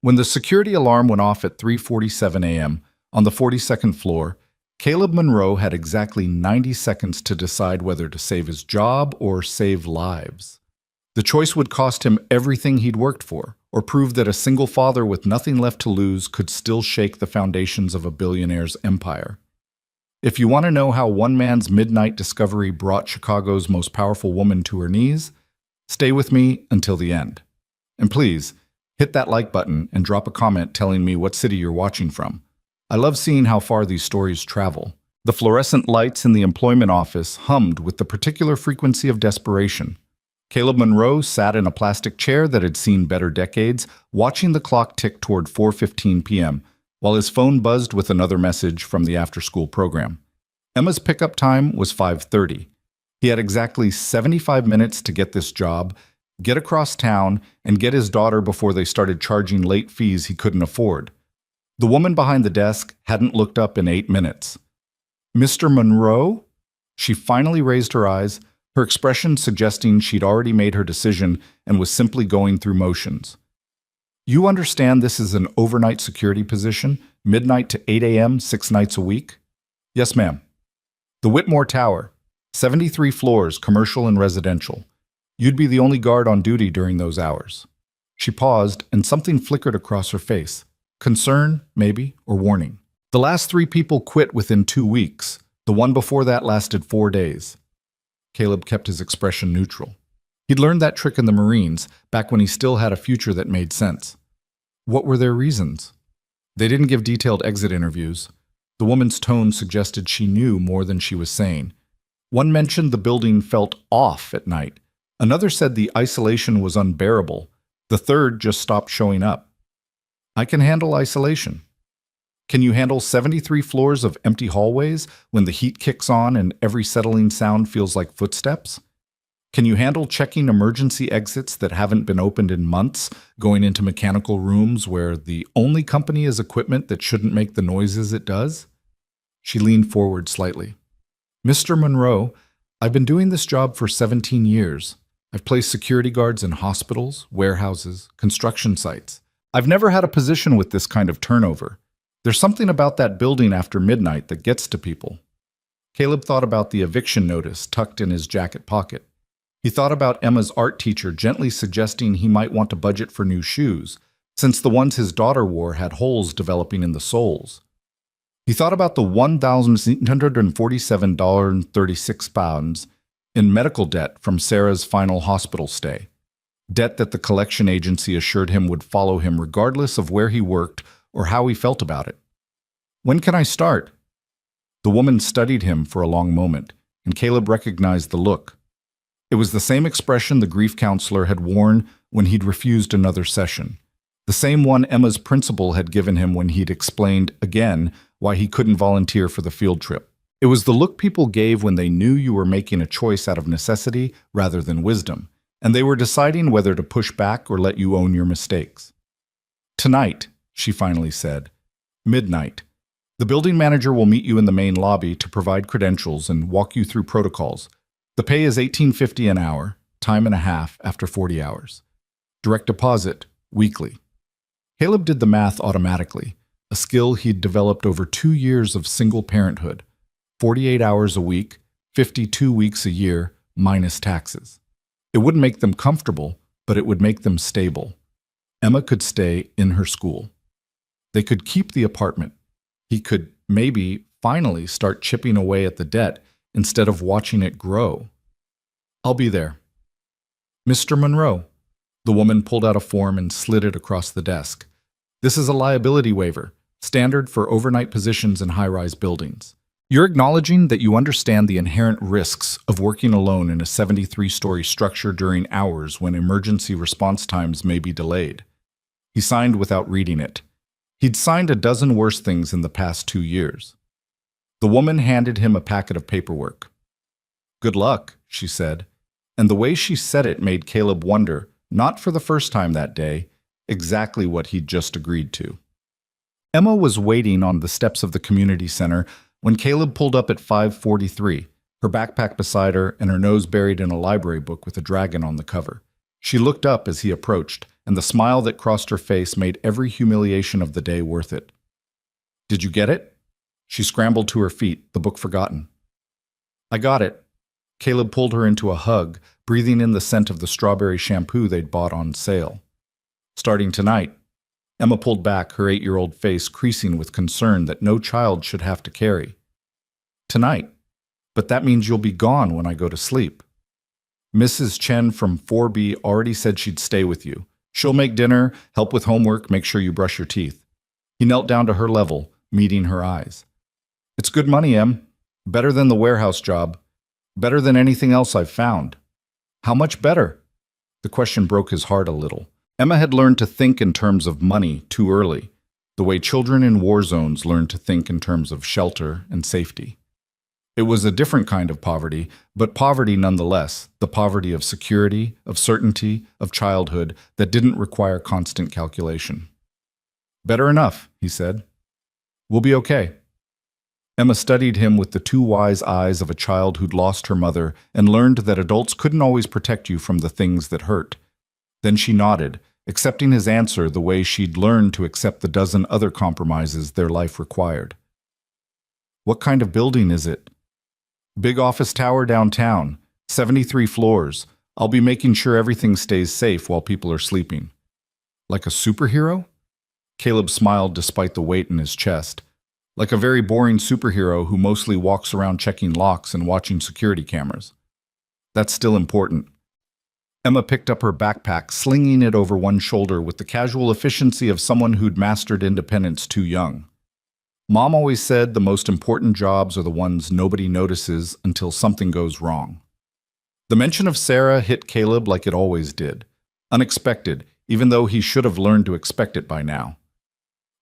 When the security alarm went off at 3:47 a.m. on the 42nd floor, Caleb Monroe had exactly 90 seconds to decide whether to save his job or save lives. The choice would cost him everything he'd worked for, or prove that a single father with nothing left to lose could still shake the foundations of a billionaire's empire. If you want to know how one man's midnight discovery brought Chicago's most powerful woman to her knees, stay with me until the end. And please, hit that like button and drop a comment telling me what city you're watching from. I love seeing how far these stories travel. The fluorescent lights in the employment office hummed with the particular frequency of desperation. Caleb Monroe sat in a plastic chair that had seen better decades, watching the clock tick toward 4:15 p.m., while his phone buzzed with another message from the after-school program. Emma's pickup time was 5:30. He had exactly 75 minutes to get this job, get across town, and get his daughter before they started charging late fees he couldn't afford. The woman behind the desk hadn't looked up in 8 minutes. "Mr. Monroe?" She finally raised her eyes, her expression suggesting she'd already made her decision and was simply going through motions. "You understand this is an overnight security position, midnight to 8 a.m., 6 nights a week?" "Yes, ma'am." "The Whitmore Tower, 73 floors, commercial and residential. You'd be the only guard on duty during those hours." She paused, and something flickered across her face. Concern, maybe, or warning. "The last 3 people quit within 2 weeks. The one before that lasted 4 days. Caleb kept his expression neutral. He'd learned that trick in the Marines, back when he still had a future that made sense. What were their reasons? They didn't give detailed exit interviews. The woman's tone suggested she knew more than she was saying. One mentioned the building felt off at night. Another said the isolation was unbearable. The third just stopped showing up. "I can handle isolation." "Can you handle 73 floors of empty hallways when the heat kicks on and every settling sound feels like footsteps? Can you handle checking emergency exits that haven't been opened in months, going into mechanical rooms where the only company is equipment that shouldn't make the noises it does?" She leaned forward slightly. "Mr. Monroe, I've been doing this job for 17 years. I've placed security guards in hospitals, warehouses, construction sites. I've never had a position with this kind of turnover. There's something about that building after midnight that gets to people." Caleb thought about the eviction notice tucked in his jacket pocket. He thought about Emma's art teacher gently suggesting he might want to budget for new shoes, since the ones his daughter wore had holes developing in the soles. He thought about the $1,847.36 in medical debt from Sarah's final hospital stay, debt that the collection agency assured him would follow him regardless of where he worked or how he felt about it. "When can I start?" The woman studied him for a long moment, and Caleb recognized the look. It was the same expression the grief counselor had worn when he'd refused another session, the same one Emma's principal had given him when he'd explained again why he couldn't volunteer for the field trip. It was the look people gave when they knew you were making a choice out of necessity rather than wisdom, and they were deciding whether to push back or let you own your mistakes. "Tonight," she finally said. "Midnight. The building manager will meet you in the main lobby to provide credentials and walk you through protocols. The pay is $18.50 an hour, time and a half after 40 hours. Direct deposit, weekly." Caleb did the math automatically, a skill he'd developed over 2 years of single parenthood. 48 hours a week, 52 weeks a year, minus taxes. It wouldn't make them comfortable, but it would make them stable. Emma could stay in her school. They could keep the apartment. He could maybe finally start chipping away at the debt instead of watching it grow. "I'll be there." "Mr. Monroe." The woman pulled out a form and slid it across the desk. "This is a liability waiver, standard for overnight positions in high-rise buildings. You're acknowledging that you understand the inherent risks of working alone in a 73-story structure during hours when emergency response times may be delayed." He signed without reading it. He'd signed a dozen worse things in the past 2 years. The woman handed him a packet of paperwork. "Good luck," she said, and the way she said it made Caleb wonder, not for the first time that day, exactly what he'd just agreed to. Emma was waiting on the steps of the community center when Caleb pulled up at 5:43, her backpack beside her and her nose buried in a library book with a dragon on the cover. She looked up as he approached, and the smile that crossed her face made every humiliation of the day worth it. "Did you get it?" She scrambled to her feet, the book forgotten. "I got it." Caleb pulled her into a hug, breathing in the scent of the strawberry shampoo they'd bought on sale. "Starting tonight." Emma pulled back, her 8-year-old face creasing with concern that no child should have to carry. "Tonight? But that means you'll be gone when I go to sleep." "Mrs. Chen from 4B already said she'd stay with you. She'll make dinner, help with homework, make sure you brush your teeth." He knelt down to her level, meeting her eyes. "It's good money, Em. Better than the warehouse job. Better than anything else I've found." "How much better?" The question broke his heart a little. Emma had learned to think in terms of money too early, the way children in war zones learn to think in terms of shelter and safety. It was a different kind of poverty, but poverty nonetheless, the poverty of security, of certainty, of childhood that didn't require constant calculation. "Better enough," he said. "We'll be okay." Emma studied him with the two wise eyes of a child who'd lost her mother and learned that adults couldn't always protect you from the things that hurt. Then she nodded, accepting his answer the way she'd learned to accept the dozen other compromises their life required. "What kind of building is it?" "Big office tower downtown, 73 floors. I'll be making sure everything stays safe while people are sleeping." "Like a superhero?" Caleb smiled despite the weight in his chest. "Like a very boring superhero who mostly walks around checking locks and watching security cameras." "That's still important." Emma picked up her backpack, slinging it over one shoulder with the casual efficiency of someone who'd mastered independence too young. "Mom always said the most important jobs are the ones nobody notices until something goes wrong." The mention of Sarah hit Caleb like it always did. Unexpected, even though he should have learned to expect it by now.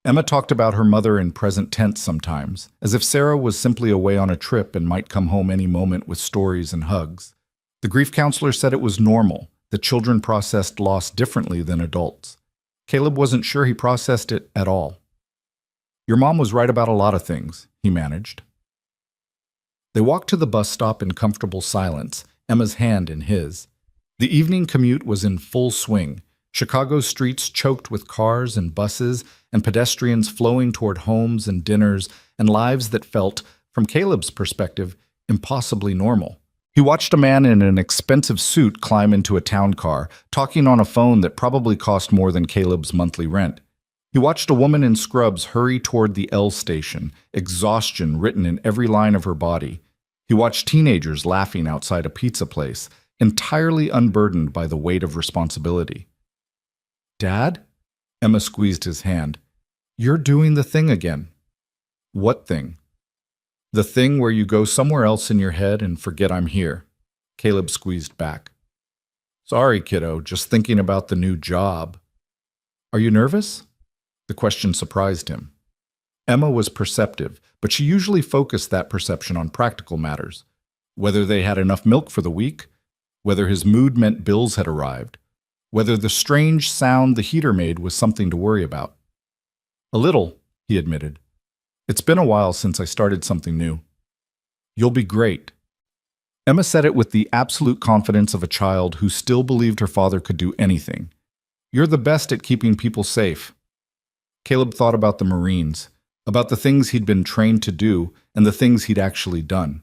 Emma talked about her mother in present tense sometimes, as if Sarah was simply away on a trip and might come home any moment with stories and hugs. The grief counselor said it was normal, that children processed loss differently than adults. Caleb wasn't sure he processed it at all. "Your mom was right about a lot of things," he managed. They walked to the bus stop in comfortable silence, Emma's hand in his. The evening commute was in full swing, Chicago's streets choked with cars and buses and pedestrians flowing toward homes and dinners and lives that felt, from Caleb's perspective, impossibly normal. He watched a man in an expensive suit climb into a town car, talking on a phone that probably cost more than Caleb's monthly rent. He watched a woman in scrubs hurry toward the L station, exhaustion written in every line of her body. He watched teenagers laughing outside a pizza place, entirely unburdened by the weight of responsibility. "Dad?" Emma squeezed his hand. "You're doing the thing again." "What thing?" "The thing where you go somewhere else in your head and forget I'm here." Caleb squeezed back. "Sorry, kiddo, just thinking about the new job." "Are you nervous?" The question surprised him. Emma was perceptive, but she usually focused that perception on practical matters. Whether they had enough milk for the week, whether his mood meant bills had arrived, whether the strange sound the heater made was something to worry about. "A little," he admitted. "It's been a while since I started something new." "You'll be great." Emma said it with the absolute confidence of a child who still believed her father could do anything. "You're the best at keeping people safe." Caleb thought about the Marines, about the things he'd been trained to do and the things he'd actually done.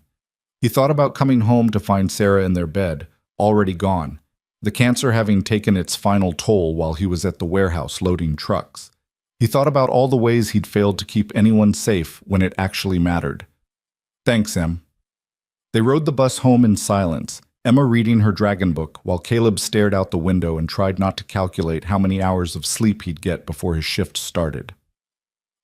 He thought about coming home to find Sarah in their bed, already gone, the cancer having taken its final toll while he was at the warehouse loading trucks. He thought about all the ways he'd failed to keep anyone safe when it actually mattered. "Thanks, Em." They rode the bus home in silence, Emma reading her dragon book while Caleb stared out the window and tried not to calculate how many hours of sleep he'd get before his shift started.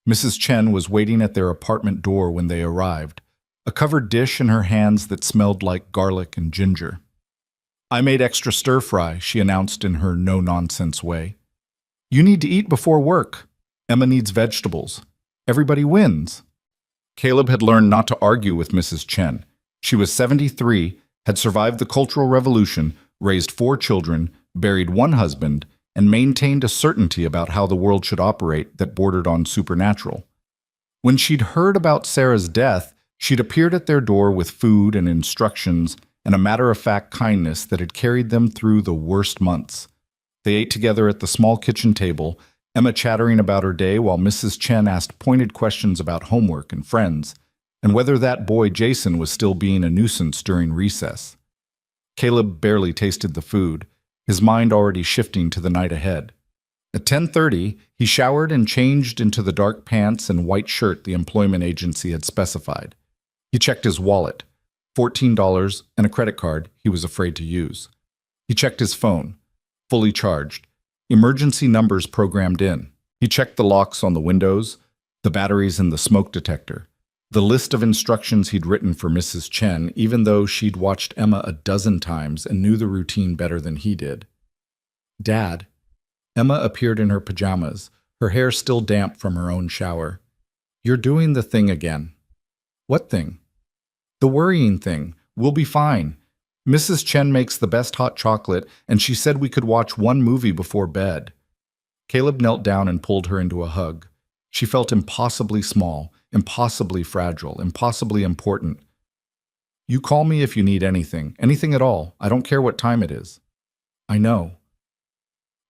Mrs. Chen was waiting at their apartment door when they arrived, a covered dish in her hands that smelled like garlic and ginger. "I made extra stir-fry," she announced in her no-nonsense way. "You need to eat before work. Emma needs vegetables. Everybody wins." Caleb had learned not to argue with Mrs. Chen. She was 73, had survived the Cultural Revolution, raised 4 children, buried 1 husband, and maintained a certainty about how the world should operate that bordered on supernatural. When she'd heard about Sarah's death, she'd appeared at their door with food and instructions and a matter-of-fact kindness that had carried them through the worst months. They ate together at the small kitchen table, Emma chattering about her day while Mrs. Chen asked pointed questions about homework and friends, and whether that boy Jason was still being a nuisance during recess. Caleb barely tasted the food, his mind already shifting to the night ahead. At 10:30, he showered and changed into the dark pants and white shirt the employment agency had specified. He checked his wallet, $14 and a credit card he was afraid to use. He checked his phone, fully charged, emergency numbers programmed in. He checked the locks on the windows, the batteries in the smoke detector, the list of instructions he'd written for Mrs. Chen, even though she'd watched Emma a dozen times and knew the routine better than he did. Dad. Emma appeared in her pajamas, her hair still damp from her own shower. You're doing the thing again. What thing? The worrying thing. We'll be fine. Mrs. Chen makes the best hot chocolate, and she said we could watch one movie before bed. Caleb knelt down and pulled her into a hug. She felt impossibly small, impossibly fragile, impossibly important. You call me if you need anything, anything at all. I don't care what time it is. I know.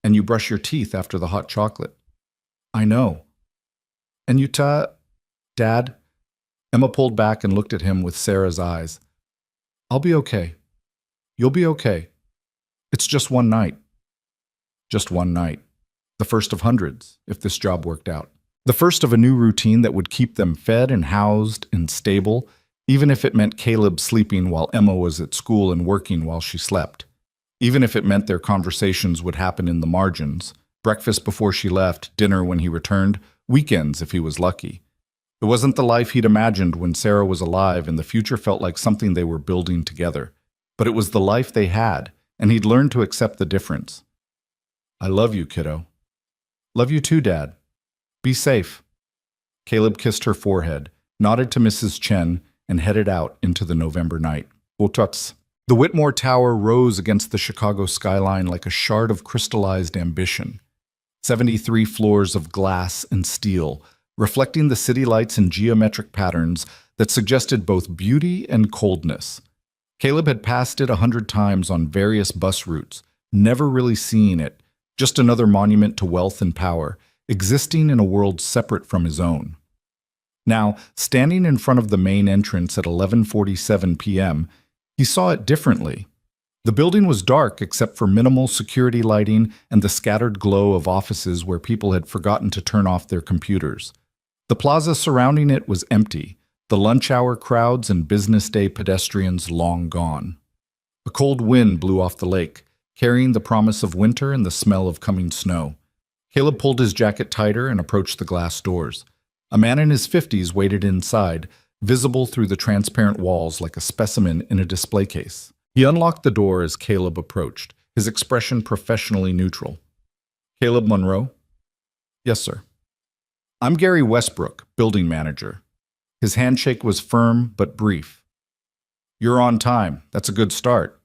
And you brush your teeth after the hot chocolate. I know. And you Dad? Emma pulled back and looked at him with Sarah's eyes. I'll be okay. You'll be okay. It's just one night. Just one night. The first of hundreds, if this job worked out. The first of a new routine that would keep them fed and housed and stable, even if it meant Caleb sleeping while Emma was at school and working while she slept. Even if it meant their conversations would happen in the margins, breakfast before she left, dinner when he returned, weekends if he was lucky. It wasn't the life he'd imagined when Sarah was alive, and the future felt like something they were building together. But it was the life they had, and he'd learned to accept the difference. I love you, kiddo. Love you too, Dad. Be safe. Caleb kissed her forehead, nodded to Mrs. Chen, and headed out into the November night. Otuts. The Whitmore Tower rose against the Chicago skyline like a shard of crystallized ambition. 73 floors of glass and steel, reflecting the city lights in geometric patterns that suggested both beauty and coldness. Caleb had passed it 100 times on various bus routes, never really seeing it, just another monument to wealth and power, existing in a world separate from his own. Now, standing in front of the main entrance at 11:47 p.m., he saw it differently. The building was dark except for minimal security lighting and the scattered glow of offices where people had forgotten to turn off their computers. The plaza surrounding it was empty, the lunch hour crowds and business day pedestrians long gone. A cold wind blew off the lake, carrying the promise of winter and the smell of coming snow. Caleb pulled his jacket tighter and approached the glass doors. A man in his 50s waited inside, visible through the transparent walls like a specimen in a display case. He unlocked the door as Caleb approached, his expression professionally neutral. Caleb Monroe? Yes, sir. I'm Gary Westbrook, building manager. His handshake was firm but brief. You're on time. That's a good start.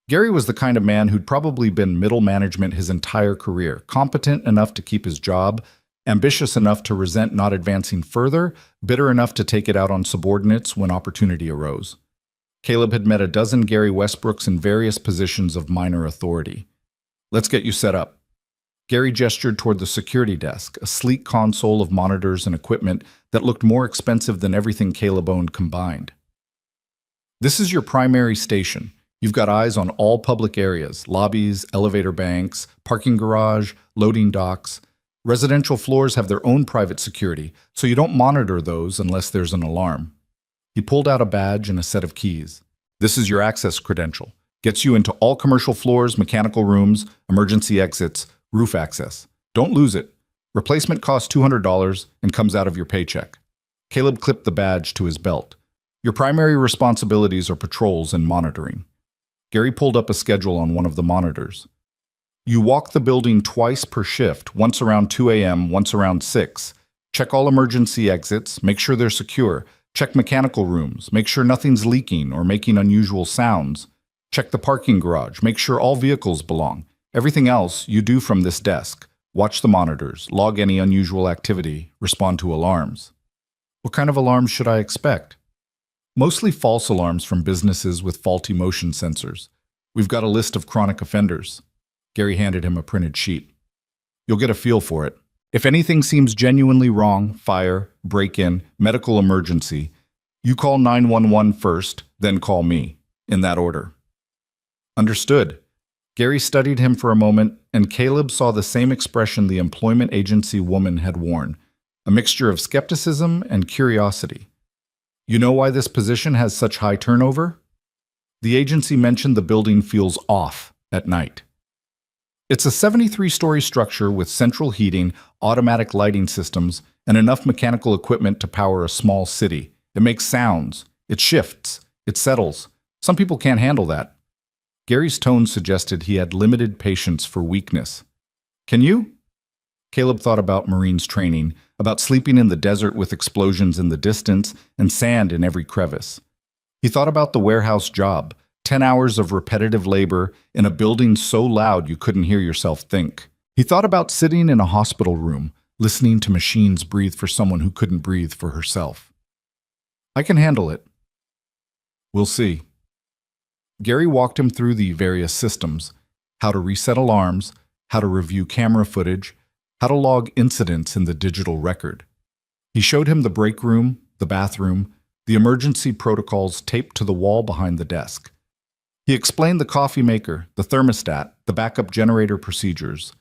Gary was the kind of man who'd probably been middle management his entire career, competent enough to keep his job, ambitious enough to resent not advancing further, bitter enough to take it out on subordinates when opportunity arose. Caleb had met a dozen Gary Westbrooks in various positions of minor authority. Let's get you set up. Gary gestured toward the security desk, a sleek console of monitors and equipment that looked more expensive than everything Caleb owned combined. This is your primary station. You've got eyes on all public areas, lobbies, elevator banks, parking garage, loading docks. Residential floors have their own private security, so you don't monitor those unless there's an alarm. He pulled out a badge and a set of keys. This is your access credential. Gets you into all commercial floors, mechanical rooms, emergency exits, roof access. Don't lose it. Replacement costs $200 and comes out of your paycheck. Caleb clipped the badge to his belt. Your primary responsibilities are patrols and monitoring. Gary pulled up a schedule on one of the monitors. You walk the building twice per shift, once around 2 a.m., once around 6. Check all emergency exits, make sure they're secure. Check mechanical rooms, make sure nothing's leaking or making unusual sounds. Check the parking garage, make sure all vehicles belong. Everything else you do from this desk. Watch the monitors, log any unusual activity, respond to alarms. What kind of alarms should I expect? Mostly false alarms from businesses with faulty motion sensors. We've got a list of chronic offenders. Gary handed him a printed sheet. You'll get a feel for it. If anything seems genuinely wrong, fire, break-in, medical emergency, you call 911 first, then call me, in that order. Understood. Gary studied him for a moment, and Caleb saw the same expression the employment agency woman had worn, a mixture of skepticism and curiosity. You know why this position has such high turnover? The agency mentioned the building feels off at night. It's a 73-story structure with central heating, automatic lighting systems, and enough mechanical equipment to power a small city. It makes sounds. It shifts. It settles. Some people can't handle that. Gary's tone suggested he had limited patience for weakness. Can you? Caleb thought about Marine's training, about sleeping in the desert with explosions in the distance and sand in every crevice. He thought about the warehouse job, 10 hours of repetitive labor in a building so loud you couldn't hear yourself think. He thought about sitting in a hospital room, listening to machines breathe for someone who couldn't breathe for herself. I can handle it. We'll see. Gary walked him through the various systems, how to reset alarms, how to review camera footage, how to log incidents in the digital record. He showed him the break room, the bathroom, the emergency protocols taped to the wall behind the desk. He explained the coffee maker, the thermostat, the backup generator procedures.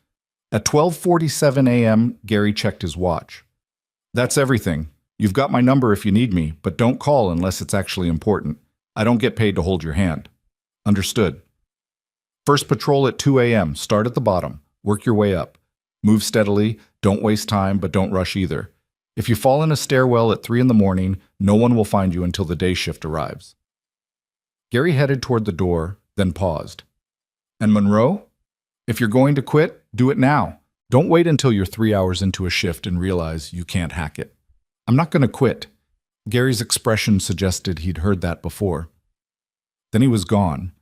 At 12:47 a.m., Gary checked his watch. That's everything. You've got my number if you need me, but don't call unless it's actually important. I don't get paid to hold your hand. Understood. First patrol at 2 a.m. Start at the bottom. Work your way up. Move steadily. Don't waste time, but don't rush either. If you fall in a stairwell at 3 in the morning, no one will find you until the day shift arrives. Gary headed toward the door, then paused. And Monroe? If you're going to quit, do it now. Don't wait until you're 3 hours into a shift and realize you can't hack it. I'm not going to quit. Gary's expression suggested he'd heard that before. Then he was gone.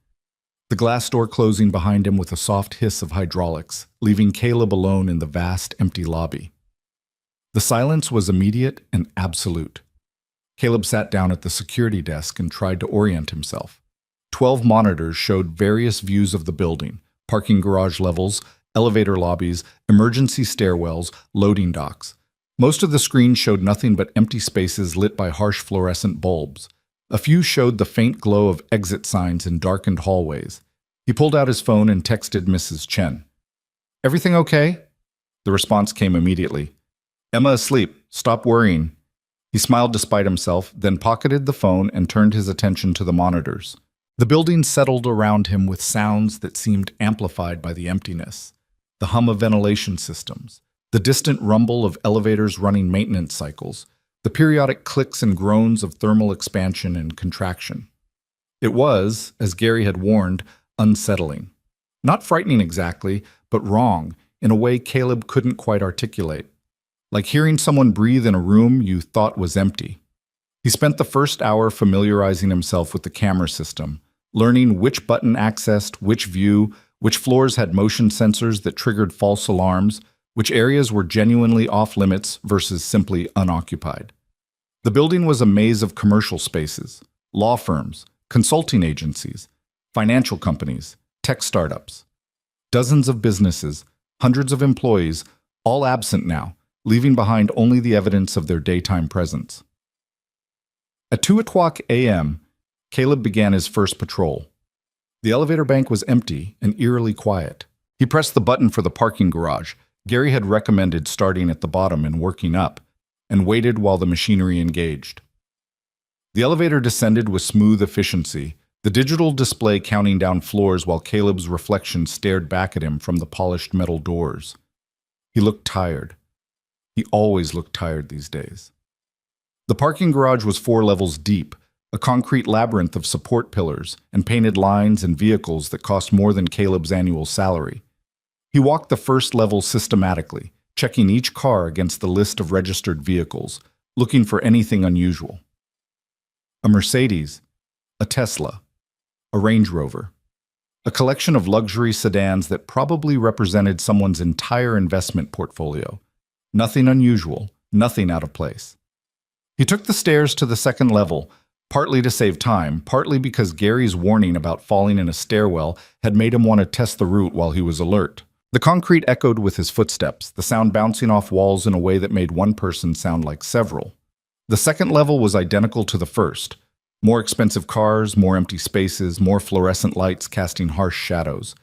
The glass door closing behind him with a soft hiss of hydraulics, leaving Caleb alone in the vast, empty lobby. The silence was immediate and absolute. Caleb sat down at the security desk and tried to orient himself. 12 monitors showed various views of the building, parking garage levels, elevator lobbies, emergency stairwells, loading docks. Most of the screens showed nothing but empty spaces lit by harsh fluorescent bulbs. A few showed the faint glow of exit signs in darkened hallways. He pulled out his phone and texted Mrs. Chen. Everything okay? The response came immediately. Emma asleep. Stop worrying. He smiled despite himself, then pocketed the phone and turned his attention to the monitors. The building settled around him with sounds that seemed amplified by the emptiness. The hum of ventilation systems, the distant rumble of elevators running maintenance cycles, the periodic clicks and groans of thermal expansion and contraction. It was, as Gary had warned, unsettling. Not frightening exactly, but wrong, in a way Caleb couldn't quite articulate. Like hearing someone breathe in a room you thought was empty. He spent the first hour familiarizing himself with the camera system, learning which button accessed which view, which floors had motion sensors that triggered false alarms, which areas were genuinely off-limits versus simply unoccupied. The building was a maze of commercial spaces, law firms, consulting agencies, financial companies, tech startups. Dozens of businesses, hundreds of employees, all absent now, leaving behind only the evidence of their daytime presence. At 2 o'clock a.m., Caleb began his first patrol. The elevator bank was empty and eerily quiet. He pressed the button for the parking garage. Gary had recommended starting at the bottom and working up, and waited while the machinery engaged. The elevator descended with smooth efficiency, the digital display counting down floors while Caleb's reflection stared back at him from the polished metal doors. He looked tired. He always looked tired these days. The parking garage was 4 levels deep, a concrete labyrinth of support pillars and painted lines and vehicles that cost more than Caleb's annual salary. He walked the first level systematically, checking each car against the list of registered vehicles, looking for anything unusual. A Mercedes, a Tesla, a Range Rover, a collection of luxury sedans that probably represented someone's entire investment portfolio. Nothing unusual, nothing out of place. He took the stairs to the second level, Partly to save time, partly because Gary's warning about falling in a stairwell had made him want to test the route while he was alert. The concrete echoed with his footsteps, the sound bouncing off walls in a way that made one person sound like several. The second level was identical to the first. More expensive cars, more empty spaces, more fluorescent lights casting harsh shadows.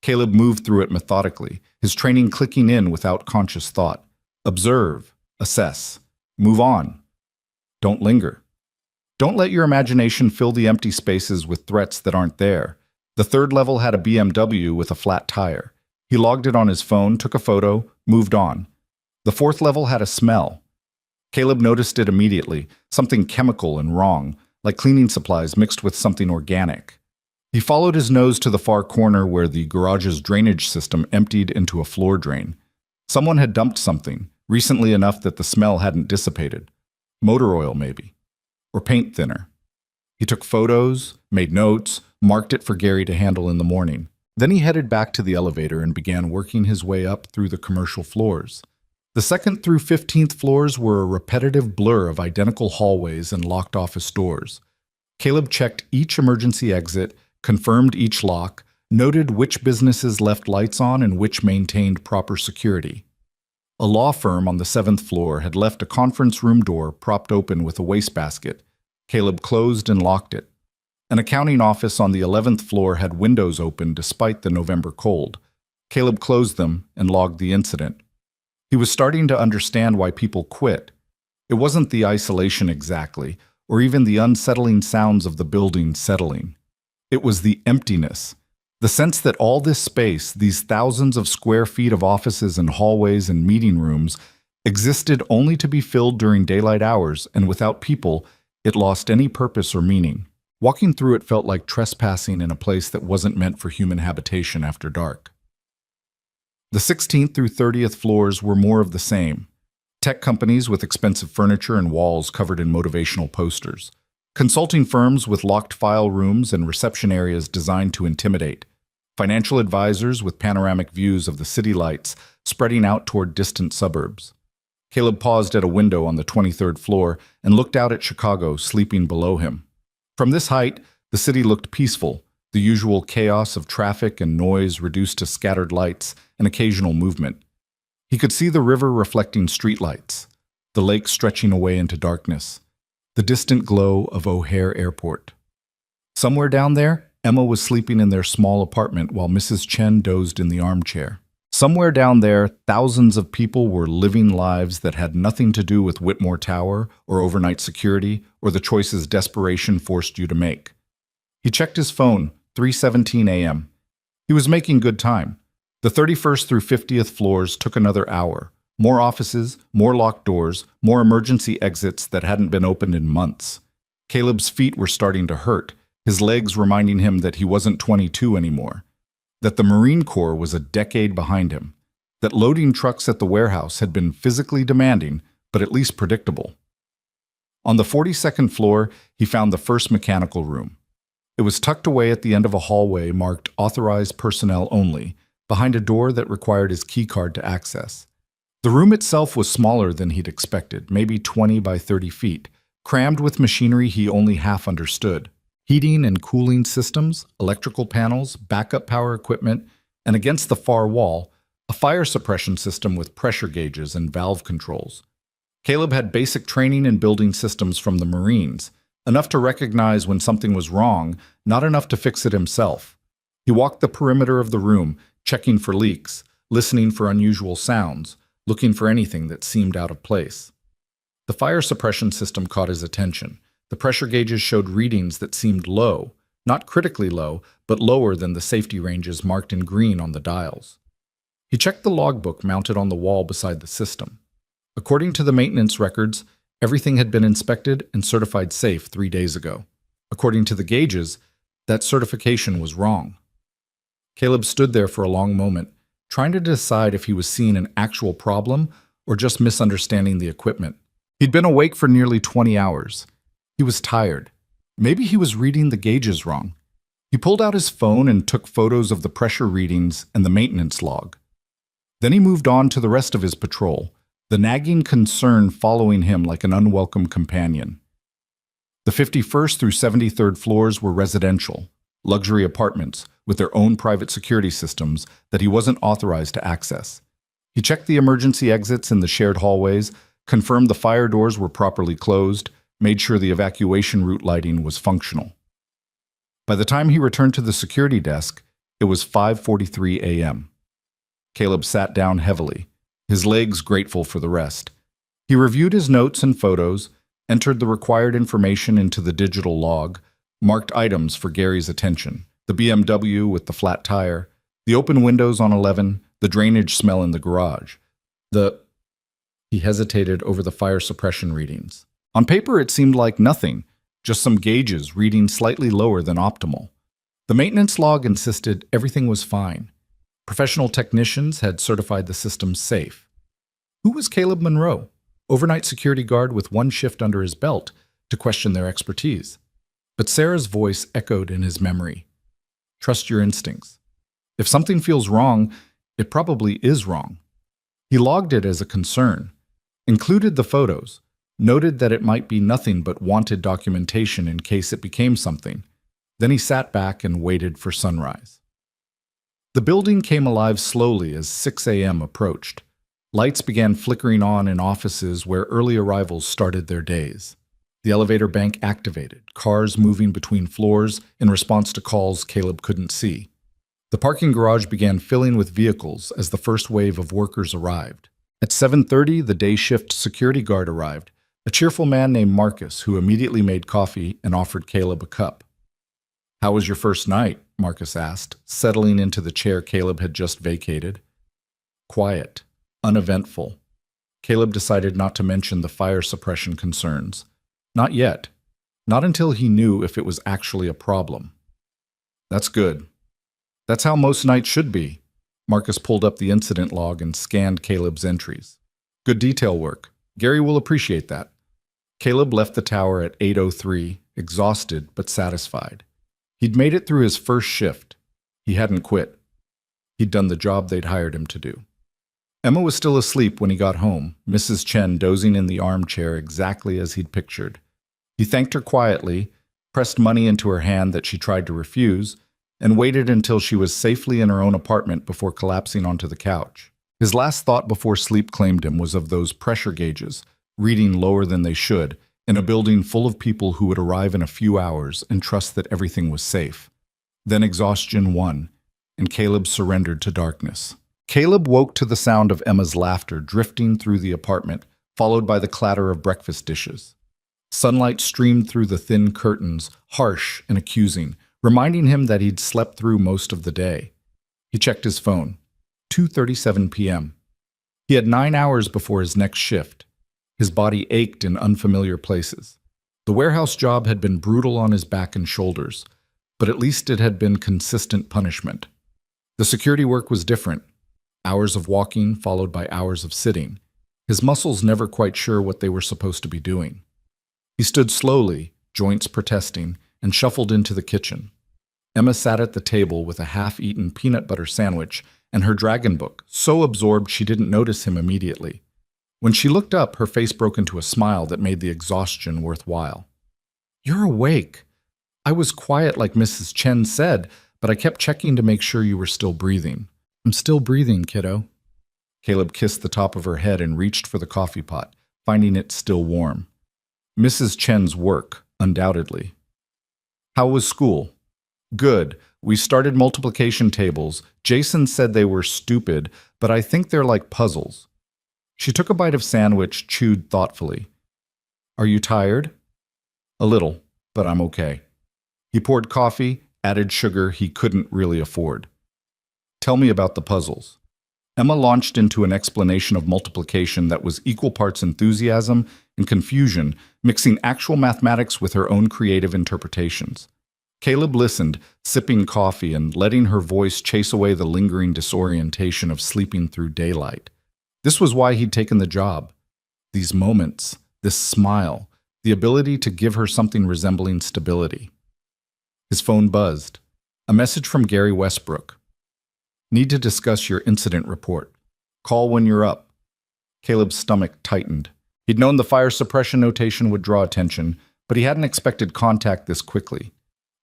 Caleb moved through it methodically, his training clicking in without conscious thought. Observe, assess, move on. Don't linger. Don't let your imagination fill the empty spaces with threats that aren't there. The third level had a BMW with a flat tire. He logged it on his phone, took a photo, moved on. The fourth level had a smell. Caleb noticed it immediately, something chemical and wrong, like cleaning supplies mixed with something organic. He followed his nose to the far corner where the garage's drainage system emptied into a floor drain. Someone had dumped something, recently enough that the smell hadn't dissipated. Motor oil, maybe. Or paint thinner. He took photos, made notes, marked it for Gary to handle in the morning. Then he headed back to the elevator and began working his way up through the commercial floors. The 2nd through 15th floors were a repetitive blur of identical hallways and locked office doors. Caleb checked each emergency exit, confirmed each lock, noted which businesses left lights on and which maintained proper security. A law firm on the 7th floor had left a conference room door propped open with a wastebasket. Caleb closed and locked it. An accounting office on the 11th floor had windows open despite the November cold. Caleb closed them and logged the incident. He was starting to understand why people quit. It wasn't the isolation exactly, or even the unsettling sounds of the building settling. It was the emptiness. The sense that all this space, these thousands of square feet of offices and hallways and meeting rooms, existed only to be filled during daylight hours, and without people, it lost any purpose or meaning. Walking through it felt like trespassing in a place that wasn't meant for human habitation after dark. The 16th through 30th floors were more of the same. Tech companies with expensive furniture and walls covered in motivational posters. Consulting firms with locked file rooms and reception areas designed to intimidate. Financial advisors with panoramic views of the city lights spreading out toward distant suburbs. Caleb paused at a window on the 23rd floor and looked out at Chicago sleeping below him. From this height, the city looked peaceful, the usual chaos of traffic and noise reduced to scattered lights and occasional movement. He could see the river reflecting streetlights, the lake stretching away into darkness, the distant glow of O'Hare Airport. Somewhere down there, Emma was sleeping in their small apartment while Mrs. Chen dozed in the armchair. Somewhere down there, thousands of people were living lives that had nothing to do with Whitmore Tower or overnight security or the choices desperation forced you to make. He checked his phone, 3:17 a.m. He was making good time. The 31st through 50th floors took another hour. More offices, more locked doors, more emergency exits that hadn't been opened in months. Caleb's feet were starting to hurt, his legs reminding him that he wasn't 22 anymore. That the Marine Corps was a decade behind him, that loading trucks at the warehouse had been physically demanding, but at least predictable. On the 42nd floor, he found the first mechanical room. It was tucked away at the end of a hallway marked Authorized Personnel Only, behind a door that required his keycard to access. The room itself was smaller than he'd expected, maybe 20 by 30 feet, crammed with machinery he only half understood. Heating and cooling systems, electrical panels, backup power equipment, and against the far wall, a fire suppression system with pressure gauges and valve controls. Caleb had basic training in building systems from the Marines, enough to recognize when something was wrong, not enough to fix it himself. He walked the perimeter of the room, checking for leaks, listening for unusual sounds, looking for anything that seemed out of place. The fire suppression system caught his attention. The pressure gauges showed readings that seemed low, not critically low, but lower than the safety ranges marked in green on the dials. He checked the logbook mounted on the wall beside the system. According to the maintenance records, everything had been inspected and certified safe 3 days ago. According to the gauges, that certification was wrong. Caleb stood there for a long moment, trying to decide if he was seeing an actual problem or just misunderstanding the equipment. He'd been awake for nearly 20 hours. He was tired. Maybe he was reading the gauges wrong. He pulled out his phone and took photos of the pressure readings and the maintenance log. Then he moved on to the rest of his patrol, the nagging concern following him like an unwelcome companion. The 51st through 73rd floors were residential, luxury apartments with their own private security systems that he wasn't authorized to access. He checked the emergency exits in the shared hallways, confirmed the fire doors were properly closed, made sure the evacuation route lighting was functional. By the time he returned to the security desk, it was 5:43 a.m. Caleb sat down heavily, his legs grateful for the rest. He reviewed his notes and photos, entered the required information into the digital log, marked items for Gary's attention: the BMW with the flat tire, the open windows on 11, the drainage smell in the garage. He hesitated over the fire suppression readings. On paper, it seemed like nothing, just some gauges reading slightly lower than optimal. The maintenance log insisted everything was fine. Professional technicians had certified the system safe. Who was Caleb Monroe, overnight security guard with one shift under his belt, to question their expertise? But Sarah's voice echoed in his memory. Trust your instincts. If something feels wrong, it probably is wrong. He logged it as a concern, included the photos, noted that it might be nothing but wanted documentation in case it became something. Then he sat back and waited for sunrise. The building came alive slowly as 6 a.m. approached. Lights began flickering on in offices where early arrivals started their days. The elevator bank activated, cars moving between floors in response to calls Caleb couldn't see. The parking garage began filling with vehicles as the first wave of workers arrived. At 7:30, the day shift security guard arrived, a cheerful man named Marcus who immediately made coffee and offered Caleb a cup. "How was your first night?" Marcus asked, settling into the chair Caleb had just vacated. Quiet, uneventful. Caleb decided not to mention the fire suppression concerns. Not yet. Not until he knew if it was actually a problem. "That's good. That's how most nights should be." Marcus pulled up the incident log and scanned Caleb's entries. "Good detail work. Gary will appreciate that." Caleb left the tower at 8:03, exhausted but satisfied. He'd made it through his first shift. He hadn't quit. He'd done the job they'd hired him to do. Emma was still asleep when he got home, Mrs. Chen dozing in the armchair exactly as he'd pictured. He thanked her quietly, pressed money into her hand that she tried to refuse, and waited until she was safely in her own apartment before collapsing onto the couch. His last thought before sleep claimed him was of those pressure gauges, reading lower than they should, in a building full of people who would arrive in a few hours and trust that everything was safe. Then exhaustion won, and Caleb surrendered to darkness. Caleb woke to the sound of Emma's laughter drifting through the apartment, followed by the clatter of breakfast dishes. Sunlight streamed through the thin curtains, harsh and accusing, reminding him that he'd slept through most of the day. He checked his phone. 2:37 p.m. He had 9 hours before his next shift. His body ached in unfamiliar places. The warehouse job had been brutal on his back and shoulders, but at least it had been consistent punishment. The security work was different. Hours of walking followed by hours of sitting. His muscles never quite sure what they were supposed to be doing. He stood slowly, joints protesting, and shuffled into the kitchen. Emma sat at the table with a half-eaten peanut butter sandwich and her dragon book, so absorbed she didn't notice him immediately. When she looked up, her face broke into a smile that made the exhaustion worthwhile. "You're awake. I was quiet like Mrs. Chen said, but I kept checking to make sure you were still breathing." "I'm still breathing, kiddo." Caleb kissed the top of her head and reached for the coffee pot, finding it still warm. Mrs. Chen's work, undoubtedly. "How was school?" "Good. We started multiplication tables. Jason said they were stupid, but I think they're like puzzles." She took a bite of sandwich, chewed thoughtfully. "Are you tired?" "A little, but I'm okay." He poured coffee, added sugar he couldn't really afford. "Tell me about the puzzles." Emma launched into an explanation of multiplication that was equal parts enthusiasm and confusion, mixing actual mathematics with her own creative interpretations. Caleb listened, sipping coffee and letting her voice chase away the lingering disorientation of sleeping through daylight. This was why he'd taken the job. These moments, this smile, the ability to give her something resembling stability. His phone buzzed. A message from Gary Westbrook. "Need to discuss your incident report. Call when you're up." Caleb's stomach tightened. He'd known the fire suppression notation would draw attention, but he hadn't expected contact this quickly.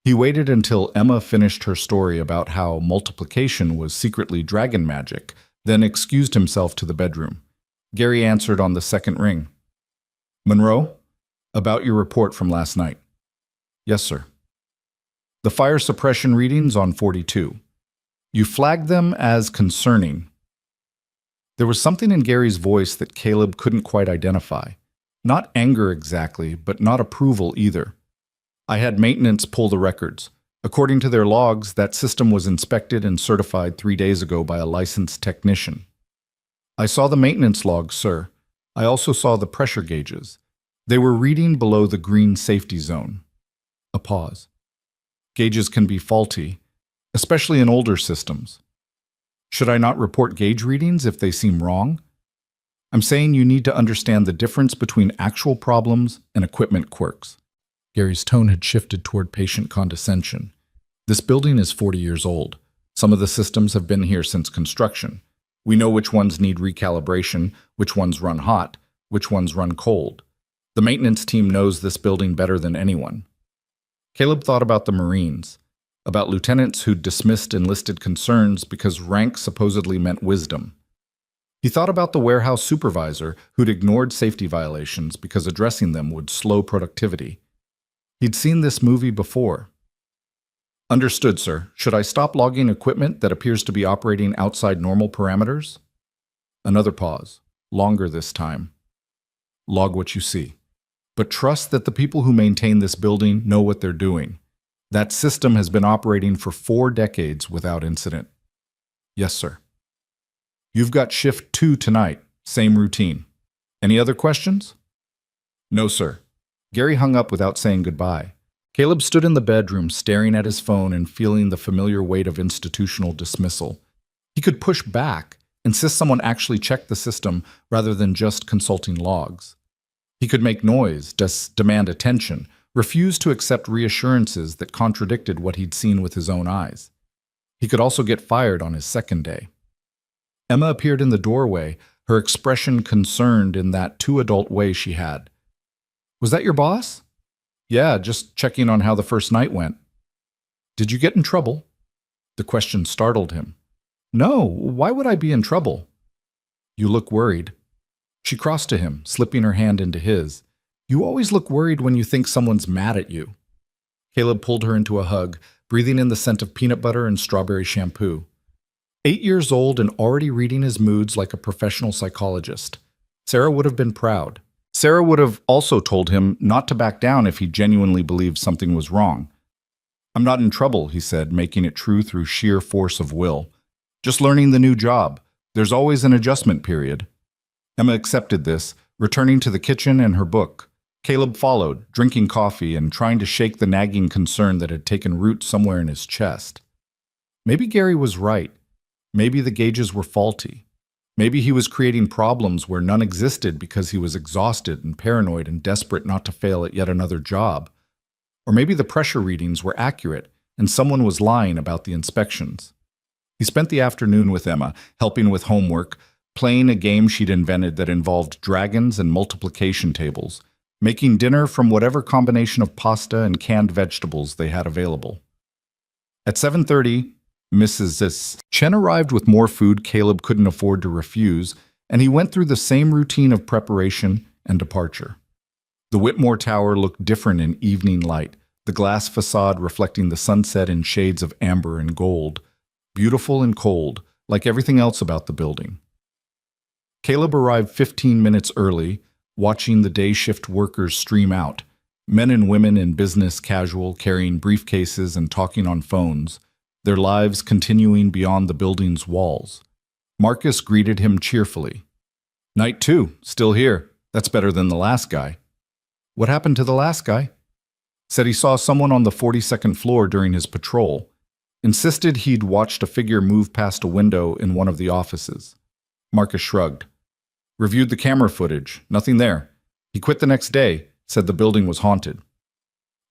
He waited until Emma finished her story about how multiplication was secretly dragon magic, then excused himself to the bedroom. Gary answered on the second ring. "Monroe, about your report from last night." "Yes, sir." "The fire suppression readings on 42. You flagged them as concerning." There was something in Gary's voice that Caleb couldn't quite identify. Not anger exactly, but not approval either. "I had maintenance pull the records. According to their logs, that system was inspected and certified 3 days ago by a licensed technician." "I saw the maintenance logs, sir. I also saw the pressure gauges. They were reading below the green safety zone." A pause. "Gauges can be faulty, especially in older systems. Should I not report gauge readings if they seem wrong? I'm saying you need to understand the difference between actual problems and equipment quirks." Gary's tone had shifted toward patient condescension. "This building is 40 years old. Some of the systems have been here since construction. We know which ones need recalibration, which ones run hot, which ones run cold. The maintenance team knows this building better than anyone." Caleb thought about the Marines, about lieutenants who'd dismissed enlisted concerns because rank supposedly meant wisdom. He thought about the warehouse supervisor who'd ignored safety violations because addressing them would slow productivity. He'd seen this movie before. "Understood, sir. Should I stop logging equipment that appears to be operating outside normal parameters?" Another pause, longer this time. "Log what you see. But trust that the people who maintain this building know what they're doing. That system has been operating for 4 decades without incident." "Yes, sir." "You've got shift 2 tonight. Same routine. Any other questions?" "No, sir." Gary hung up without saying goodbye. Caleb stood in the bedroom, staring at his phone and feeling the familiar weight of institutional dismissal. He could push back, insist someone actually check the system rather than just consulting logs. He could make noise, demand attention, refuse to accept reassurances that contradicted what he'd seen with his own eyes. He could also get fired on his second day. Emma appeared in the doorway, her expression concerned in that too adult way she had. "Was that your boss?" "Yeah, just checking on how the first night went." "Did you get in trouble?" The question startled him. "No, why would I be in trouble?" "You look worried." She crossed to him, slipping her hand into his. "You always look worried when you think someone's mad at you." Caleb pulled her into a hug, breathing in the scent of peanut butter and strawberry shampoo. 8 years old and already reading his moods like a professional psychologist. Sarah would have been proud. Sarah would have also told him not to back down if he genuinely believed something was wrong. "I'm not in trouble," he said, making it true through sheer force of will. "Just learning the new job. There's always an adjustment period." Emma accepted this, returning to the kitchen and her book. Caleb followed, drinking coffee and trying to shake the nagging concern that had taken root somewhere in his chest. Maybe Gary was right. Maybe the gauges were faulty. Maybe he was creating problems where none existed because he was exhausted and paranoid and desperate not to fail at yet another job. Or maybe the pressure readings were accurate and someone was lying about the inspections. He spent the afternoon with Emma, helping with homework, playing a game she'd invented that involved dragons and multiplication tables, making dinner from whatever combination of pasta and canned vegetables they had available. At 7:30, Mrs. Chen arrived with more food Caleb couldn't afford to refuse, and he went through the same routine of preparation and departure. The Whitmore Tower looked different in evening light, the glass facade reflecting the sunset in shades of amber and gold, beautiful and cold, like everything else about the building. Caleb arrived 15 minutes early, watching the day shift workers stream out, men and women in business casual carrying briefcases and talking on phones, their lives continuing beyond the building's walls. Marcus greeted him cheerfully. "Night 2, still here. That's better than the last guy." "What happened to the last guy?" "Said he saw someone on the 42nd floor during his patrol. Insisted he'd watched a figure move past a window in one of the offices." Marcus shrugged. "Reviewed the camera footage. Nothing there. He quit the next day, said the building was haunted."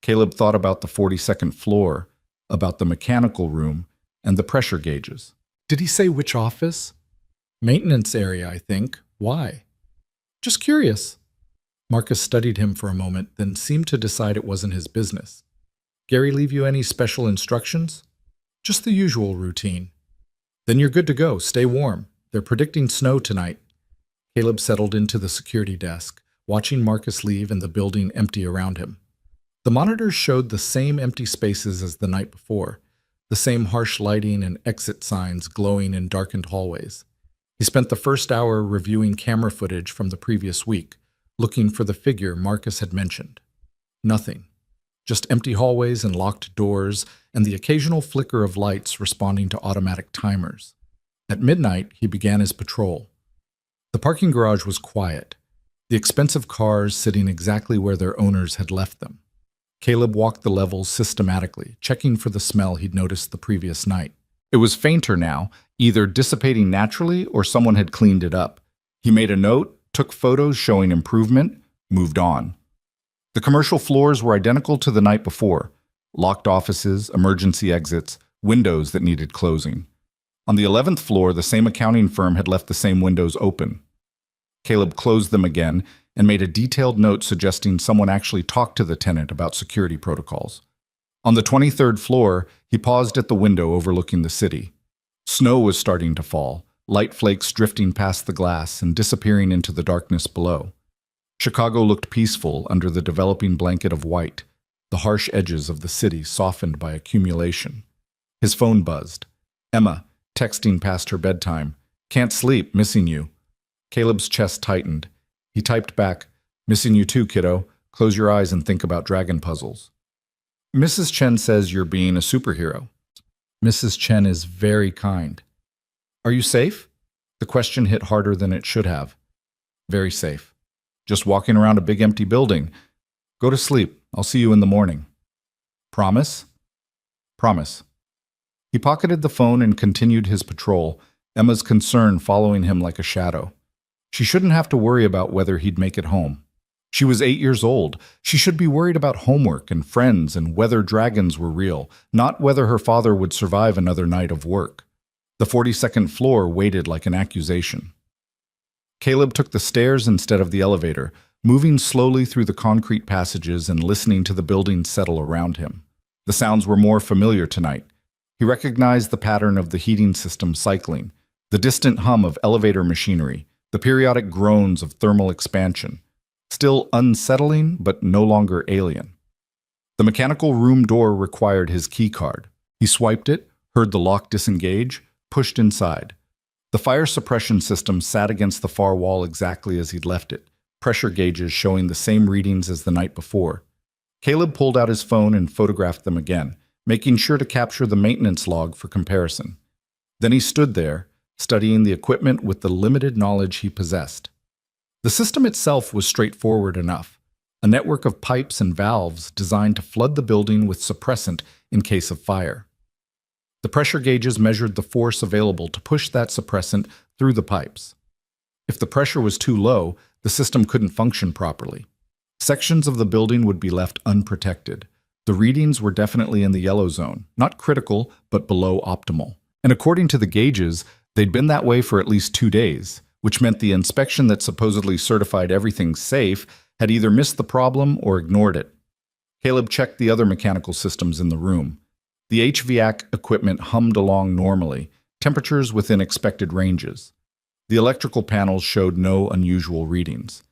Caleb thought about the 42nd floor, about the mechanical room, and the pressure gauges. "Did he say which office?" "Maintenance area, I think. Why?" "Just curious." Marcus studied him for a moment, then seemed to decide it wasn't his business. Gary leave you any special instructions? Just the usual routine. Then you're good to go. Stay warm. They're predicting snow tonight. Caleb settled into the security desk, watching Marcus leave and the building empty around him. The monitors showed the same empty spaces as the night before, the same harsh lighting and exit signs glowing in darkened hallways. He spent the first hour reviewing camera footage from the previous week, looking for the figure Marcus had mentioned. Nothing. Just empty hallways and locked doors, and the occasional flicker of lights responding to automatic timers. At midnight, he began his patrol. The parking garage was quiet, the expensive cars sitting exactly where their owners had left them. Caleb walked the levels systematically, checking for the smell he'd noticed the previous night. It was fainter now, either dissipating naturally or someone had cleaned it up. He made a note, took photos showing improvement, moved on. The commercial floors were identical to the night before. Locked offices, emergency exits, windows that needed closing. On the 11th floor, the same accounting firm had left the same windows open. Caleb closed them again and made a detailed note suggesting someone actually talked to the tenant about security protocols. On the 23rd floor, he paused at the window overlooking the city. Snow was starting to fall, light flakes drifting past the glass and disappearing into the darkness below. Chicago looked peaceful under the developing blanket of white, the harsh edges of the city softened by accumulation. His phone buzzed. Emma, texting past her bedtime. Can't sleep, missing you. Caleb's chest tightened. He typed back, missing you too, kiddo. Close your eyes and think about dragon puzzles. Mrs. Chen says you're being a superhero. Mrs. Chen is very kind. Are you safe? The question hit harder than it should have. Very safe. Just walking around a big empty building. Go to sleep. I'll see you in the morning. Promise? Promise. He pocketed the phone and continued his patrol, Emma's concern following him like a shadow. She shouldn't have to worry about whether he'd make it home. She was 8 years old. She should be worried about homework and friends and whether dragons were real, not whether her father would survive another night of work. The 42nd floor waited like an accusation. Caleb took the stairs instead of the elevator, moving slowly through the concrete passages and listening to the building settle around him. The sounds were more familiar tonight. He recognized the pattern of the heating system cycling, the distant hum of elevator machinery, the periodic groans of thermal expansion. Still unsettling, but no longer alien. The mechanical room door required his key card. He swiped it, heard the lock disengage, pushed inside. The fire suppression system sat against the far wall exactly as he'd left it, pressure gauges showing the same readings as the night before. Caleb pulled out his phone and photographed them again, making sure to capture the maintenance log for comparison. Then he stood there, studying the equipment with the limited knowledge he possessed. The system itself was straightforward enough, a network of pipes and valves designed to flood the building with suppressant in case of fire. The pressure gauges measured the force available to push that suppressant through the pipes. If the pressure was too low, the system couldn't function properly. Sections of the building would be left unprotected. The readings were definitely in the yellow zone, not critical, but below optimal. And according to the gauges, they'd been that way for at least 2 days, which meant the inspection that supposedly certified everything safe had either missed the problem or ignored it. Caleb checked the other mechanical systems in the room. The HVAC equipment hummed along normally, temperatures within expected ranges. The electrical panels showed no unusual readings.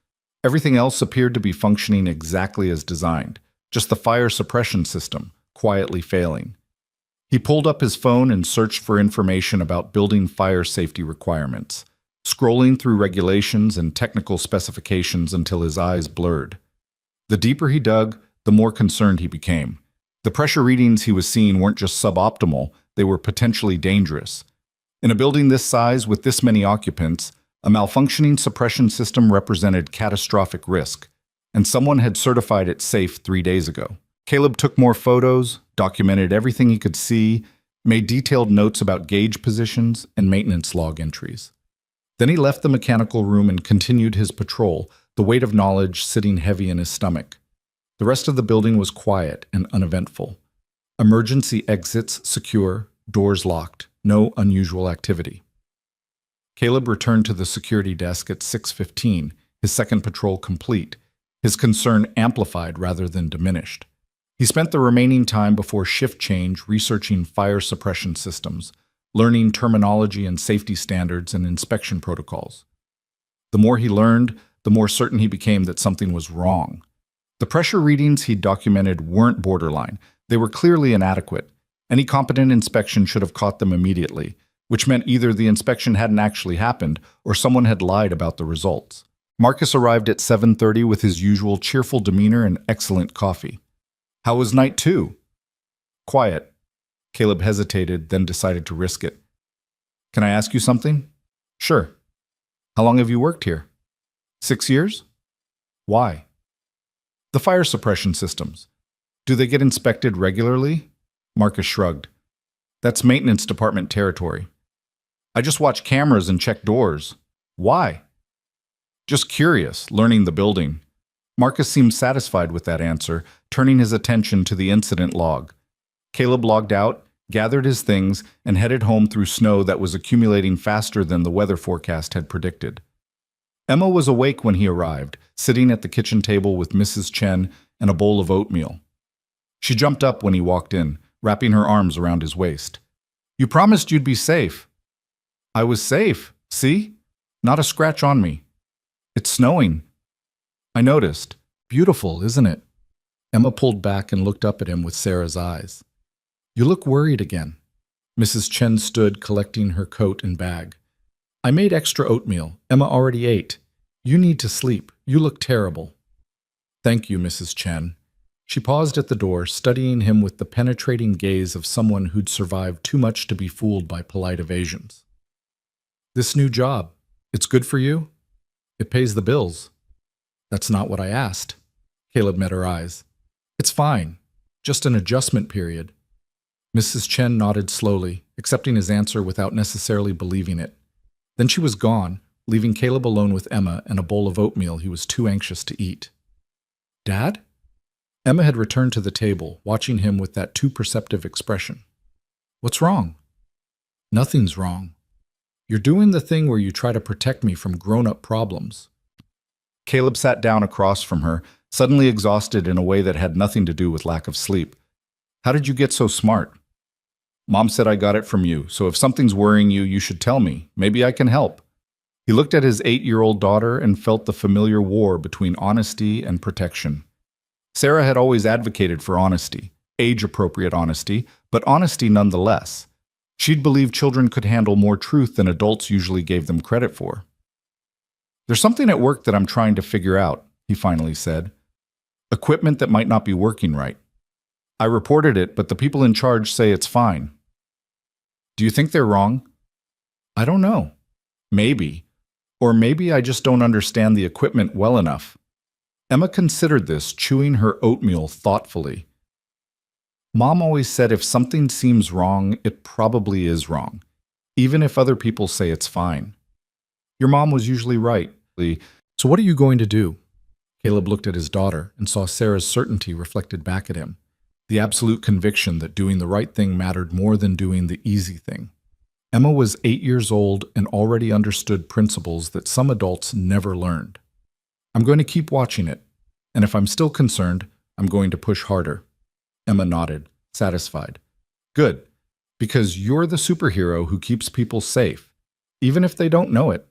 Everything else appeared to be functioning exactly as designed, just the fire suppression system quietly failing. He pulled up his phone and searched for information about building fire safety requirements, scrolling through regulations and technical specifications until his eyes blurred. The deeper he dug, the more concerned he became. The pressure readings he was seeing weren't just suboptimal, they were potentially dangerous. In a building this size with this many occupants, a malfunctioning suppression system represented catastrophic risk, and someone had certified it safe 3 days ago. Caleb took more photos, documented everything he could see, made detailed notes about gauge positions and maintenance log entries. Then he left the mechanical room and continued his patrol, the weight of knowledge sitting heavy in his stomach. The rest of the building was quiet and uneventful. Emergency exits secure, doors locked, no unusual activity. Caleb returned to the security desk at 6:15, his second patrol complete. his concern amplified rather than diminished. He spent the remaining time before shift change researching fire suppression systems, learning terminology and safety standards and inspection protocols. The more he learned, the more certain he became that something was wrong. The pressure readings he'd documented weren't borderline. They were clearly inadequate. Any competent inspection should have caught them immediately, which meant either the inspection hadn't actually happened or someone had lied about the results. Marcus arrived at 7:30 with his usual cheerful demeanor and excellent coffee. How was night 2? Quiet. Caleb hesitated, then decided to risk it. Can I ask you something? Sure. How long have you worked here? 6 years? Why? The fire suppression systems. Do they get inspected regularly? Marcus shrugged. That's maintenance department territory. I just watch cameras and check doors. Why? Just curious, learning the building. Marcus seemed satisfied with that answer, turning his attention to the incident log. Caleb logged out, gathered his things, and headed home through snow that was accumulating faster than the weather forecast had predicted. Emma was awake when he arrived, sitting at the kitchen table with Mrs. Chen and a bowl of oatmeal. She jumped up when he walked in, wrapping her arms around his waist. You promised you'd be safe. I was safe, see? Not a scratch on me. It's snowing. I noticed. Beautiful, isn't it? Emma pulled back and looked up at him with Sarah's eyes. You look worried again. Mrs. Chen stood, collecting her coat and bag. I made extra oatmeal. Emma already ate. You need to sleep. You look terrible. Thank you, Mrs. Chen. She paused at the door, studying him with the penetrating gaze of someone who'd survived too much to be fooled by polite evasions. This new job, it's good for you? It pays the bills. That's not what I asked. Caleb met her eyes. It's fine. Just an adjustment period. Mrs. Chen nodded slowly, accepting his answer without necessarily believing it. Then she was gone, leaving Caleb alone with Emma and a bowl of oatmeal he was too anxious to eat. Dad? Emma had returned to the table, watching him with that too perceptive expression. What's wrong? Nothing's wrong. You're doing the thing where you try to protect me from grown-up problems. Caleb sat down across from her, suddenly exhausted in a way that had nothing to do with lack of sleep. How did you get so smart? Mom said I got it from you, so if something's worrying you, you should tell me. Maybe I can help. He looked at his 8-year-old daughter and felt the familiar war between honesty and protection. Sarah had always advocated for honesty, age-appropriate honesty, but honesty nonetheless. She'd believed children could handle more truth than adults usually gave them credit for. There's something at work that I'm trying to figure out, he finally said. Equipment that might not be working right. I reported it, but the people in charge say it's fine. Do you think they're wrong? I don't know. Maybe. Or maybe I just don't understand the equipment well enough. Emma considered this, chewing her oatmeal thoughtfully. Mom always said if something seems wrong, it probably is wrong, even if other people say it's fine. Your mom was usually right. So what are you going to do? Caleb looked at his daughter and saw Sarah's certainty reflected back at him, the absolute conviction that doing the right thing mattered more than doing the easy thing. Emma was 8 years old and already understood principles that some adults never learned. I'm going to keep watching it, and if I'm still concerned, I'm going to push harder. Emma nodded, satisfied. Good, because you're the superhero who keeps people safe, even if they don't know it.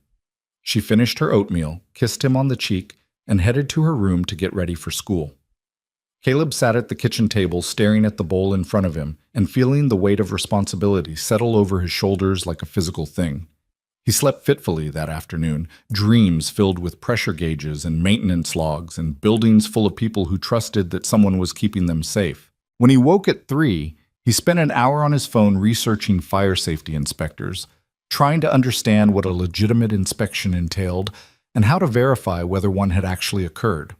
She finished her oatmeal, kissed him on the cheek, and headed to her room to get ready for school. Caleb sat at the kitchen table staring at the bowl in front of him and feeling the weight of responsibility settle over his shoulders like a physical thing. He slept fitfully that afternoon, dreams filled with pressure gauges and maintenance logs and buildings full of people who trusted that someone was keeping them safe. When he woke at 3, he spent an hour on his phone researching fire safety inspectors, trying to understand what a legitimate inspection entailed and how to verify whether one had actually occurred.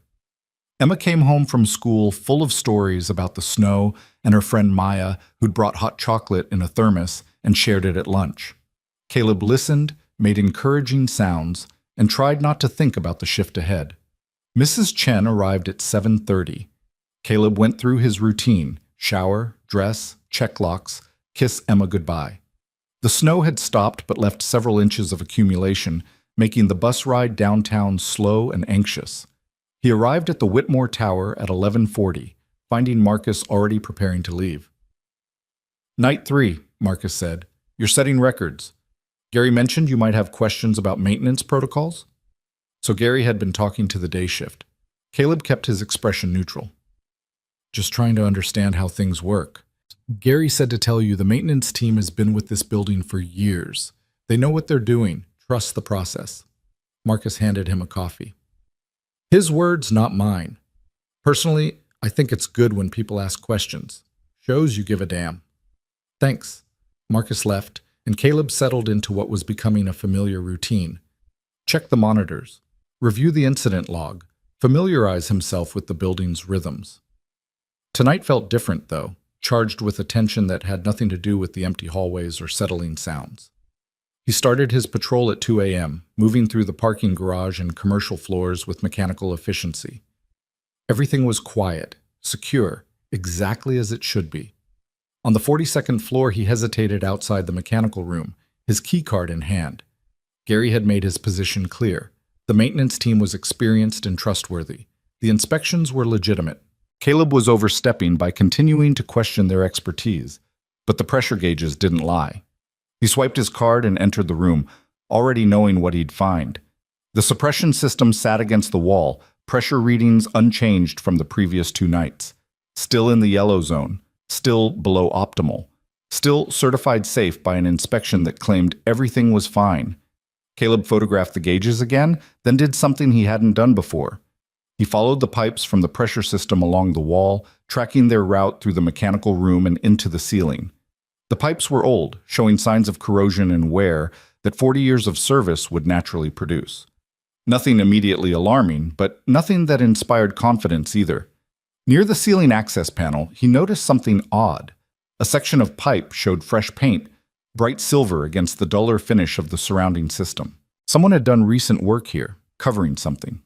Emma came home from school full of stories about the snow and her friend Maya, who'd brought hot chocolate in a thermos and shared it at lunch. Caleb listened, made encouraging sounds, and tried not to think about the shift ahead. Mrs. Chen arrived at 7:30. Caleb went through his routine: shower, dress, check locks, kiss Emma goodbye. The snow had stopped but left several inches of accumulation, making the bus ride downtown slow and anxious. He He arrived at the Whitmore Tower at 11:40, finding Marcus already preparing to leave. "Night 3, Marcus said. "You're setting records. Gary mentioned you might have questions about maintenance protocols?" So Gary had been talking to the day shift. Caleb kept his expression neutral. "Just trying to understand how things work. Gary said to tell you the maintenance team has been with this building for years. They know what they're doing. Trust the process." Marcus handed him a coffee. "His words, not mine. Personally, I think it's good when people ask questions. Shows you give a damn." "Thanks." Marcus left, and Caleb settled into what was becoming a familiar routine. Check the monitors. Review the incident log. Familiarize himself with the building's rhythms. Tonight felt different, though, charged with a tension that had nothing to do with the empty hallways or settling sounds. He started his patrol at 2 a.m., moving through the parking garage and commercial floors with mechanical efficiency. Everything was quiet, secure, exactly as it should be. On the 42nd floor, he hesitated outside the mechanical room, his keycard in hand. Gary had made his position clear. The maintenance team was experienced and trustworthy. The inspections were legitimate. Caleb was overstepping by continuing to question their expertise, but the pressure gauges didn't lie. He swiped his card and entered the room, already knowing what he'd find. The suppression system sat against the wall, pressure readings unchanged from the previous 2 nights. Still in the yellow zone, still below optimal, still certified safe by an inspection that claimed everything was fine. Caleb photographed the gauges again, then did something he hadn't done before. He followed the pipes from the pressure system along the wall, tracking their route through the mechanical room and into the ceiling. The pipes were old, showing signs of corrosion and wear that 40 years of service would naturally produce. Nothing immediately alarming, but nothing that inspired confidence either. Near the ceiling access panel, he noticed something odd. A section of pipe showed fresh paint, bright silver against the duller finish of the surrounding system. Someone had done recent work here, covering something.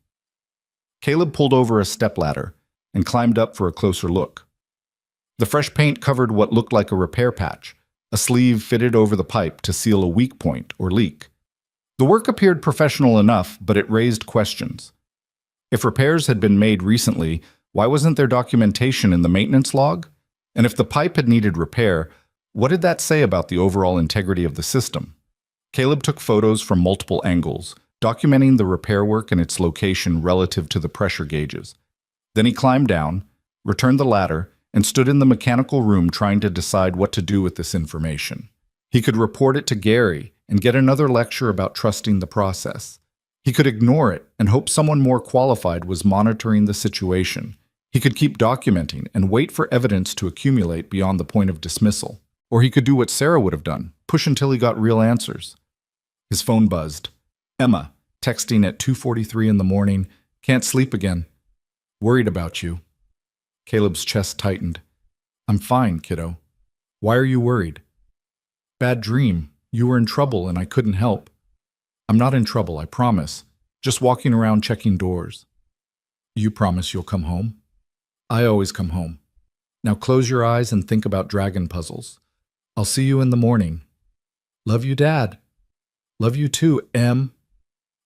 Caleb pulled over a stepladder and climbed up for a closer look. The fresh paint covered what looked like a repair patch, a sleeve fitted over the pipe to seal a weak point or leak. The work appeared professional enough, but it raised questions. If repairs had been made recently, why wasn't there documentation in the maintenance log? And if the pipe had needed repair, what did that say about the overall integrity of the system? Caleb took photos from multiple angles, documenting the repair work and its location relative to the pressure gauges. Then he climbed down, returned the ladder, and stood in the mechanical room trying to decide what to do with this information. He could report it to Gary and get another lecture about trusting the process. He could ignore it and hope someone more qualified was monitoring the situation. He could keep documenting and wait for evidence to accumulate beyond the point of dismissal. Or he could do what Sarah would have done, push until he got real answers. His phone buzzed. Emma, texting at 2:43 in the morning, "Can't sleep again. Worried about you." Caleb's chest tightened. "I'm fine, kiddo. Why are you worried?" "Bad dream. You were in trouble and I couldn't help." "I'm not in trouble, I promise. Just walking around checking doors." "You promise you'll come home?" "I always come home. Now close your eyes and think about dragon puzzles. I'll see you in the morning." "Love you, Dad." "Love you too, Em."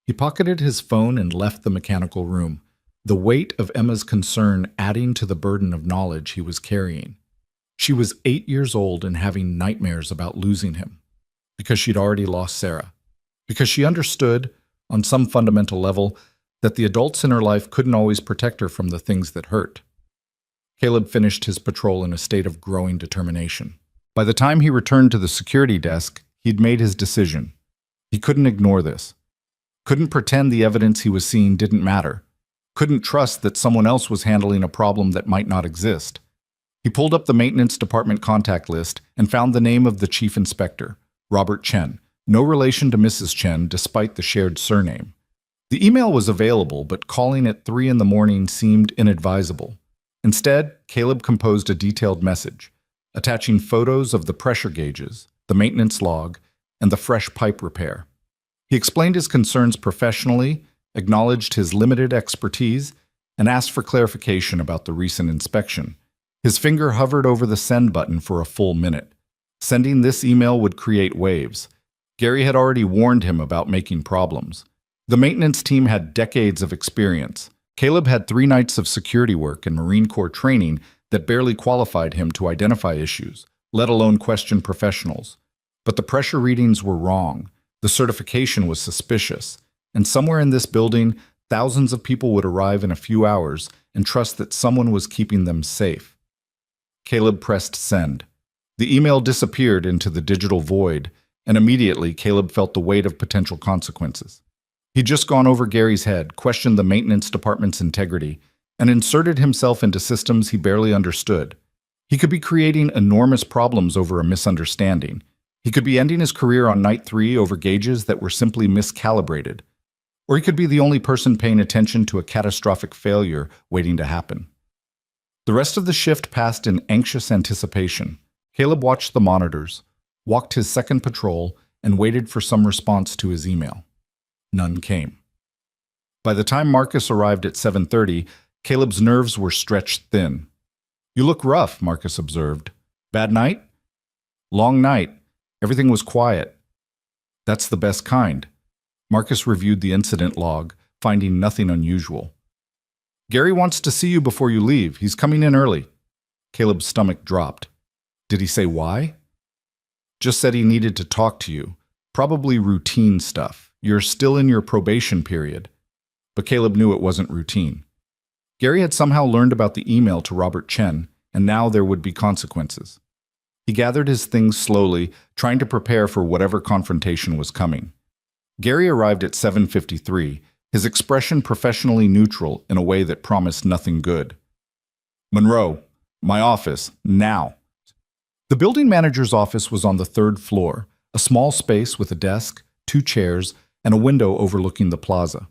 He pocketed his phone and left the mechanical room, the weight of Emma's concern adding to the burden of knowledge he was carrying. She was 8 years old and having nightmares about losing him, because she'd already lost Sarah, because she understood, on some fundamental level, that the adults in her life couldn't always protect her from the things that hurt. Caleb finished his patrol in a state of growing determination. By the time he returned to the security desk, he'd made his decision. He couldn't ignore this. Couldn't pretend the evidence he was seeing didn't matter. Couldn't trust that someone else was handling a problem that might not exist. He pulled up the maintenance department contact list and found the name of the chief inspector, Robert Chen, no relation to Mrs. Chen despite the shared surname. The email was available, but calling at 3 in the morning seemed inadvisable. Instead, Caleb composed a detailed message, attaching photos of the pressure gauges, the maintenance log, and the fresh pipe repair. He explained his concerns professionally, acknowledged his limited expertise, and asked for clarification about the recent inspection. His finger hovered over the send button for a full minute. Sending this email would create waves. Gary had already warned him about making problems. The maintenance team had decades of experience. Caleb had 3 nights of security work and Marine Corps training that barely qualified him to identify issues, let alone question professionals. But the pressure readings were wrong, the certification was suspicious, and somewhere in this building, thousands of people would arrive in a few hours and trust that someone was keeping them safe. Caleb pressed send. The email disappeared into the digital void, and immediately Caleb felt the weight of potential consequences. He'd just gone over Gary's head, questioned the maintenance department's integrity, and inserted himself into systems he barely understood. He could be creating enormous problems over a misunderstanding. He could be ending his career on night 3 over gauges that were simply miscalibrated. Or he could be the only person paying attention to a catastrophic failure waiting to happen. The rest of the shift passed in anxious anticipation. Caleb watched the monitors, walked his second patrol, and waited for some response to his email. None came. By the time Marcus arrived at 7:30, Caleb's nerves were stretched thin. "You look rough," Marcus observed. "Bad night?" "Long night. Everything was quiet." "That's the best kind." Marcus reviewed the incident log, finding nothing unusual. "Gary wants to see you before you leave. He's coming in early." Caleb's stomach dropped. "Did he say why?" "Just said he needed to talk to you. Probably routine stuff. You're still in your probation period." But Caleb knew it wasn't routine. Gary had somehow learned about the email to Robert Chen, and now there would be consequences. He gathered his things slowly, trying to prepare for whatever confrontation was coming. Gary arrived at 7:53, his expression professionally neutral in a way that promised nothing good. "Monroe, my office, now." The building manager's office was on the 3rd floor, a small space with a desk, 2 chairs, and a window overlooking the plaza.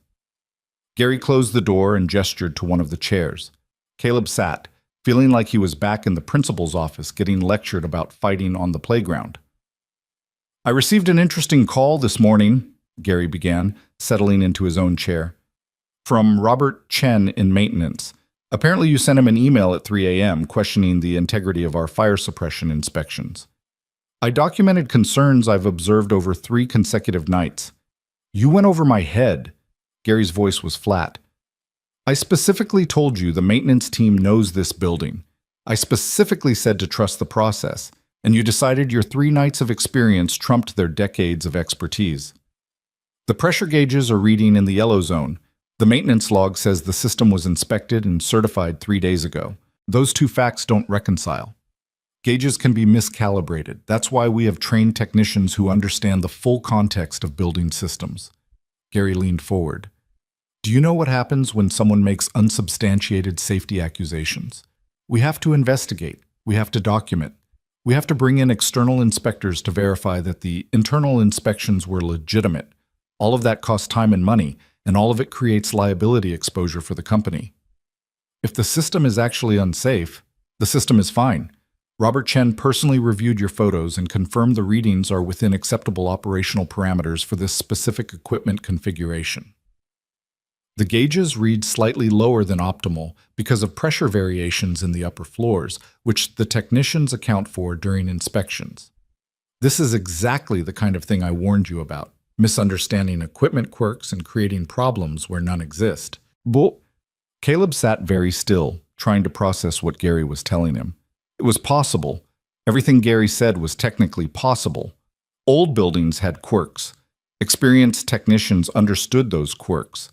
Gary closed the door and gestured to one of the chairs. Caleb sat, feeling like he was back in the principal's office getting lectured about fighting on the playground. "I received an interesting call this morning," Gary began, settling into his own chair. "From Robert Chen in maintenance. Apparently you sent him an email at 3 a.m. questioning the integrity of our fire suppression inspections. I documented concerns I've observed over 3 consecutive nights. You went over my head." Gary's voice was flat. "I specifically told you the maintenance team knows this building. I specifically said to trust the process, and you decided your 3 nights of experience trumped their decades of expertise. The pressure gauges are reading in the yellow zone. The maintenance log says the system was inspected and certified 3 days ago. Those 2 facts don't reconcile. Gauges can be miscalibrated. That's why we have trained technicians who understand the full context of building systems." Gary leaned forward. "Do you know what happens when someone makes unsubstantiated safety accusations? We have to investigate. We have to document. We have to bring in external inspectors to verify that the internal inspections were legitimate. All of that costs time and money, and all of it creates liability exposure for the company. If the system is actually unsafe, the system is fine. Robert Chen personally reviewed your photos and confirmed the readings are within acceptable operational parameters for this specific equipment configuration. The gauges read slightly lower than optimal because of pressure variations in the upper floors, which the technicians account for during inspections. This is exactly the kind of thing I warned you about, misunderstanding equipment quirks and creating problems where none exist." But Caleb sat very still, trying to process what Gary was telling him. It was possible. Everything Gary said was technically possible. Old buildings had quirks. Experienced technicians understood those quirks.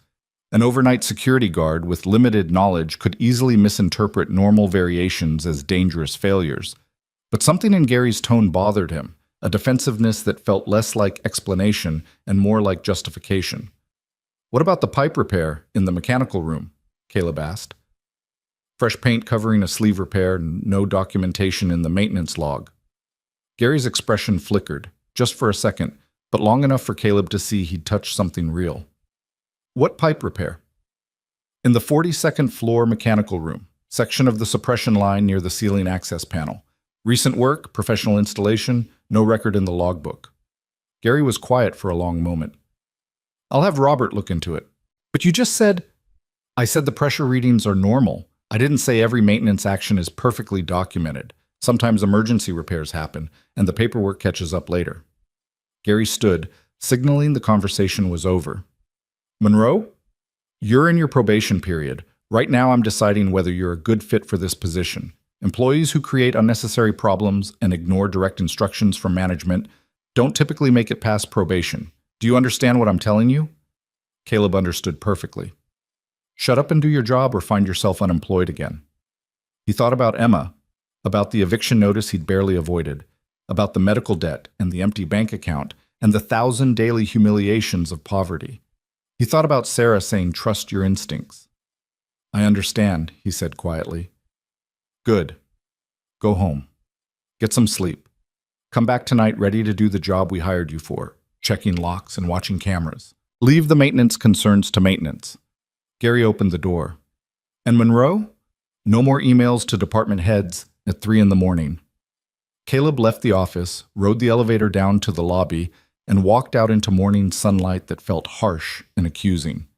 An overnight security guard with limited knowledge could easily misinterpret normal variations as dangerous failures. But something in Gary's tone bothered him, a defensiveness that felt less like explanation and more like justification. "What about the pipe repair in the mechanical room?" Caleb asked. "Fresh paint covering a sleeve repair and no documentation in the maintenance log." Gary's expression flickered, just for a second, but long enough for Caleb to see he'd touched something real. "What pipe repair?" "In the 42nd floor mechanical room, section of the suppression line near the ceiling access panel. Recent work, professional installation, no record in the logbook." Gary was quiet for a long moment. "I'll have Robert look into it." "But you just said—" "I said the pressure readings are normal. I didn't say every maintenance action is perfectly documented. Sometimes emergency repairs happen, and the paperwork catches up later." Gary stood, signaling the conversation was over. "Monroe?" You're in your probation period. Right now, I'm deciding whether you're a good fit for this position. Employees who create unnecessary problems and ignore direct instructions from management don't typically make it past probation. Do you understand what I'm telling you? Caleb understood perfectly. Shut up and do your job or find yourself unemployed again. He thought about Emma, about the eviction notice he'd barely avoided, about the medical debt and the empty bank account, and the 1,000 daily humiliations of poverty. He thought about Sarah saying, "Trust your instincts." "I understand," he said quietly. "Good. Go home. Get some sleep. Come back tonight ready to do the job we hired you for, checking locks and watching cameras. Leave the maintenance concerns to maintenance." Gary opened the door. "And Monroe? No more emails to department heads at 3 in the morning." Caleb left the office, rode the elevator down to the lobby, and walked out into morning sunlight that felt harsh and accusing.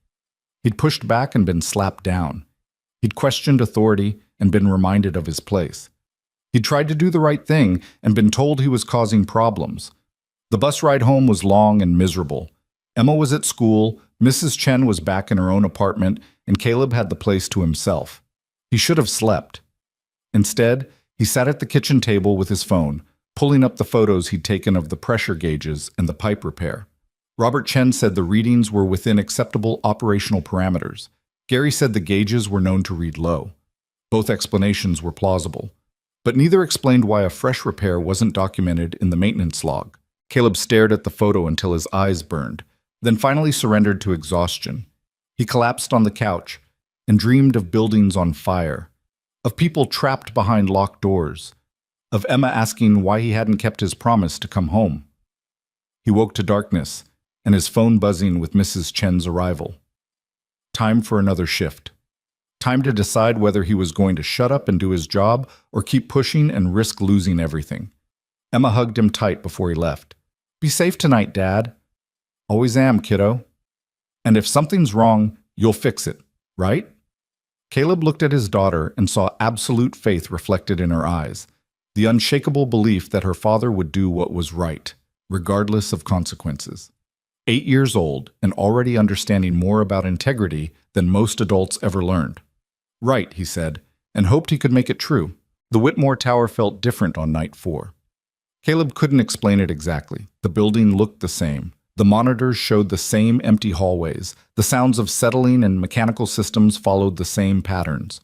He'd pushed back and been slapped down. He'd questioned authority and been reminded of his place. He'd tried to do the right thing and been told he was causing problems. The bus ride home was long and miserable. Emma was at school, Mrs. Chen was back in her own apartment, and Caleb had the place to himself. He should have slept. Instead, he sat at the kitchen table with his phone, pulling up the photos he'd taken of the pressure gauges and the pipe repair. Robert Chen said the readings were within acceptable operational parameters. Gary said the gauges were known to read low. Both explanations were plausible, but neither explained why a fresh repair wasn't documented in the maintenance log. Caleb stared at the photo until his eyes burned, then finally surrendered to exhaustion. He collapsed on the couch and dreamed of buildings on fire, of people trapped behind locked doors, of Emma asking why he hadn't kept his promise to come home. He woke to darkness and his phone buzzing with Mrs. Chen's arrival. Time for another shift. Time to decide whether he was going to shut up and do his job or keep pushing and risk losing everything. Emma hugged him tight before he left. "Be safe tonight, Dad." "Always am, kiddo. And if something's wrong, you'll fix it, right?" Caleb looked at his daughter and saw absolute faith reflected in her eyes, the unshakable belief that her father would do what was right, regardless of consequences. 8 years old and already understanding more about integrity than most adults ever learned. "Right," he said, and hoped he could make it true. The Whitmore Tower felt different on night 4. Caleb couldn't explain it exactly. The building looked the same. The monitors showed the same empty hallways. The sounds of settling and mechanical systems followed the same patterns.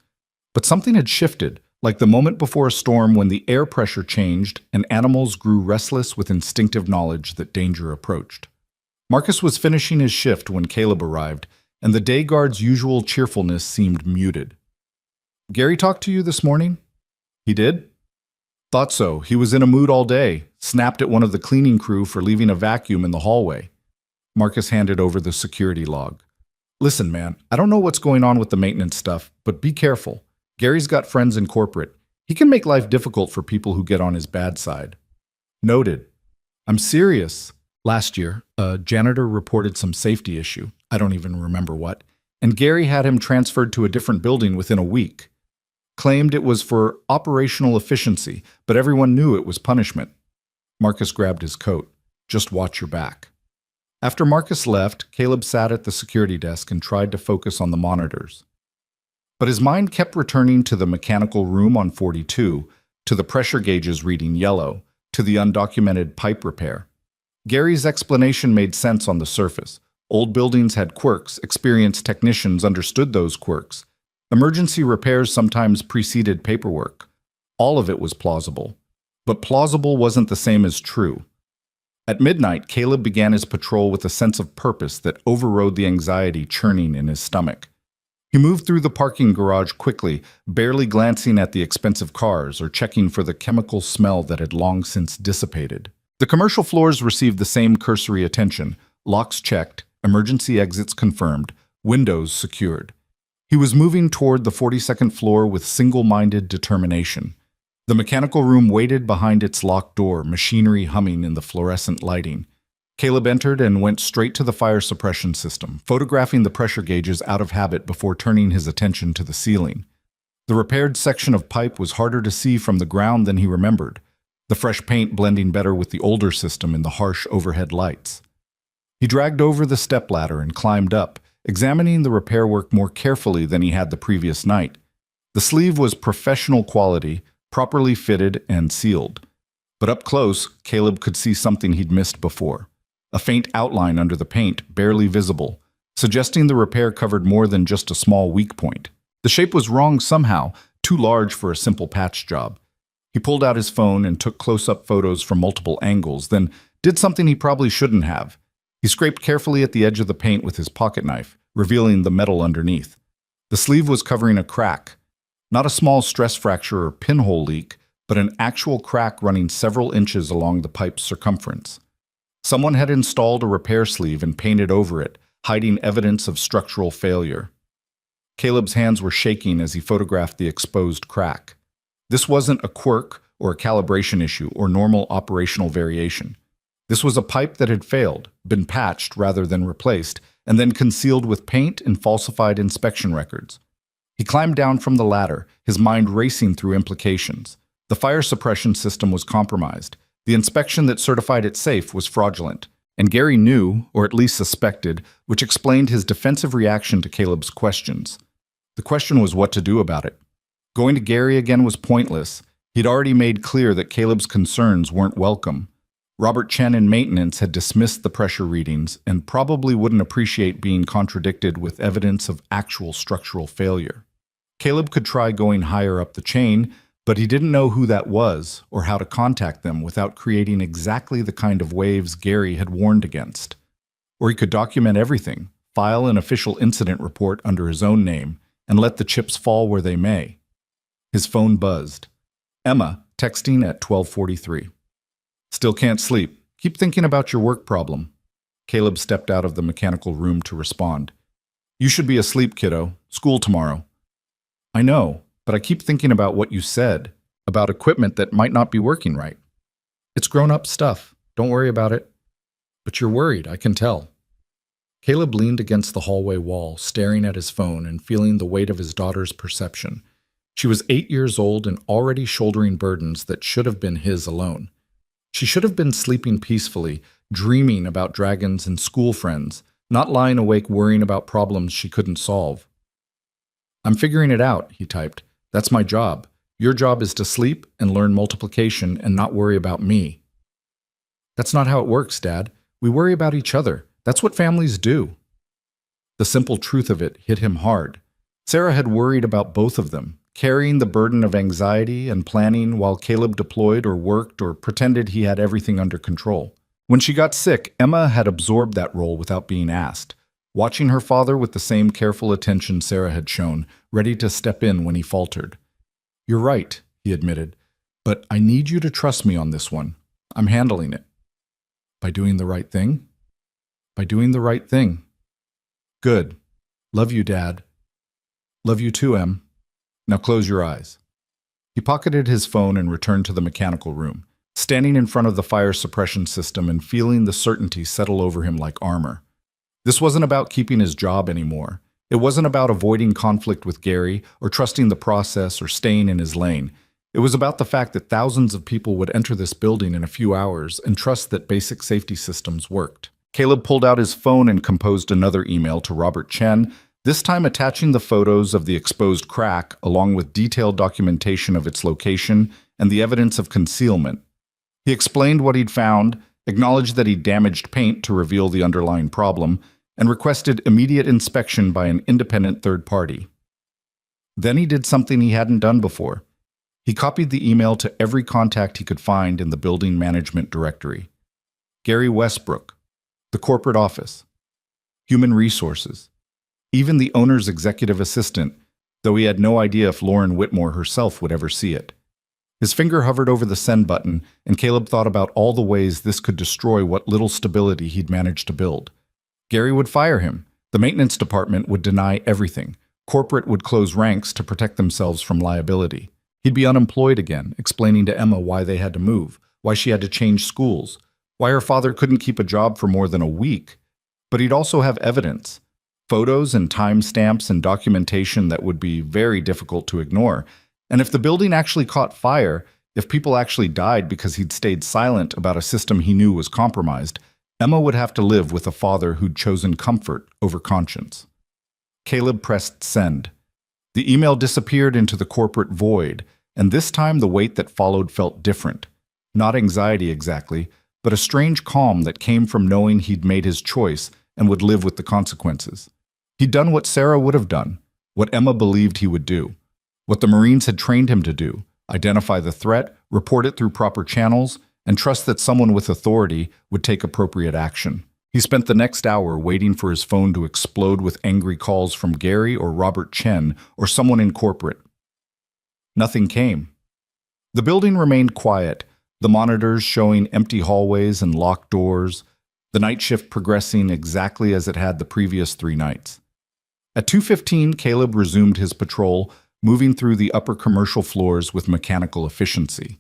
But something had shifted, like the moment before a storm when the air pressure changed and animals grew restless with instinctive knowledge that danger approached. Marcus was finishing his shift when Caleb arrived, and the day guard's usual cheerfulness seemed muted. "Gary talked to you this morning?" "He did?" "Thought so. He was in a mood all day. Snapped at one of the cleaning crew for leaving a vacuum in the hallway." Marcus handed over the security log. "Listen, man, I don't know what's going on with the maintenance stuff, but be careful. Gary's got friends in corporate. He can make life difficult for people who get on his bad side." "Noted." "I'm serious." Last year, a janitor reported some safety issue, I don't even remember what, and Gary had him transferred to a different building within a week. Claimed it was for operational efficiency, but everyone knew it was punishment. Marcus grabbed his coat. "Just watch your back." After Marcus left, Caleb sat at the security desk and tried to focus on the monitors. But his mind kept returning to the mechanical room on 42, to the pressure gauges reading yellow, to the undocumented pipe repair. Gary's explanation made sense on the surface. Old buildings had quirks, experienced technicians understood those quirks. Emergency repairs sometimes preceded paperwork. All of it was plausible. But plausible wasn't the same as true. At midnight, Caleb began his patrol with a sense of purpose that overrode the anxiety churning in his stomach. He moved through the parking garage quickly, barely glancing at the expensive cars or checking for the chemical smell that had long since dissipated. The commercial floors received the same cursory attention: locks checked, emergency exits confirmed, windows secured. He was moving toward the 42nd floor with single-minded determination. The mechanical room waited behind its locked door, machinery humming in the fluorescent lighting. Caleb entered and went straight to the fire suppression system, photographing the pressure gauges out of habit before turning his attention to the ceiling. The repaired section of pipe was harder to see from the ground than he remembered, the fresh paint blending better with the older system in the harsh overhead lights. He dragged over the stepladder and climbed up, examining the repair work more carefully than he had the previous night. The sleeve was professional quality, properly fitted and sealed. But up close, Caleb could see something he'd missed before. A faint outline under the paint, barely visible, suggesting the repair covered more than just a small weak point. The shape was wrong somehow, too large for a simple patch job. He pulled out his phone and took close-up photos from multiple angles, then did something he probably shouldn't have. He scraped carefully at the edge of the paint with his pocket knife, revealing the metal underneath. The sleeve was covering a crack. Not a small stress fracture or pinhole leak, but an actual crack running several inches along the pipe's circumference. Someone had installed a repair sleeve and painted over it, hiding evidence of structural failure. Caleb's hands were shaking as he photographed the exposed crack. This wasn't a quirk or a calibration issue or normal operational variation. This was a pipe that had failed, been patched rather than replaced, and then concealed with paint and falsified inspection records. He climbed down from the ladder, his mind racing through implications. The fire suppression system was compromised. The inspection that certified it safe was fraudulent. And Gary knew, or at least suspected, which explained his defensive reaction to Caleb's questions. The question was what to do about it. Going to Gary again was pointless. He'd already made clear that Caleb's concerns weren't welcome. Robert Chen in maintenance had dismissed the pressure readings and probably wouldn't appreciate being contradicted with evidence of actual structural failure. Caleb could try going higher up the chain, but he didn't know who that was or how to contact them without creating exactly the kind of waves Gary had warned against. Or he could document everything, file an official incident report under his own name, and let the chips fall where they may. His phone buzzed. Emma, texting at 12:43. Still can't sleep. Keep thinking about your work problem. Caleb stepped out of the mechanical room to respond. You should be asleep, kiddo. School tomorrow. I know, but I keep thinking about what you said, about equipment that might not be working right. It's grown-up stuff. Don't worry about it. But you're worried, I can tell. Caleb leaned against the hallway wall, staring at his phone and feeling the weight of his daughter's perception. She was 8 years old and already shouldering burdens that should have been his alone. She should have been sleeping peacefully, dreaming about dragons and school friends, not lying awake worrying about problems she couldn't solve. I'm figuring it out, he typed. That's my job. Your job is to sleep and learn multiplication and not worry about me. That's not how it works, Dad. We worry about each other. That's what families do. The simple truth of it hit him hard. Sarah had worried about both of them, carrying the burden of anxiety and planning while Caleb deployed or worked or pretended he had everything under control. When she got sick, Emma had absorbed that role without being asked, watching her father with the same careful attention Sarah had shown, ready to step in when he faltered. You're right, he admitted, but I need you to trust me on this one. I'm handling it. By doing the right thing? By doing the right thing. Good. Love you, Dad. Love you too, Em. Now close your eyes. He pocketed his phone and returned to the mechanical room, standing in front of the fire suppression system and feeling the certainty settle over him like armor. This wasn't about keeping his job anymore. It wasn't about avoiding conflict with Gary or trusting the process or staying in his lane. It was about the fact that thousands of people would enter this building in a few hours and trust that basic safety systems worked. Caleb pulled out his phone and composed another email to Robert Chen, this time attaching the photos of the exposed crack along with detailed documentation of its location and the evidence of concealment. He explained what he'd found, acknowledged that he'd damaged paint to reveal the underlying problem, and requested immediate inspection by an independent third party. Then he did something he hadn't done before. He copied the email to every contact he could find in the building management directory. Gary Westbrook, the corporate office, human resources, even the owner's executive assistant, though he had no idea if Lauren Whitmore herself would ever see it. His finger hovered over the send button, and Caleb thought about all the ways this could destroy what little stability he'd managed to build. Gary would fire him. The maintenance department would deny everything. Corporate would close ranks to protect themselves from liability. He'd be unemployed again, explaining to Emma why they had to move, why she had to change schools, why her father couldn't keep a job for more than a week. But he'd also have evidence, photos and timestamps and documentation that would be very difficult to ignore. And if the building actually caught fire, if people actually died because he'd stayed silent about a system he knew was compromised, Emma would have to live with a father who'd chosen comfort over conscience. Caleb pressed send. The email disappeared into the corporate void, and this time the wait that followed felt different. Not anxiety exactly, but a strange calm that came from knowing he'd made his choice and would live with the consequences. He'd done what Sarah would have done, what Emma believed he would do, what the Marines had trained him to do: identify the threat, report it through proper channels, and trust that someone with authority would take appropriate action. He spent the next hour waiting for his phone to explode with angry calls from Gary or Robert Chen or someone in corporate. Nothing came. The building remained quiet, the monitors showing empty hallways and locked doors, the night shift progressing exactly as it had the previous 3 nights. At 2:15, Caleb resumed his patrol, moving through the upper commercial floors with mechanical efficiency.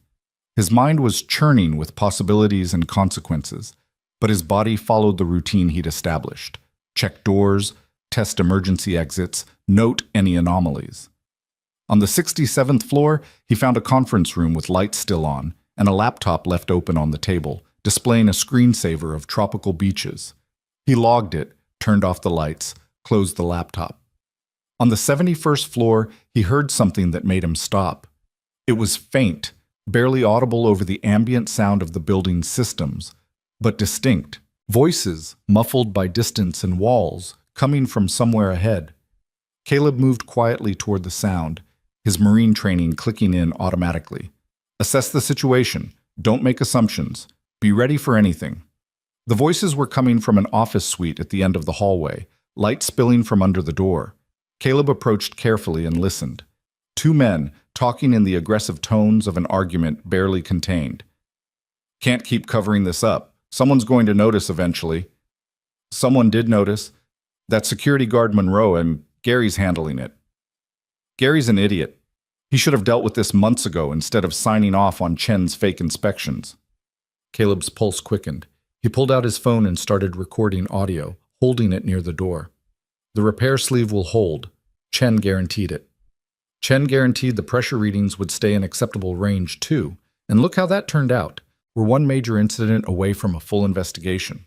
His mind was churning with possibilities and consequences, but his body followed the routine he'd established: check doors, test emergency exits, note any anomalies. On the 67th floor, he found a conference room with lights still on and a laptop left open on the table, displaying a screensaver of tropical beaches. He logged it, turned off the lights, closed the laptop. On the 71st floor, he heard something that made him stop. It was faint, barely audible over the ambient sound of the building's systems, but distinct. Voices, muffled by distance and walls, coming from somewhere ahead. Caleb moved quietly toward the sound, his Marine training clicking in automatically. Assess the situation. Don't make assumptions. Be ready for anything. The voices were coming from an office suite at the end of the hallway, light spilling from under the door. Caleb approached carefully and listened. 2 men, talking in the aggressive tones of an argument barely contained. "Can't keep covering this up. Someone's going to notice eventually." Someone did notice. That security guard Monroe, and Gary's handling it. Gary's an idiot. He should have dealt with this months ago instead of signing off on Chen's fake inspections. Caleb's pulse quickened. He pulled out his phone and started recording audio, holding it near the door. The repair sleeve will hold. Chen guaranteed it. Chen guaranteed the pressure readings would stay in acceptable range too, and look how that turned out. We're one major incident away from a full investigation.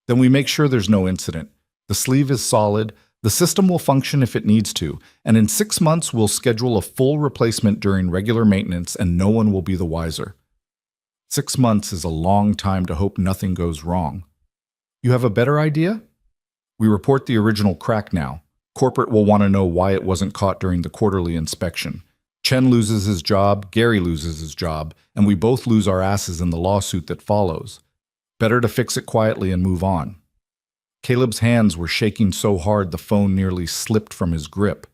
Then we make sure there's no incident. The sleeve is solid, the system will function if it needs to, and in 6 months we'll schedule a full replacement during regular maintenance and no one will be the wiser. 6 months is a long time to hope nothing goes wrong. You have a better idea? We report the original crack now. Corporate will want to know why it wasn't caught during the quarterly inspection. Chen loses his job, Gary loses his job, and we both lose our asses in the lawsuit that follows. Better to fix it quietly and move on. Caleb's hands were shaking so hard the phone nearly slipped from his grip.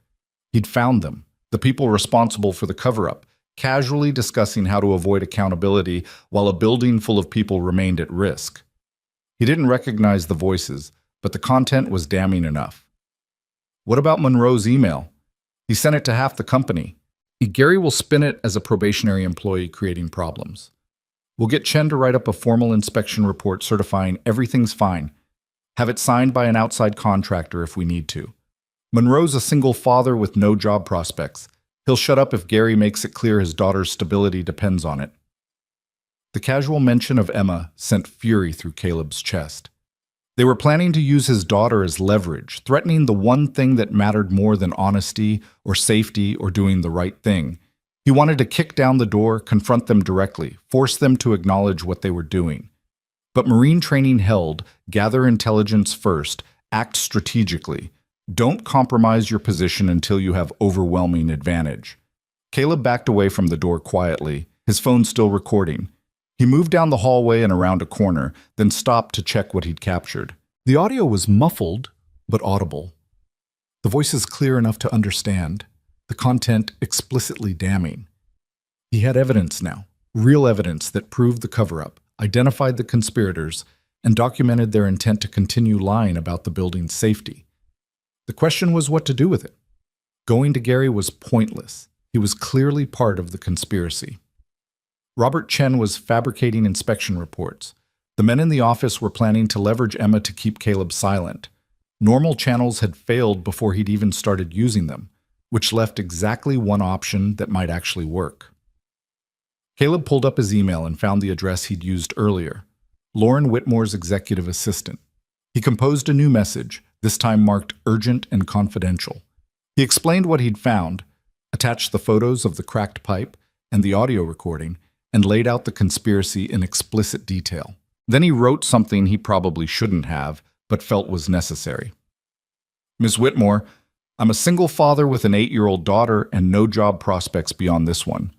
He'd found them, the people responsible for the cover-up, casually discussing how to avoid accountability while a building full of people remained at risk. He didn't recognize the voices, but the content was damning enough. What about Monroe's email? He sent it to half the company. Gary will spin it as a probationary employee creating problems. We'll get Chen to write up a formal inspection report certifying everything's fine. Have it signed by an outside contractor if we need to. Monroe's a single father with no job prospects. He'll shut up if Gary makes it clear his daughter's stability depends on it. The casual mention of Emma sent fury through Caleb's chest. They were planning to use his daughter as leverage, threatening the one thing that mattered more than honesty or safety or doing the right thing. He wanted to kick down the door, confront them directly, force them to acknowledge what they were doing. But Marine training held, gather intelligence first, act strategically. Don't compromise your position until you have overwhelming advantage. Caleb backed away from the door quietly, his phone still recording. He moved down the hallway and around a corner, then stopped to check what he'd captured. The audio was muffled, but audible. The voices clear enough to understand, the content explicitly damning. He had evidence now, real evidence that proved the cover-up, identified the conspirators, and documented their intent to continue lying about the building's safety. The question was what to do with it. Going to Gary was pointless. He was clearly part of the conspiracy. Robert Chen was fabricating inspection reports. The men in the office were planning to leverage Emma to keep Caleb silent. Normal channels had failed before he'd even started using them, which left exactly one option that might actually work. Caleb pulled up his email and found the address he'd used earlier, Lauren Whitmore's executive assistant. He composed a new message, this time marked urgent and confidential. He explained what he'd found, attached the photos of the cracked pipe and the audio recording, and laid out the conspiracy in explicit detail. Then he wrote something he probably shouldn't have, but felt was necessary. Ms. Whitmore, I'm a single father with an 8-year-old daughter and no job prospects beyond this one.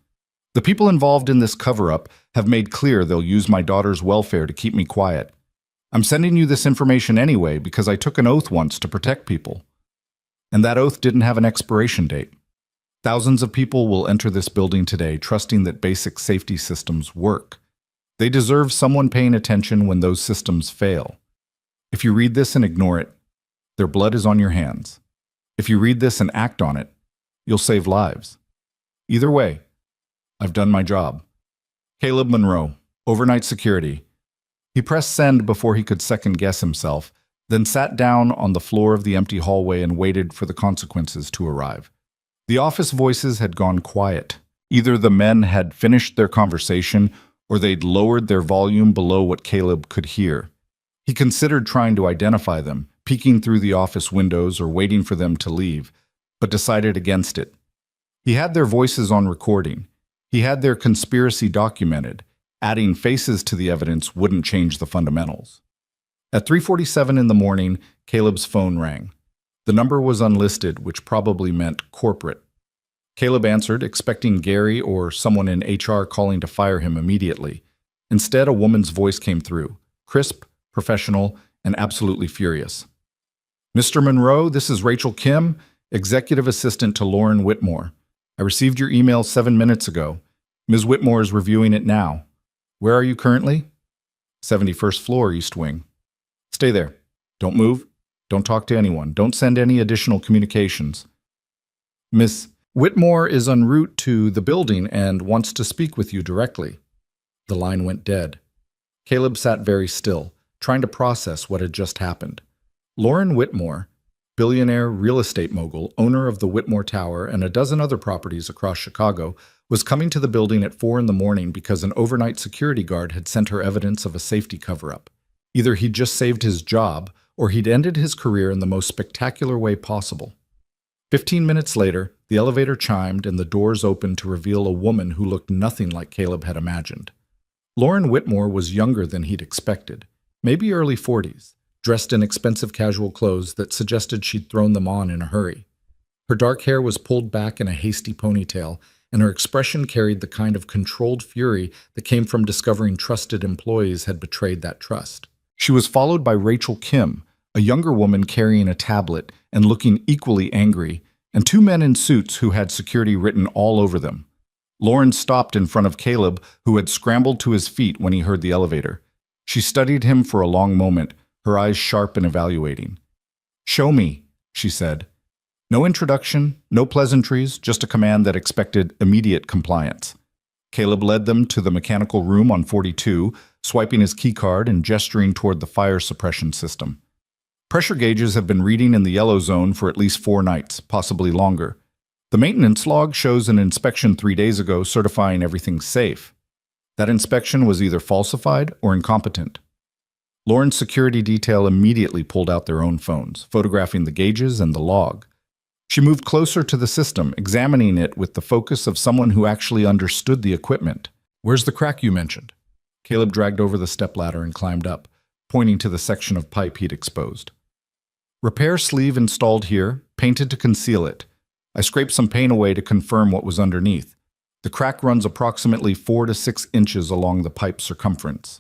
The people involved in this cover-up have made clear they'll use my daughter's welfare to keep me quiet. I'm sending you this information anyway because I took an oath once to protect people. And that oath didn't have an expiration date. Thousands of people will enter this building today trusting that basic safety systems work. They deserve someone paying attention when those systems fail. If you read this and ignore it, their blood is on your hands. If you read this and act on it, you'll save lives. Either way, I've done my job. Caleb Monroe, overnight security. He pressed send before he could second-guess himself, then sat down on the floor of the empty hallway and waited for the consequences to arrive. The office voices had gone quiet. Either the men had finished their conversation or they'd lowered their volume below what Caleb could hear. He considered trying to identify them, peeking through the office windows or waiting for them to leave, but decided against it. He had their voices on recording. He had their conspiracy documented. Adding faces to the evidence wouldn't change the fundamentals. At 3:47 in the morning, Caleb's phone rang. The number was unlisted, which probably meant corporate. Caleb answered, expecting Gary or someone in HR calling to fire him immediately. Instead, a woman's voice came through, crisp, professional, and absolutely furious. Mr. Monroe, this is Rachel Kim, executive assistant to Lauren Whitmore. I received your email 7 minutes ago. Ms. Whitmore is reviewing it now. Where are you currently? 71st floor, East Wing. Stay there. Don't move. Don't talk to anyone. Don't send any additional communications. Miss Whitmore is en route to the building and wants to speak with you directly. The line went dead. Caleb sat very still, trying to process what had just happened. Lauren Whitmore, billionaire real estate mogul, owner of the Whitmore Tower and a dozen other properties across Chicago, was coming to the building at 4 in the morning because an overnight security guard had sent her evidence of a safety cover-up. Either he'd just saved his job, or he'd ended his career in the most spectacular way possible. 15 minutes later, the elevator chimed and the doors opened to reveal a woman who looked nothing like Caleb had imagined. Lauren Whitmore was younger than he'd expected, maybe early 40s, dressed in expensive casual clothes that suggested she'd thrown them on in a hurry. Her dark hair was pulled back in a hasty ponytail, and her expression carried the kind of controlled fury that came from discovering trusted employees had betrayed that trust. She was followed by Rachel Kim, a younger woman carrying a tablet and looking equally angry, and 2 men in suits who had security written all over them. Lauren stopped in front of Caleb, who had scrambled to his feet when he heard the elevator. She studied him for a long moment, her eyes sharp and evaluating. "Show me," she said. No introduction, no pleasantries, just a command that expected immediate compliance. Caleb led them to the mechanical room on 42, swiping his keycard and gesturing toward the fire suppression system. Pressure gauges have been reading in the yellow zone for at least 4 nights, possibly longer. The maintenance log shows an inspection 3 days ago certifying everything's safe. That inspection was either falsified or incompetent. Lauren's security detail immediately pulled out their own phones, photographing the gauges and the log. She moved closer to the system, examining it with the focus of someone who actually understood the equipment. "Where's the crack you mentioned?" Caleb dragged over the stepladder and climbed up, pointing to the section of pipe he'd exposed. "Repair sleeve installed here, painted to conceal it. I scraped some paint away to confirm what was underneath. The crack runs approximately 4 to 6 inches along the pipe circumference."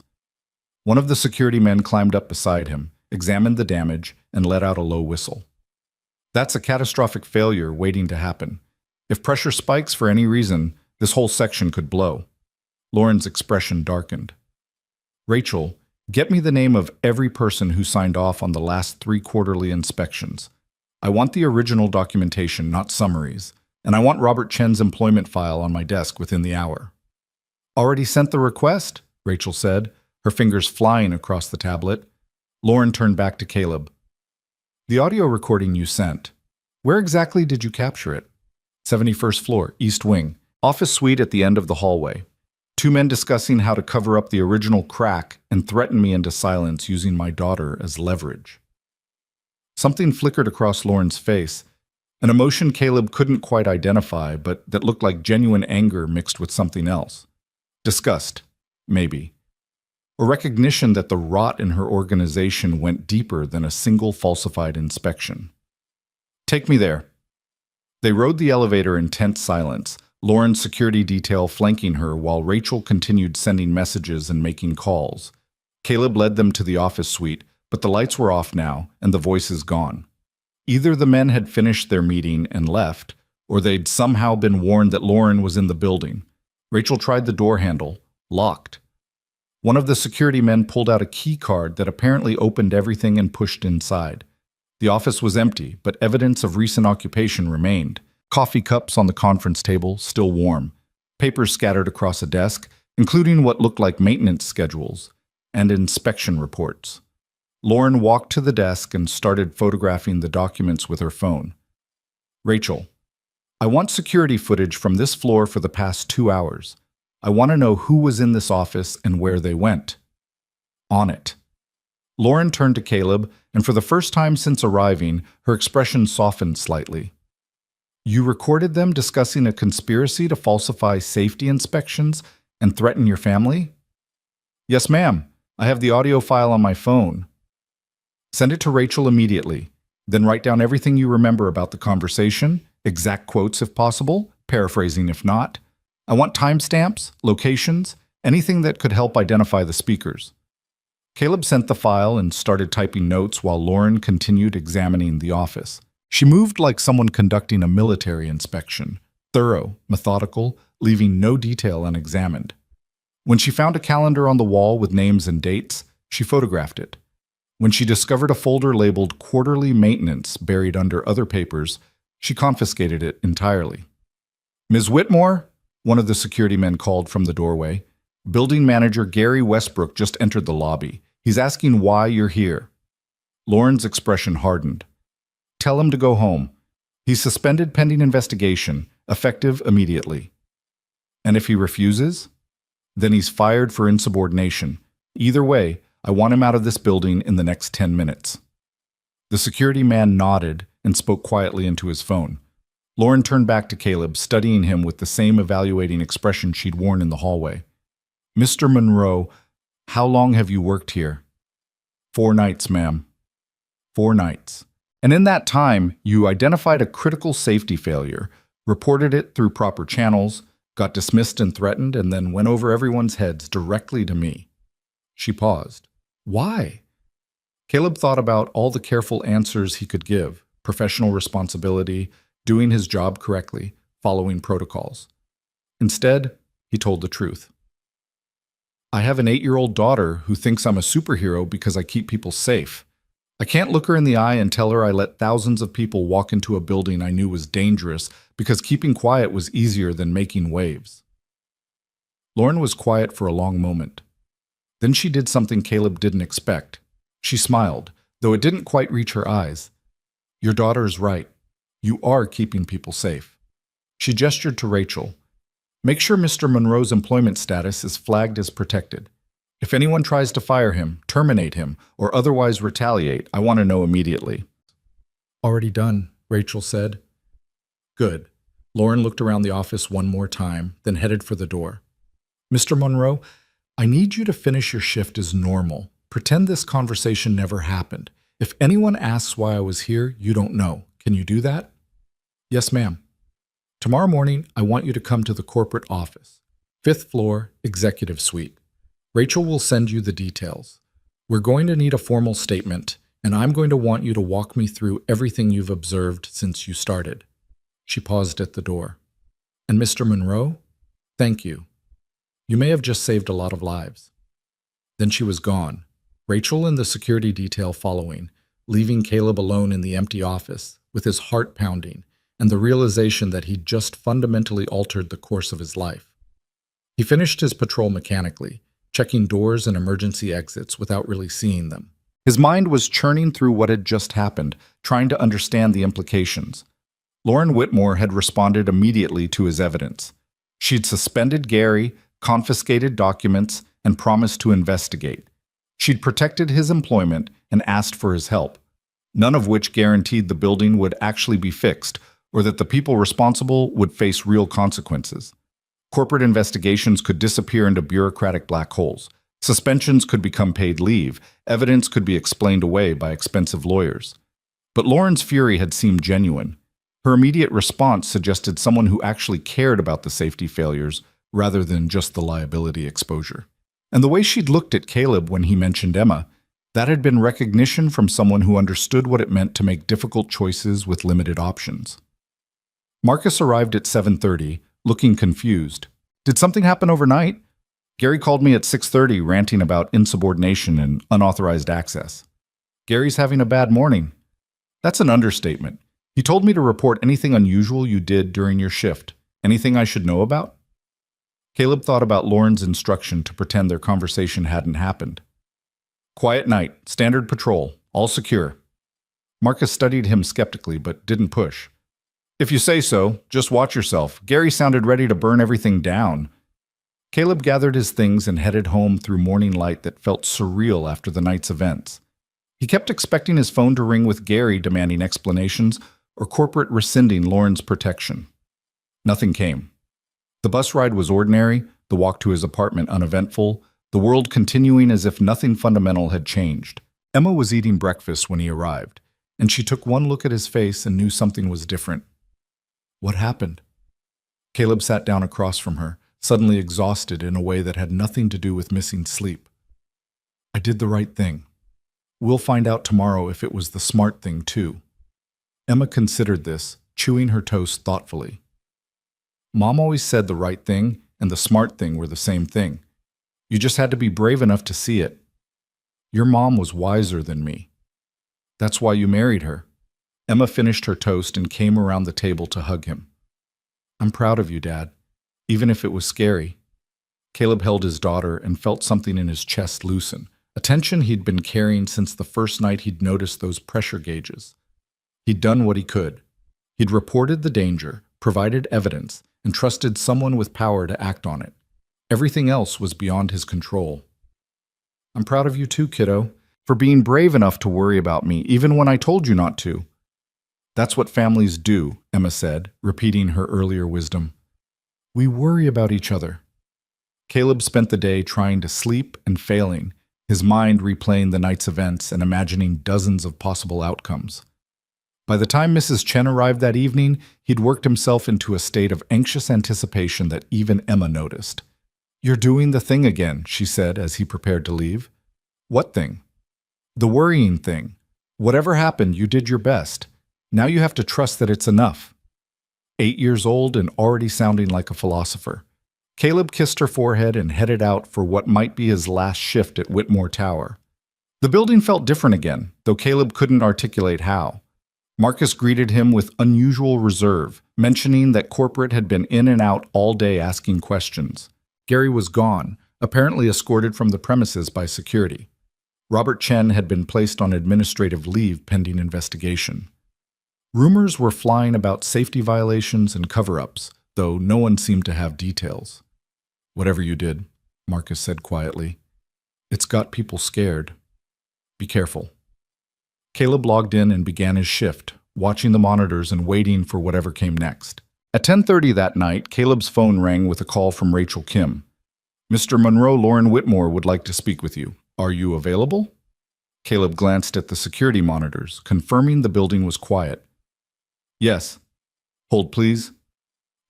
One of the security men climbed up beside him, examined the damage, and let out a low whistle. "That's a catastrophic failure waiting to happen. If pressure spikes for any reason, this whole section could blow." Lauren's expression darkened. "Rachel, get me the name of every person who signed off on the last 3 quarterly inspections. I want the original documentation, not summaries, and I want Robert Chen's employment file on my desk within the hour." "Already sent the request?" Rachel said, her fingers flying across the tablet. Lauren turned back to Caleb. "The audio recording you sent, where exactly did you capture it?" 71st floor, East Wing, office suite at the end of the hallway. 2 men discussing how to cover up the original crack and threaten me into silence using my daughter as leverage. Something flickered across Lauren's face, an emotion Caleb couldn't quite identify, but that looked like genuine anger mixed with something else. Disgust, maybe. Or recognition that the rot in her organization went deeper than a single falsified inspection. "Take me there." They rode the elevator in tense silence, Lauren's security detail flanking her while Rachel continued sending messages and making calls. Caleb led them to the office suite, but the lights were off now and the voices gone. Either the men had finished their meeting and left, or they'd somehow been warned that Lauren was in the building. Rachel tried the door handle, locked. One of the security men pulled out a key card that apparently opened everything and pushed inside. The office was empty, but evidence of recent occupation remained. Coffee cups on the conference table, still warm. Papers scattered across a desk, including what looked like maintenance schedules and inspection reports. Lauren walked to the desk and started photographing the documents with her phone. "Rachel, I want security footage from this floor for the past 2 hours. I want to know who was in this office and where they went." "On it." Lauren turned to Caleb, and for the first time since arriving, her expression softened slightly. "You recorded them discussing a conspiracy to falsify safety inspections and threaten your family?" "Yes, ma'am. I have the audio file on my phone." "Send it to Rachel immediately. Then write down everything you remember about the conversation, exact quotes if possible, paraphrasing if not. I want timestamps, locations, anything that could help identify the speakers." Caleb sent the file and started typing notes while Lauren continued examining the office. She moved like someone conducting a military inspection, thorough, methodical, leaving no detail unexamined. When she found a calendar on the wall with names and dates, she photographed it. When she discovered a folder labeled "Quarterly Maintenance" buried under other papers, she confiscated it entirely. "Ms. Whitmore," one of the security men called from the doorway. "Building manager Gary Westbrook just entered the lobby. He's asking why you're here." Lauren's expression hardened. "Tell him to go home. He's suspended pending investigation, effective immediately." "And if he refuses?" "Then he's fired for insubordination. Either way, I want him out of this building in the next 10 minutes. The security man nodded and spoke quietly into his phone. Lauren turned back to Caleb, studying him with the same evaluating expression she'd worn in the hallway. "Mr. Monroe, how long have you worked here?" 4 nights, ma'am." 4 nights. "And in that time, you identified a critical safety failure, reported it through proper channels, got dismissed and threatened, and then went over everyone's heads directly to me." She paused. "Why?" Caleb thought about all the careful answers he could give: professional responsibility, doing his job correctly, following protocols. Instead, he told the truth. "I have an 8-year-old daughter who thinks I'm a superhero because I keep people safe. I can't look her in the eye and tell her I let thousands of people walk into a building I knew was dangerous because keeping quiet was easier than making waves." Lauren was quiet for a long moment. Then she did something Caleb didn't expect. She smiled, though it didn't quite reach her eyes. "Your daughter is right. You are keeping people safe." She gestured to Rachel. "Make sure Mr. Monroe's employment status is flagged as protected. If anyone tries to fire him, terminate him, or otherwise retaliate, I want to know immediately." "Already done," Rachel said. "Good." Lauren looked around the office one more time, then headed for the door. "Mr. Monroe, I need you to finish your shift as normal. Pretend this conversation never happened. If anyone asks why I was here, you don't know. Can you do that?" "Yes, ma'am." "Tomorrow morning, I want you to come to the corporate office. 5th floor, executive suite. Rachel will send you the details. We're going to need a formal statement, and I'm going to want you to walk me through everything you've observed since you started." She paused at the door. "And Mr. Monroe, thank you. You may have just saved a lot of lives." Then she was gone, Rachel and the security detail following, leaving Caleb alone in the empty office, with his heart pounding, and the realization that he'd just fundamentally altered the course of his life. He finished his patrol mechanically, checking doors and emergency exits without really seeing them. His mind was churning through what had just happened, trying to understand the implications. Lauren Whitmore had responded immediately to his evidence. She'd suspended Gary, confiscated documents, and promised to investigate. She'd protected his employment and asked for his help. none of which guaranteed the building would actually be fixed or that the people responsible would face real consequences. Corporate investigations could disappear into bureaucratic black holes. Suspensions could become paid leave. Evidence could be explained away by expensive lawyers. But Lauren's fury had seemed genuine. Her immediate response suggested someone who actually cared about the safety failures rather than just the liability exposure. And the way she'd looked at Caleb when he mentioned Emma, that had been recognition from someone who understood what it meant to make difficult choices with limited options. Marcus arrived at 7:30, looking confused. Did something happen overnight? Gary called me at 6:30 ranting about insubordination and unauthorized access. Gary's having a bad morning. That's an understatement. He told me to report anything unusual you did during your shift. Anything I should know about? Caleb thought about Lauren's instruction to pretend their conversation hadn't happened. Quiet night, standard patrol, all secure. Marcus studied him skeptically but didn't push. If you say so, just watch yourself. Gary sounded ready to burn everything down. Caleb gathered his things and headed home through morning light that felt surreal after the night's events. He kept expecting his phone to ring with Gary demanding explanations or corporate rescinding Lauren's protection. Nothing came. The bus ride was ordinary, the walk to his apartment uneventful, the world continuing as if nothing fundamental had changed. Emma was eating breakfast when he arrived, and she took one look at his face and knew something was different. What happened? Caleb sat down across from her, suddenly exhausted in a way that had nothing to do with missing sleep. I did the right thing. We'll find out tomorrow if it was the smart thing, too. Emma considered this, chewing her toast thoughtfully. Mom always said the right thing and the smart thing were the same thing. You just had to be brave enough to see it. Your mom was wiser than me. That's why you married her. Emma finished her toast and came around the table to hug him. I'm proud of you, Dad, even if it was scary. Caleb held his daughter and felt something in his chest loosen, a tension he'd been carrying since the first night he'd noticed those pressure gauges. He'd done what he could. He'd reported the danger, provided evidence, and trusted someone with power to act on it. Everything else was beyond his control. I'm proud of you too, kiddo, for being brave enough to worry about me, even when I told you not to. That's what families do, Emma said, repeating her earlier wisdom. We worry about each other. Caleb spent the day trying to sleep and failing, his mind replaying the night's events and imagining dozens of possible outcomes. By the time Mrs. Chen arrived that evening, he'd worked himself into a state of anxious anticipation that even Emma noticed. You're doing the thing again, she said as he prepared to leave. What thing? The worrying thing. Whatever happened, you did your best. Now you have to trust that it's enough. 8 years old and already sounding like a philosopher. Caleb kissed her forehead and headed out for what might be his last shift at Whitmore Tower. The building felt different again, though Caleb couldn't articulate how. Marcus greeted him with unusual reserve, mentioning that corporate had been in and out all day asking questions. Gary was gone, apparently escorted from the premises by security. Robert Chen had been placed on administrative leave pending investigation. Rumors were flying about safety violations and cover-ups, though no one seemed to have details. Whatever you did, Marcus said quietly, it's got people scared. Be careful. Caleb logged in and began his shift, watching the monitors and waiting for whatever came next. At 10:30 that night, Caleb's phone rang with a call from Rachel Kim. Mr. Monroe Lauren Whitmore would like to speak with you. Are you available? Caleb glanced at the security monitors, confirming the building was quiet. Yes. Hold, please.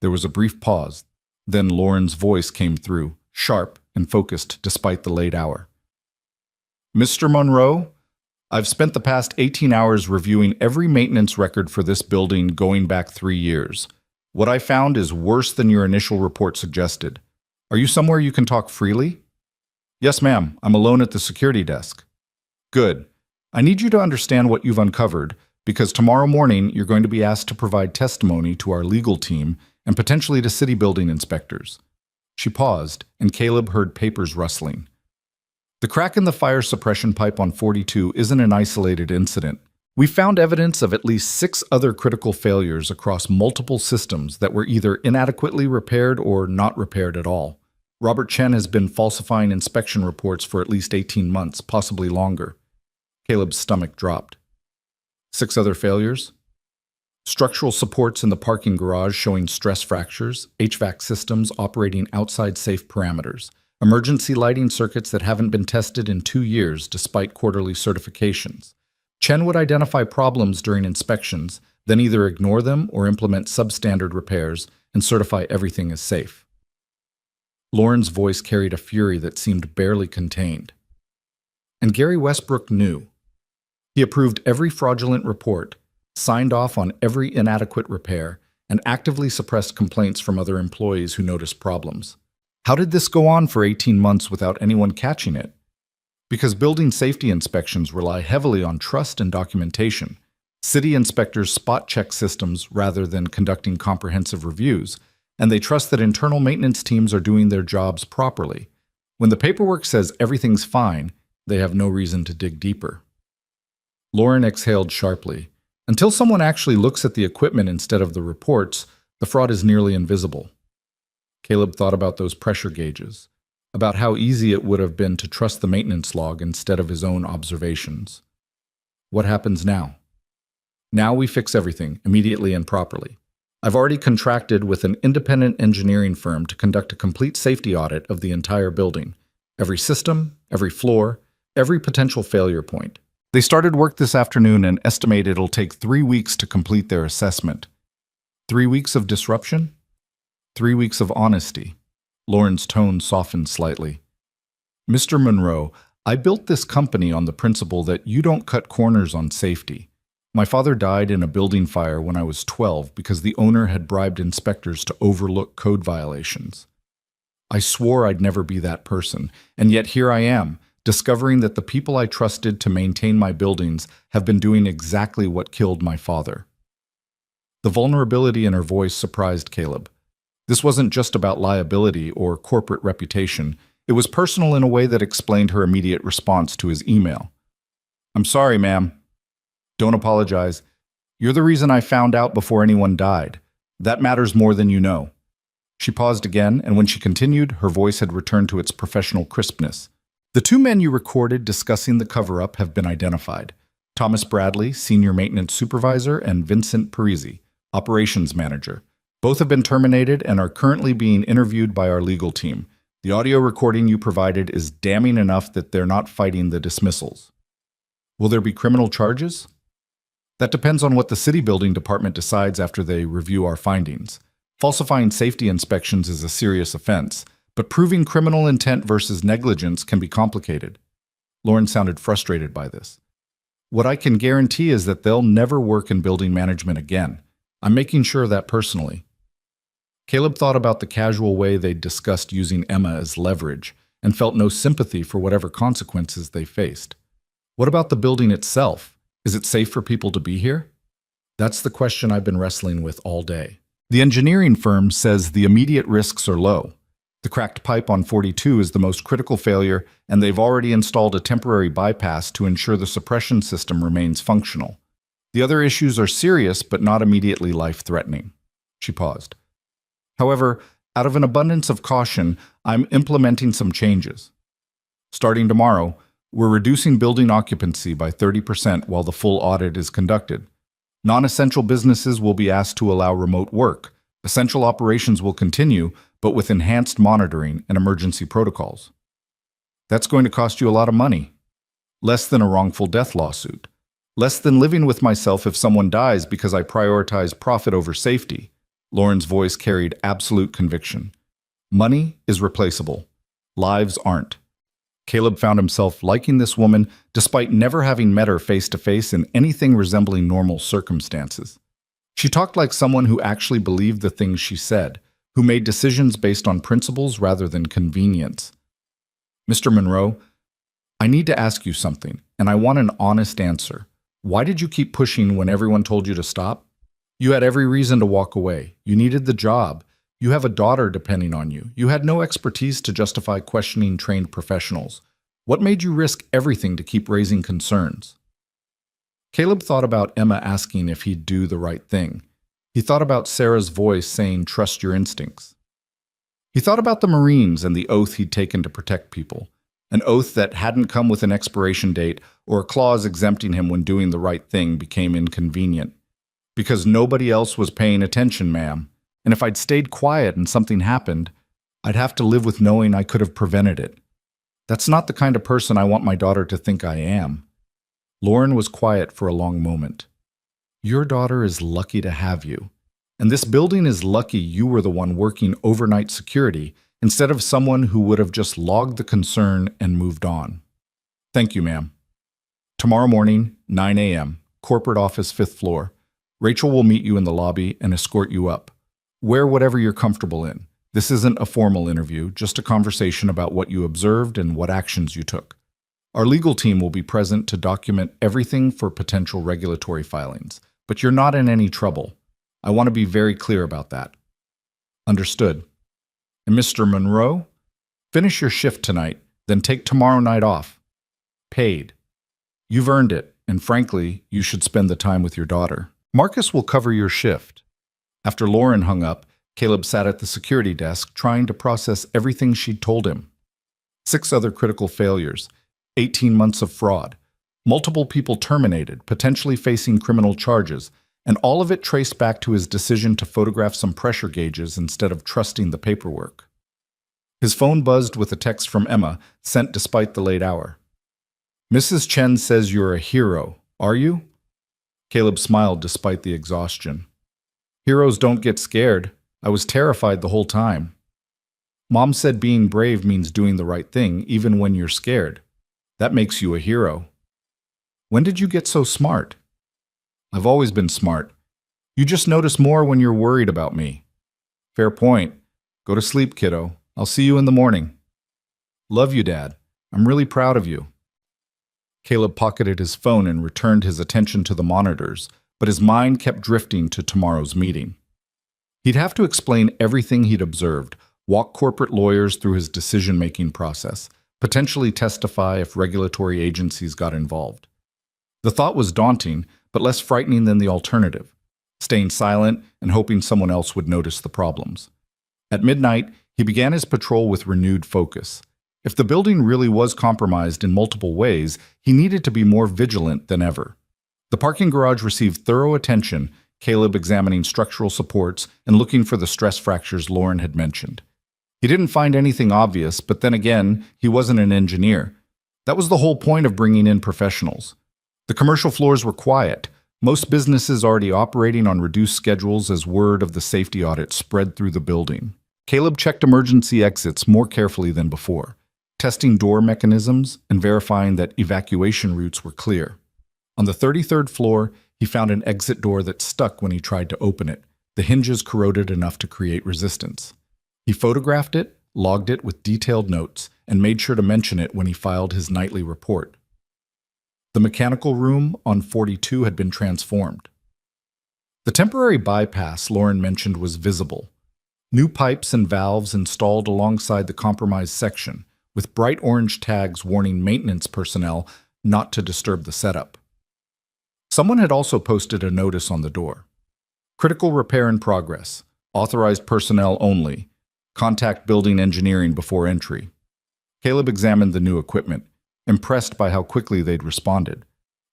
There was a brief pause. Then Lauren's voice came through, sharp and focused despite the late hour. Mr. Monroe, I've spent the past 18 hours reviewing every maintenance record for this building going back 3 years. What I found is worse than your initial report suggested. Are you somewhere you can talk freely? Yes, ma'am. I'm alone at the security desk. Good. I need you to understand what you've uncovered, because tomorrow morning you're going to be asked to provide testimony to our legal team and potentially to city building inspectors. She paused, and Caleb heard papers rustling. The crack in the fire suppression pipe on 42 isn't an isolated incident. We found evidence of at least 6 other critical failures across multiple systems that were either inadequately repaired or not repaired at all. Robert Chen has been falsifying inspection reports for at least 18 months, possibly longer. Caleb's stomach dropped. 6 other failures. Structural supports in the parking garage showing stress fractures, HVAC systems operating outside safe parameters, emergency lighting circuits that haven't been tested in 2 years despite quarterly certifications. Chen would identify problems during inspections, then either ignore them or implement substandard repairs and certify everything as safe. Lauren's voice carried a fury that seemed barely contained. And Gary Westbrook knew. He approved every fraudulent report, signed off on every inadequate repair, and actively suppressed complaints from other employees who noticed problems. How did this go on for 18 months without anyone catching it? Because building safety inspections rely heavily on trust and documentation. City inspectors spot check systems rather than conducting comprehensive reviews, and they trust that internal maintenance teams are doing their jobs properly. When the paperwork says everything's fine, they have no reason to dig deeper. Lauren exhaled sharply. Until someone actually looks at the equipment instead of the reports, the fraud is nearly invisible. Caleb thought about those pressure gauges, about how easy it would have been to trust the maintenance log instead of his own observations. What happens now? Now we fix everything, immediately and properly. I've already contracted with an independent engineering firm to conduct a complete safety audit of the entire building. Every system, every floor, every potential failure point. They started work this afternoon and estimate it'll take 3 weeks to complete their assessment. 3 weeks of disruption? 3 weeks of honesty. Lauren's tone softened slightly. Mr. Monroe, I built this company on the principle that you don't cut corners on safety. My father died in a building fire when I was 12 because the owner had bribed inspectors to overlook code violations. I swore I'd never be that person, and yet here I am, discovering that the people I trusted to maintain my buildings have been doing exactly what killed my father. The vulnerability in her voice surprised Caleb. This wasn't just about liability or corporate reputation. It was personal in a way that explained her immediate response to his email. I'm sorry, ma'am. Don't apologize. You're the reason I found out before anyone died. That matters more than you know. She paused again, and when she continued, her voice had returned to its professional crispness. The 2 men you recorded discussing the cover-up have been identified. Thomas Bradley, Senior Maintenance Supervisor, and Vincent Parisi, Operations Manager. Both have been terminated and are currently being interviewed by our legal team. The audio recording you provided is damning enough that they're not fighting the dismissals. Will there be criminal charges? That depends on what the city building department decides after they review our findings. Falsifying safety inspections is a serious offense, but proving criminal intent versus negligence can be complicated. Lauren sounded frustrated by this. What I can guarantee is that they'll never work in building management again. I'm making sure of that personally. Caleb thought about the casual way they'd discussed using Emma as leverage and felt no sympathy for whatever consequences they faced. What about the building itself? Is it safe for people to be here? That's the question I've been wrestling with all day. The engineering firm says the immediate risks are low. The cracked pipe on 42 is the most critical failure, and they've already installed a temporary bypass to ensure the suppression system remains functional. The other issues are serious but not immediately life-threatening. She paused. However, out of an abundance of caution, I'm implementing some changes. Starting tomorrow, we're reducing building occupancy by 30% while the full audit is conducted. Non-essential businesses will be asked to allow remote work. Essential operations will continue, but with enhanced monitoring and emergency protocols. That's going to cost you a lot of money. Less than a wrongful death lawsuit. Less than living with myself if someone dies because I prioritize profit over safety. Lauren's voice carried absolute conviction. Money is replaceable. Lives aren't. Caleb found himself liking this woman despite never having met her face-to-face in anything resembling normal circumstances. She talked like someone who actually believed the things she said, who made decisions based on principles rather than convenience. Mr. Monroe, I need to ask you something, and I want an honest answer. Why did you keep pushing when everyone told you to stop? You had every reason to walk away. You needed the job. You have a daughter depending on you. You had no expertise to justify questioning trained professionals. What made you risk everything to keep raising concerns? Caleb thought about Emma asking if he'd do the right thing. He thought about Sarah's voice saying, "Trust your instincts." He thought about the Marines and the oath he'd taken to protect people. An oath that hadn't come with an expiration date or a clause exempting him when doing the right thing became inconvenient. Because nobody else was paying attention, ma'am. And if I'd stayed quiet and something happened, I'd have to live with knowing I could have prevented it. That's not the kind of person I want my daughter to think I am. Lauren was quiet for a long moment. Your daughter is lucky to have you. And this building is lucky you were the one working overnight security instead of someone who would have just logged the concern and moved on. Thank you, ma'am. Tomorrow morning, 9 a.m., corporate office, 5th floor. Rachel will meet you in the lobby and escort you up. Wear whatever you're comfortable in. This isn't a formal interview, just a conversation about what you observed and what actions you took. Our legal team will be present to document everything for potential regulatory filings, but you're not in any trouble. I want to be very clear about that. Understood. And Mr. Monroe, finish your shift tonight, then take tomorrow night off. Paid. You've earned it, and frankly, you should spend the time with your daughter. Marcus will cover your shift. After Lauren hung up, Caleb sat at the security desk trying to process everything she'd told him. 6 other critical failures, 18 months of fraud, multiple people terminated, potentially facing criminal charges, and all of it traced back to his decision to photograph some pressure gauges instead of trusting the paperwork. His phone buzzed with a text from Emma, sent despite the late hour. Mrs. Chen says you're a hero, are you? Caleb smiled despite the exhaustion. Heroes don't get scared. I was terrified the whole time. Mom said being brave means doing the right thing, even when you're scared. That makes you a hero. When did you get so smart? I've always been smart. You just notice more when you're worried about me. Fair point. Go to sleep, kiddo. I'll see you in the morning. Love you, Dad. I'm really proud of you. Caleb pocketed his phone and returned his attention to the monitors, but his mind kept drifting to tomorrow's meeting. He'd have to explain everything he'd observed, walk corporate lawyers through his decision-making process, potentially testify if regulatory agencies got involved. The thought was daunting, but less frightening than the alternative, staying silent and hoping someone else would notice the problems. At midnight, he began his patrol with renewed focus. If the building really was compromised in multiple ways, he needed to be more vigilant than ever. The parking garage received thorough attention, Caleb examining structural supports and looking for the stress fractures Lauren had mentioned. He didn't find anything obvious, but then again, he wasn't an engineer. That was the whole point of bringing in professionals. The commercial floors were quiet, most businesses already operating on reduced schedules as word of the safety audit spread through the building. Caleb checked emergency exits more carefully than before, testing door mechanisms and verifying that evacuation routes were clear. On the 33rd floor, he found an exit door that stuck when he tried to open it, the hinges corroded enough to create resistance. He photographed it, logged it with detailed notes, and made sure to mention it when he filed his nightly report. The mechanical room on 42 had been transformed. The temporary bypass Lauren mentioned was visible. New pipes and valves installed alongside the compromised section, with bright orange tags warning maintenance personnel not to disturb the setup. Someone had also posted a notice on the door. Critical repair in progress. Authorized personnel only. Contact building engineering before entry. Caleb examined the new equipment, impressed by how quickly they'd responded.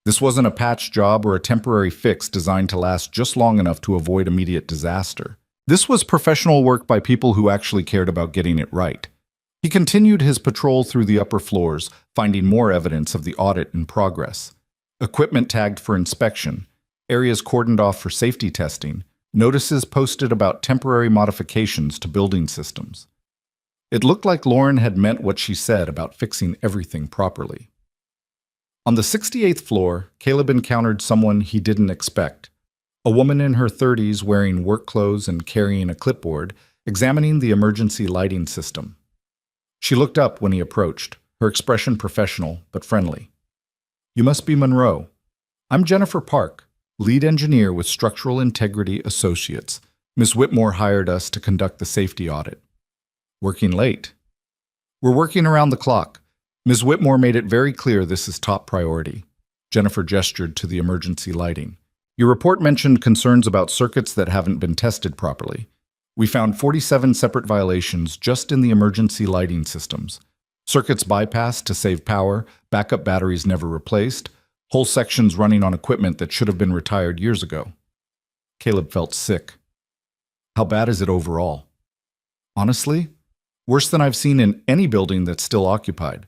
This wasn't a patch job or a temporary fix designed to last just long enough to avoid immediate disaster. This was professional work by people who actually cared about getting it right. He continued his patrol through the upper floors, finding more evidence of the audit in progress. Equipment tagged for inspection, areas cordoned off for safety testing, notices posted about temporary modifications to building systems. It looked like Lauren had meant what she said about fixing everything properly. On the 68th floor, Caleb encountered someone he didn't expect. A woman in her 30s wearing work clothes and carrying a clipboard, examining the emergency lighting system. She looked up when he approached, her expression professional but friendly. You must be Monroe. I'm Jennifer Park, lead engineer with Structural Integrity Associates. Ms. Whitmore hired us to conduct the safety audit. Working late. We're working around the clock. Ms. Whitmore made it very clear this is top priority. Jennifer gestured to the emergency lighting. Your report mentioned concerns about circuits that haven't been tested properly. We found 47 separate violations just in the emergency lighting systems. Circuits bypassed to save power, backup batteries never replaced, whole sections running on equipment that should have been retired years ago. Caleb felt sick. How bad is it overall? Honestly, worse than I've seen in any building that's still occupied.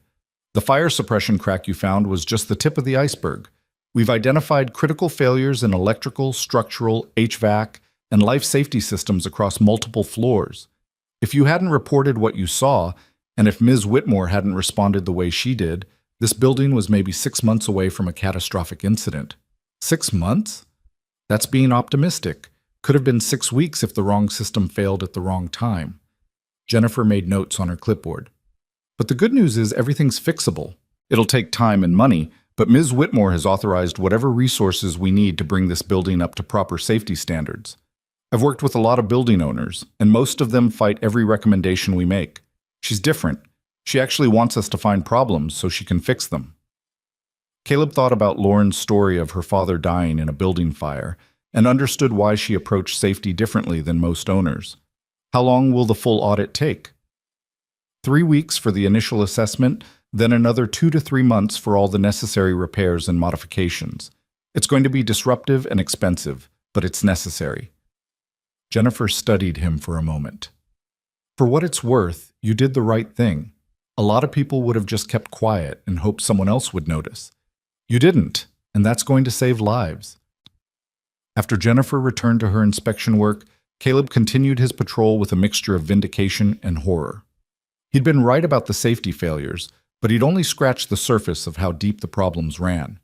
The fire suppression crack you found was just the tip of the iceberg. We've identified critical failures in electrical, structural, HVAC, and life safety systems across multiple floors. If you hadn't reported what you saw, and if Ms. Whitmore hadn't responded the way she did, this building was maybe 6 months away from a catastrophic incident. 6 months? That's being optimistic. Could have been 6 weeks if the wrong system failed at the wrong time. Jennifer made notes on her clipboard. But the good news is everything's fixable. It'll take time and money, but Ms. Whitmore has authorized whatever resources we need to bring this building up to proper safety standards. I've worked with a lot of building owners, and most of them fight every recommendation we make. She's different. She actually wants us to find problems so she can fix them. Caleb thought about Lauren's story of her father dying in a building fire and understood why she approached safety differently than most owners. How long will the full audit take? 3 weeks for the initial assessment, then another 2 to 3 months for all the necessary repairs and modifications. It's going to be disruptive and expensive, but it's necessary. Jennifer studied him for a moment. For what it's worth, you did the right thing. A lot of people would have just kept quiet and hoped someone else would notice. You didn't, and that's going to save lives. After Jennifer returned to her inspection work, Caleb continued his patrol with a mixture of vindication and horror. He'd been right about the safety failures, but he'd only scratched the surface of how deep the problems ran.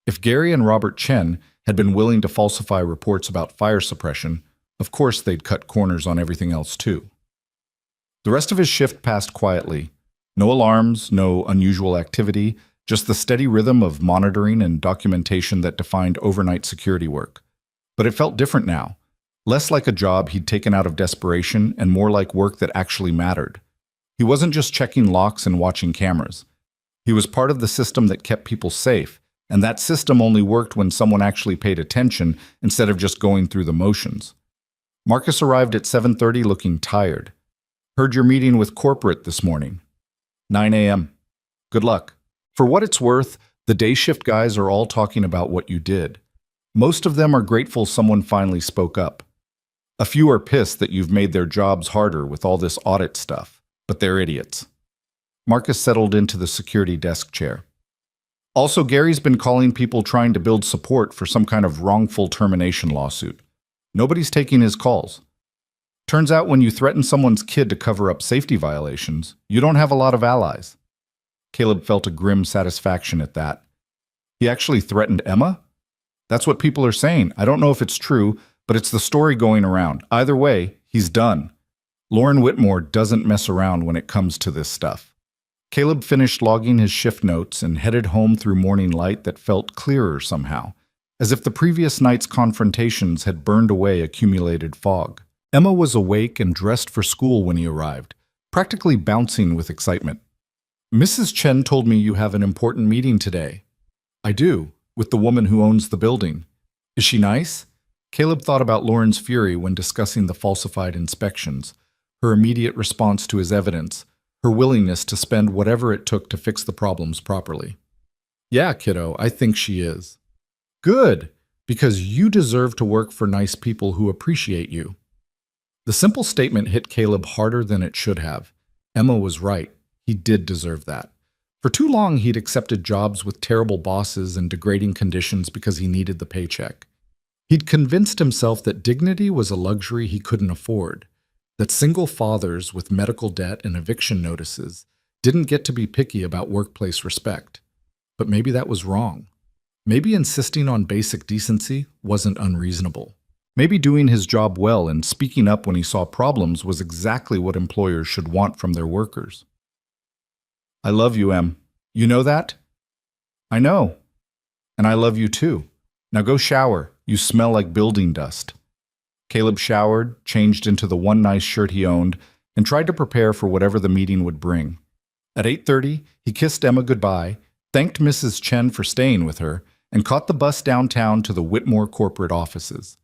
If Gary and Robert Chen had been willing to falsify reports about fire suppression, of course they'd cut corners on everything else too. The rest of his shift passed quietly. No alarms, no unusual activity, just the steady rhythm of monitoring and documentation that defined overnight security work. But it felt different now. Less like a job he'd taken out of desperation and more like work that actually mattered. He wasn't just checking locks and watching cameras. He was part of the system that kept people safe, and that system only worked when someone actually paid attention instead of just going through the motions. Marcus arrived at 7:30 looking tired. Heard your meeting with corporate this morning. 9 a.m. Good luck. For what it's worth, the day shift guys are all talking about what you did. Most of them are grateful someone finally spoke up. A few are pissed that you've made their jobs harder with all this audit stuff, but they're idiots. Marcus settled into the security desk chair. Also, Gary's been calling people trying to build support for some kind of wrongful termination lawsuit. Nobody's taking his calls. Turns out when you threaten someone's kid to cover up safety violations, you don't have a lot of allies. Caleb felt a grim satisfaction at that. He actually threatened Emma? That's what people are saying. I don't know if it's true, but it's the story going around. Either way, he's done. Lauren Whitmore doesn't mess around when it comes to this stuff. Caleb finished logging his shift notes and headed home through morning light that felt clearer somehow, as if the previous night's confrontations had burned away accumulated fog. Emma was awake and dressed for school when he arrived, practically bouncing with excitement. Mrs. Chen told me you have an important meeting today. I do, with the woman who owns the building. Is she nice? Caleb thought about Lauren's fury when discussing the falsified inspections, her immediate response to his evidence, her willingness to spend whatever it took to fix the problems properly. Yeah, kiddo, I think she is. Good, because you deserve to work for nice people who appreciate you. The simple statement hit Caleb harder than it should have. Emma was right. He did deserve that. For too long, he'd accepted jobs with terrible bosses and degrading conditions because he needed the paycheck. He'd convinced himself that dignity was a luxury he couldn't afford, that single fathers with medical debt and eviction notices didn't get to be picky about workplace respect. But maybe that was wrong. Maybe insisting on basic decency wasn't unreasonable. Maybe doing his job well and speaking up when he saw problems was exactly what employers should want from their workers. I love you, Em. You know that? I know. And I love you too. Now go shower. You smell like building dust. Caleb showered, changed into the one nice shirt he owned, and tried to prepare for whatever the meeting would bring. At 8:30, he kissed Emma goodbye, thanked Mrs. Chen for staying with her, and caught the bus downtown to the Whitmore corporate offices.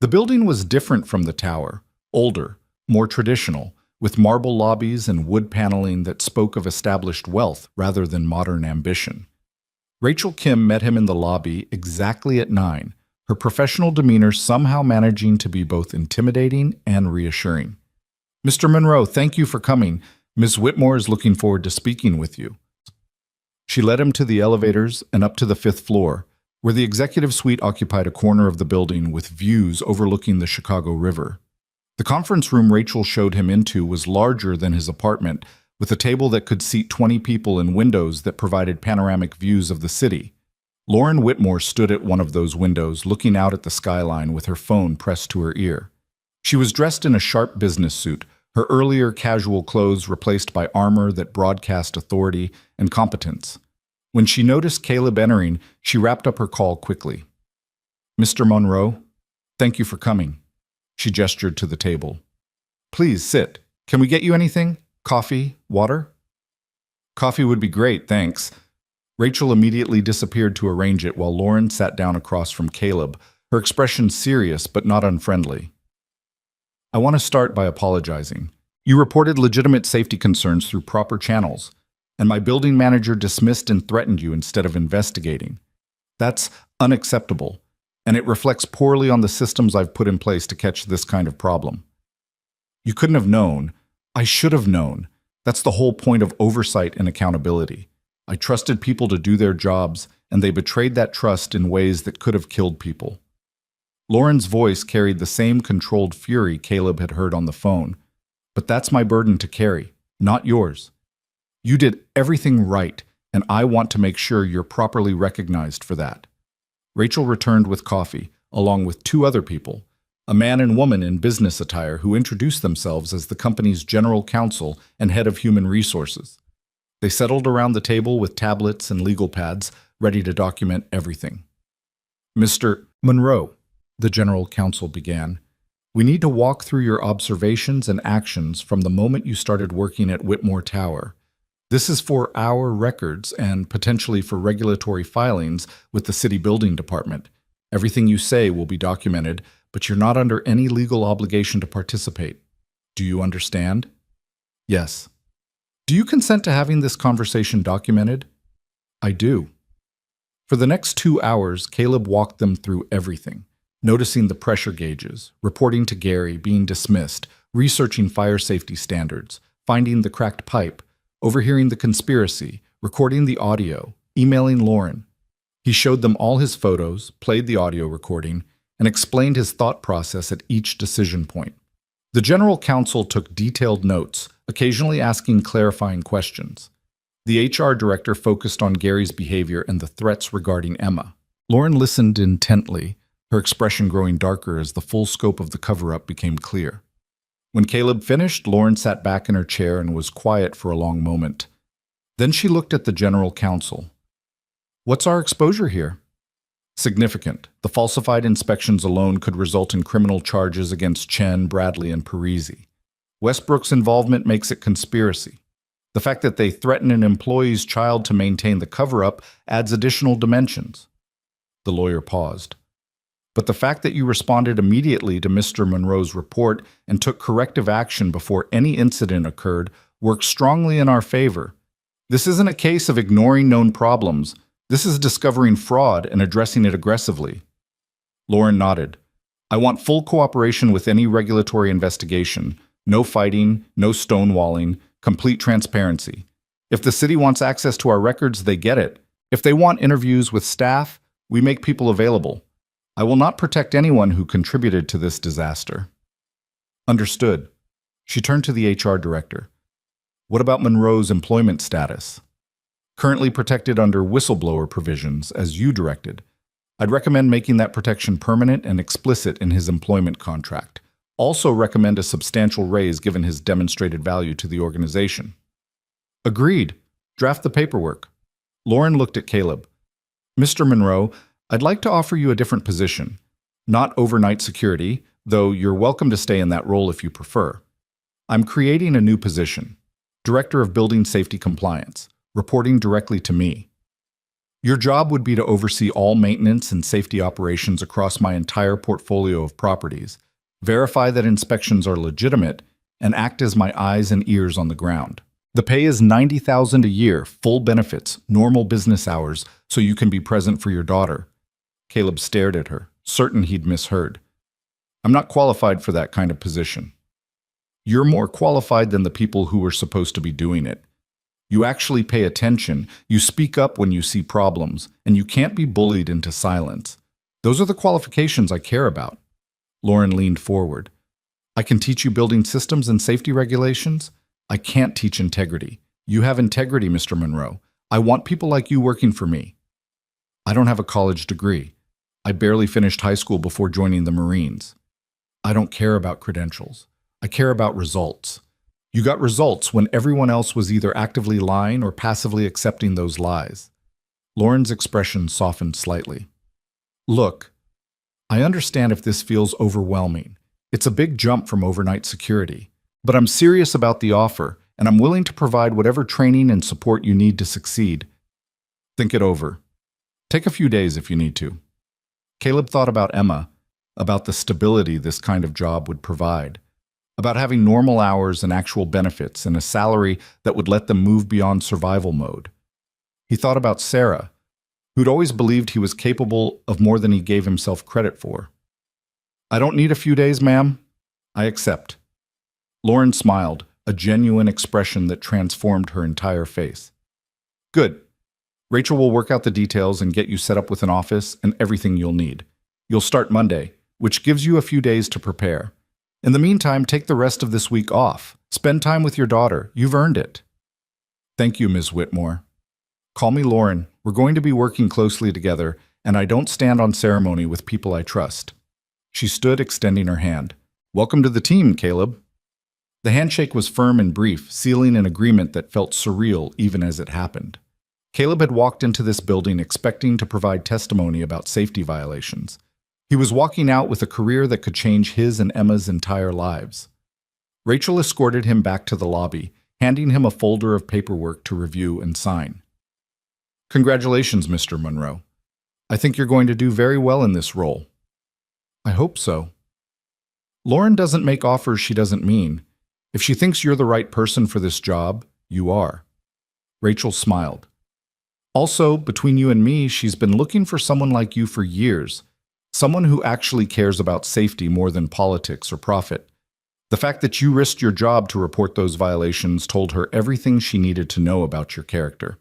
The building was different from the tower, older, more traditional, with marble lobbies and wood paneling that spoke of established wealth rather than modern ambition. Rachel Kim met him in the lobby exactly at 9, her professional demeanor somehow managing to be both intimidating and reassuring. "Mr. Monroe, thank you for coming. Ms. Whitmore is looking forward to speaking with you." She led him to the elevators and up to the 5th floor, where the executive suite occupied a corner of the building with views overlooking the Chicago River. The conference room Rachel showed him into was larger than his apartment, with a table that could seat 20 people and windows that provided panoramic views of the city. Lauren Whitmore stood at one of those windows, looking out at the skyline with her phone pressed to her ear. She was dressed in a sharp business suit, her earlier casual clothes replaced by armor that broadcast authority and competence. When she noticed Caleb entering, she wrapped up her call quickly. "Mr. Monroe, thank you for coming." She gestured to the table. "Please sit. Can we get you anything? Coffee? Water?" "Coffee would be great, thanks." Rachel immediately disappeared to arrange it while Lauren sat down across from Caleb, her expression serious but not unfriendly. "I want to start by apologizing. You reported legitimate safety concerns through proper channels, and my building manager dismissed and threatened you instead of investigating. That's unacceptable, and it reflects poorly on the systems I've put in place to catch this kind of problem. You couldn't have known. I should have known. That's the whole point of oversight and accountability. I trusted people to do their jobs, and they betrayed that trust in ways that could have killed people." Lauren's voice carried the same controlled fury Caleb had heard on the phone. "But that's my burden to carry, not yours. You did everything right, and I want to make sure you're properly recognized for that." Rachel returned with coffee, along with 2 other people, a man and woman in business attire who introduced themselves as the company's general counsel and head of human resources. They settled around the table with tablets and legal pads, ready to document everything. "Mr. Monroe," the general counsel began, "we need to walk through your observations and actions from the moment you started working at Whitmore Tower. This is for our records and potentially for regulatory filings with the city building department. Everything you say will be documented, but you're not under any legal obligation to participate. Do you understand?" "Yes." "Do you consent to having this conversation documented?" "I do." For the next 2 hours, Caleb walked them through everything, noticing the pressure gauges, reporting to Gary, being dismissed, researching fire safety standards, finding the cracked pipe, overhearing the conspiracy, recording the audio, emailing Lauren. He showed them all his photos, played the audio recording, and explained his thought process at each decision point. The general counsel took detailed notes, occasionally asking clarifying questions. The HR director focused on Gary's behavior and the threats regarding Emma. Lauren listened intently, her expression growing darker as the full scope of the cover-up became clear. When Caleb finished, Lauren sat back in her chair and was quiet for a long moment. Then she looked at the general counsel. "What's our exposure here?" "Significant. The falsified inspections alone could result in criminal charges against Chen, Bradley, and Parisi. Westbrook's involvement makes it conspiracy. The fact that they threaten an employee's child to maintain the cover-up adds additional dimensions." The lawyer paused. "But the fact that you responded immediately to Mr. Monroe's report and took corrective action before any incident occurred works strongly in our favor. This isn't a case of ignoring known problems. This is discovering fraud and addressing it aggressively." Lauren nodded. "I want full cooperation with any regulatory investigation. No fighting, no stonewalling, complete transparency. If the city wants access to our records, they get it. If they want interviews with staff, we make people available. I will not protect anyone who contributed to this disaster." "Understood." She turned to the HR director. "What about Monroe's employment status?" "Currently protected under whistleblower provisions, as you directed. I'd recommend making that protection permanent and explicit in his employment contract. Also recommend a substantial raise given his demonstrated value to the organization." "Agreed. Draft the paperwork." Lauren looked at Caleb. "Mr. Monroe, I'd like to offer you a different position. Not overnight security, though you're welcome to stay in that role if you prefer. I'm creating a new position, Director of Building Safety Compliance, reporting directly to me. Your job would be to oversee all maintenance and safety operations across my entire portfolio of properties, verify that inspections are legitimate, and act as my eyes and ears on the ground. The pay is $90,000 a year, full benefits, normal business hours, so you can be present for your daughter. Caleb stared at her, certain he'd misheard. I'm not qualified for that kind of position. You're more qualified than the people who were supposed to be doing it. You actually pay attention, you speak up when you see problems, and you can't be bullied into silence. Those are the qualifications I care about. Lauren leaned forward. I can teach you building systems and safety regulations. I can't teach integrity. You have integrity, Mr. Monroe. I want people like you working for me. I don't have a college degree. I barely finished high school before joining the Marines. I don't care about credentials. I care about results. You got results when everyone else was either actively lying or passively accepting those lies. Lauren's expression softened slightly. Look, I understand if this feels overwhelming. It's a big jump from overnight security. But I'm serious about the offer, and I'm willing to provide whatever training and support you need to succeed. Think it over. Take a few days if you need to. Caleb thought about Emma, about the stability this kind of job would provide, about having normal hours and actual benefits and a salary that would let them move beyond survival mode. He thought about Sarah, who'd always believed he was capable of more than he gave himself credit for. I don't need a few days, ma'am. I accept. Lauren smiled, a genuine expression that transformed her entire face. Good. Rachel will work out the details and get you set up with an office and everything you'll need. You'll start Monday, which gives you a few days to prepare. In the meantime, take the rest of this week off. Spend time with your daughter. You've earned it. Thank you, Ms. Whitmore. Call me Lauren. We're going to be working closely together, and I don't stand on ceremony with people I trust. She stood, extending her hand. Welcome to the team, Caleb. The handshake was firm and brief, sealing an agreement that felt surreal even as it happened. Caleb had walked into this building expecting to provide testimony about safety violations. He was walking out with a career that could change his and Emma's entire lives. Rachel escorted him back to the lobby, handing him a folder of paperwork to review and sign. Congratulations, Mr. Monroe. I think you're going to do very well in this role. I hope so. Lauren doesn't make offers she doesn't mean. If she thinks you're the right person for this job, you are. Rachel smiled. Also, between you and me, she's been looking for someone like you for years. Someone who actually cares about safety more than politics or profit. The fact that you risked your job to report those violations told her everything she needed to know about your character.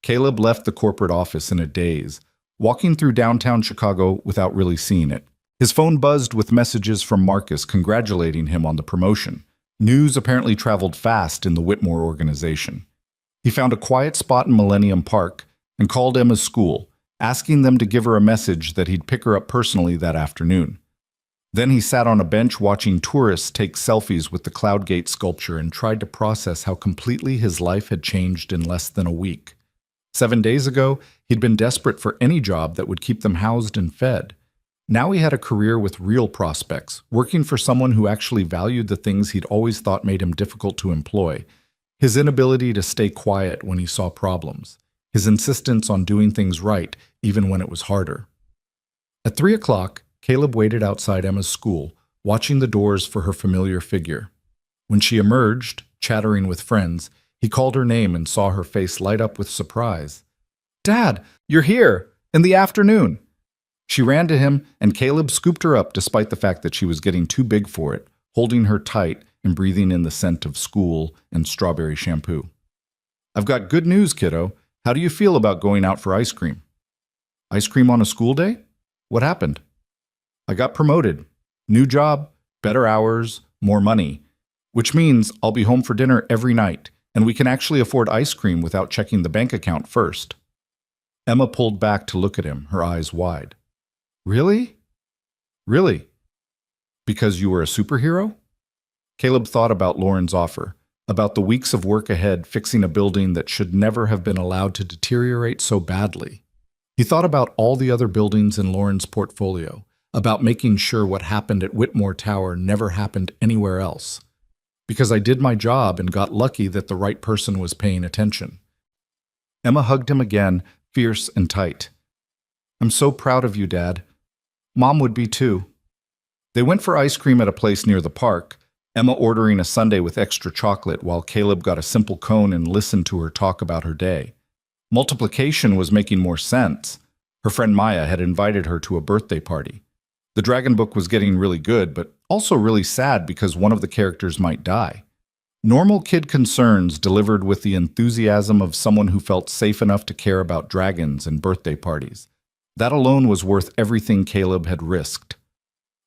Caleb left the corporate office in a daze, walking through downtown Chicago without really seeing it. His phone buzzed with messages from Marcus congratulating him on the promotion. News apparently traveled fast in the Whitmore organization. He found a quiet spot in Millennium Park and called Emma's school, asking them to give her a message that he'd pick her up personally that afternoon. Then he sat on a bench watching tourists take selfies with the Cloudgate sculpture and tried to process how completely his life had changed in less than a week. 7 days ago, he'd been desperate for any job that would keep them housed and fed. Now he had a career with real prospects, working for someone who actually valued the things he'd always thought made him difficult to employ. His inability to stay quiet when he saw problems. His insistence on doing things right, even when it was harder. At 3 o'clock, Caleb waited outside Emma's school, watching the doors for her familiar figure. When she emerged, chattering with friends, he called her name and saw her face light up with surprise. "Dad, you're here! In the afternoon!" She ran to him, and Caleb scooped her up despite the fact that she was getting too big for it, holding her tight and breathing in the scent of school and strawberry shampoo. "I've got good news, kiddo. How do you feel about going out for ice cream?" "Ice cream on a school day? What happened?" "I got promoted. New job, better hours, more money. Which means I'll be home for dinner every night, and we can actually afford ice cream without checking the bank account first." Emma pulled back to look at him, her eyes wide. "Really? Really? Because you were a superhero?" Caleb thought about Lauren's offer, about the weeks of work ahead fixing a building that should never have been allowed to deteriorate so badly. He thought about all the other buildings in Lauren's portfolio, about making sure what happened at Whitmore Tower never happened anywhere else. Because I did my job and got lucky that the right person was paying attention. Emma hugged him again, fierce and tight. "I'm so proud of you, Dad. Mom would be too." They went for ice cream at a place near the park, Emma ordering a sundae with extra chocolate while Caleb got a simple cone and listened to her talk about her day. Multiplication was making more sense. Her friend Maya had invited her to a birthday party. The dragon book was getting really good, but also really sad because one of the characters might die. Normal kid concerns delivered with the enthusiasm of someone who felt safe enough to care about dragons and birthday parties. That alone was worth everything Caleb had risked.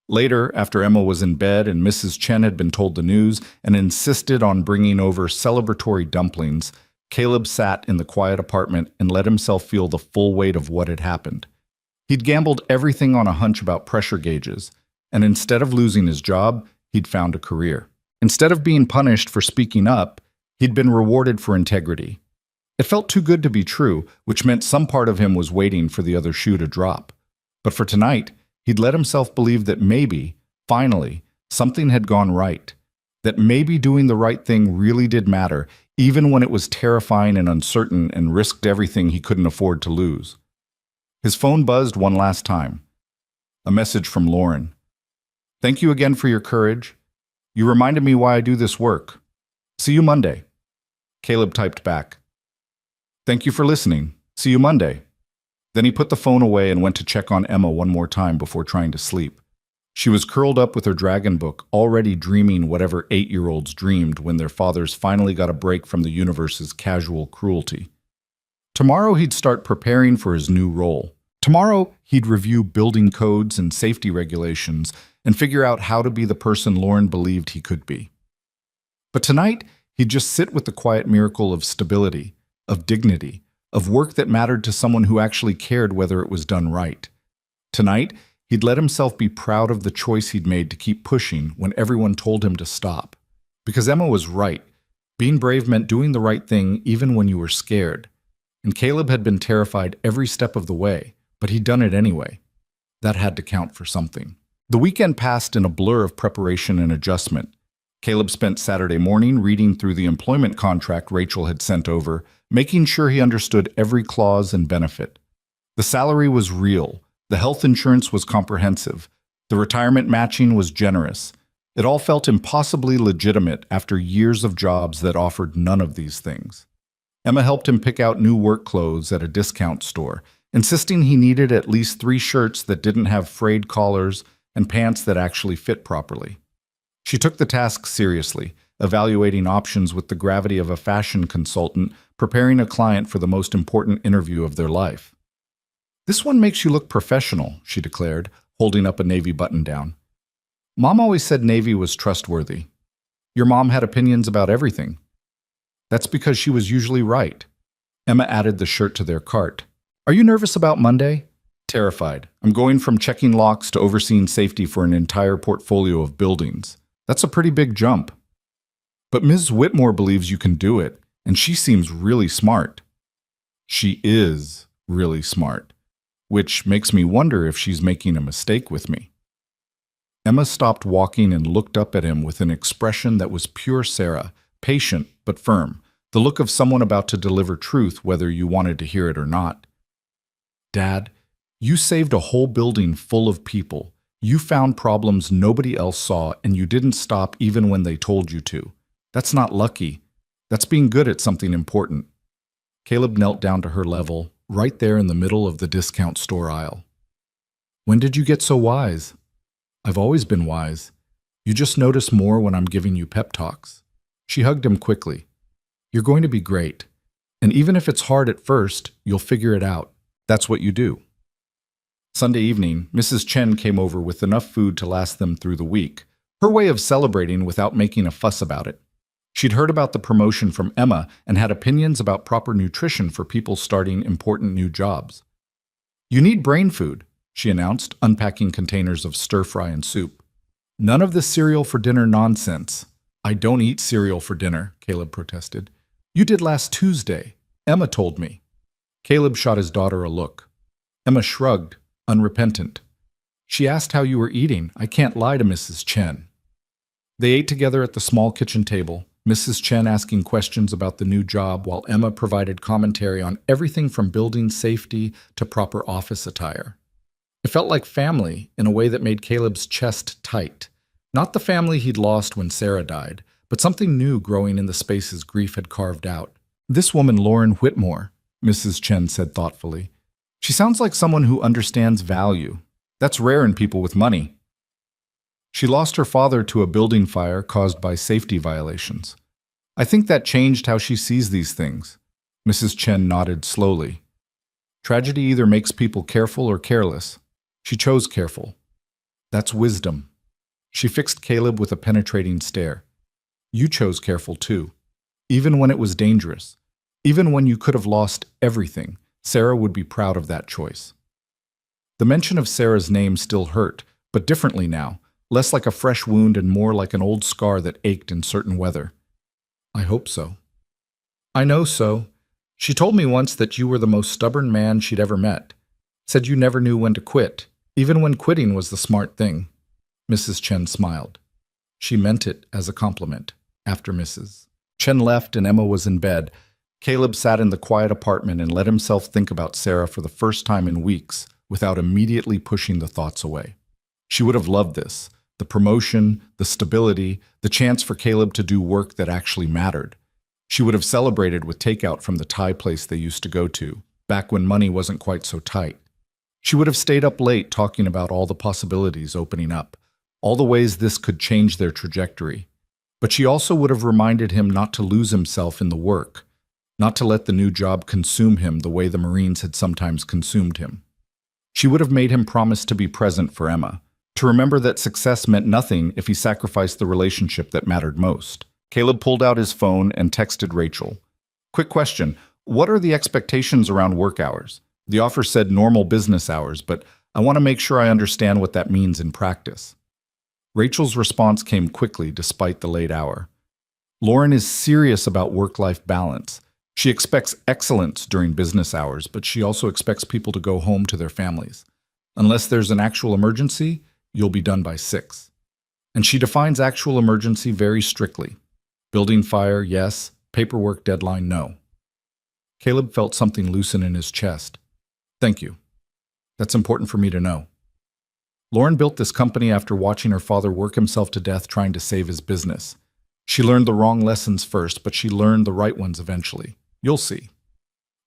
Later, after Emma was in bed and Mrs. Chen had been told the news and insisted on bringing over celebratory dumplings, Caleb sat in the quiet apartment and let himself feel the full weight of what had happened. He'd gambled everything on a hunch about pressure gauges, and instead of losing his job, he'd found a career. Instead of being punished for speaking up, he'd been rewarded for integrity. It felt too good to be true, which meant some part of him was waiting for the other shoe to drop. But for tonight, he'd let himself believe that maybe, finally, something had gone right. That maybe doing the right thing really did matter, even when it was terrifying and uncertain and risked everything he couldn't afford to lose. His phone buzzed one last time. A message from Lauren. "Thank you again for your courage. You reminded me why I do this work. See you Monday." Caleb typed back. "Thank you for listening. See you Monday." Then he put the phone away and went to check on Emma one more time before trying to sleep. She was curled up with her dragon book, already dreaming whatever 8-year-olds dreamed when their fathers finally got a break from the universe's casual cruelty. Tomorrow he'd start preparing for his new role. Tomorrow he'd review building codes and safety regulations and figure out how to be the person Lauren believed he could be. But tonight, he'd just sit with the quiet miracle of stability, of dignity, of work that mattered to someone who actually cared whether it was done right. Tonight, he'd let himself be proud of the choice he'd made to keep pushing when everyone told him to stop. Because Emma was right. Being brave meant doing the right thing even when you were scared. And Caleb had been terrified every step of the way, but he'd done it anyway. That had to count for something. The weekend passed in a blur of preparation and adjustment. Caleb spent Saturday morning reading through the employment contract Rachel had sent over, making sure he understood every clause and benefit. The salary was real. The health insurance was comprehensive. The retirement matching was generous. It all felt impossibly legitimate after years of jobs that offered none of these things. Emma helped him pick out new work clothes at a discount store, insisting he needed at least 3 shirts that didn't have frayed collars and pants that actually fit properly. She took the task seriously, evaluating options with the gravity of a fashion consultant preparing a client for the most important interview of their life. "This one makes you look professional," she declared, holding up a navy button-down. "Mom always said navy was trustworthy. Your mom had opinions about everything." "That's because she was usually right." Emma added the shirt to their cart. "Are you nervous about Monday?" "Terrified. I'm going from checking locks to overseeing safety for an entire portfolio of buildings. That's a pretty big jump." "But Ms. Whitmore believes you can do it, and she seems really smart." "She is really smart, which makes me wonder if she's making a mistake with me." Emma stopped walking and looked up at him with an expression that was pure Sarah, patient but firm, the look of someone about to deliver truth whether you wanted to hear it or not. "Dad, you saved a whole building full of people. You found problems nobody else saw, and you didn't stop even when they told you to. That's not lucky. That's being good at something important." Caleb knelt down to her level, right there in the middle of the discount store aisle. "When did you get so wise?" "I've always been wise. You just notice more when I'm giving you pep talks." She hugged him quickly. "You're going to be great. And even if it's hard at first, you'll figure it out. That's what you do." Sunday evening, Mrs. Chen came over with enough food to last them through the week, her way of celebrating without making a fuss about it. She'd heard about the promotion from Emma and had opinions about proper nutrition for people starting important new jobs. "You need brain food," she announced, unpacking containers of stir-fry and soup. "None of this cereal for dinner nonsense." "I don't eat cereal for dinner," Caleb protested. "You did last Tuesday. Emma told me." Caleb shot his daughter a look. Emma shrugged, unrepentant. "She asked how you were eating. I can't lie to Mrs. Chen." They ate together at the small kitchen table, Mrs. Chen asking questions about the new job while Emma provided commentary on everything from building safety to proper office attire. It felt like family in a way that made Caleb's chest tight. Not the family he'd lost when Sarah died, but something new growing in the spaces grief had carved out. This woman, Lauren Whitmore, Mrs. Chen said thoughtfully. She sounds like someone who understands value. That's rare in people with money. She lost her father to a building fire caused by safety violations. I think that changed how she sees these things. Mrs. Chen nodded slowly. Tragedy either makes people careful or careless. She chose careful. That's wisdom. She fixed Caleb with a penetrating stare. You chose careful too. Even when it was dangerous. Even when you could have lost everything, Sarah would be proud of that choice. The mention of Sarah's name still hurt, but differently now, less like a fresh wound and more like an old scar that ached in certain weather. I hope so. I know so. She told me once that you were the most stubborn man she'd ever met. Said you never knew when to quit, even when quitting was the smart thing. Mrs. Chen smiled. She meant it as a compliment. After Mrs. Chen left and Emma was in bed, Caleb sat in the quiet apartment and let himself think about Sarah for the first time in weeks without immediately pushing the thoughts away. She would have loved this, the promotion, the stability, the chance for Caleb to do work that actually mattered. She would have celebrated with takeout from the Thai place they used to go to, back when money wasn't quite so tight. She would have stayed up late talking about all the possibilities opening up, all the ways this could change their trajectory. But she also would have reminded him not to lose himself in the work, not to let the new job consume him the way the Marines had sometimes consumed him. She would have made him promise to be present for Emma, to remember that success meant nothing if he sacrificed the relationship that mattered most. Caleb pulled out his phone and texted Rachel. Quick question, what are the expectations around work hours? The offer said normal business hours, but I want to make sure I understand what that means in practice. Rachel's response came quickly despite the late hour. Lauren is serious about work-life balance. She expects excellence during business hours, but she also expects people to go home to their families. Unless there's an actual emergency, you'll be done by 6. And she defines actual emergency very strictly. Building fire, yes. Paperwork deadline, no. Caleb felt something loosen in his chest. Thank you. That's important for me to know. Lauren built this company after watching her father work himself to death trying to save his business. She learned the wrong lessons first, but she learned the right ones eventually. You'll see.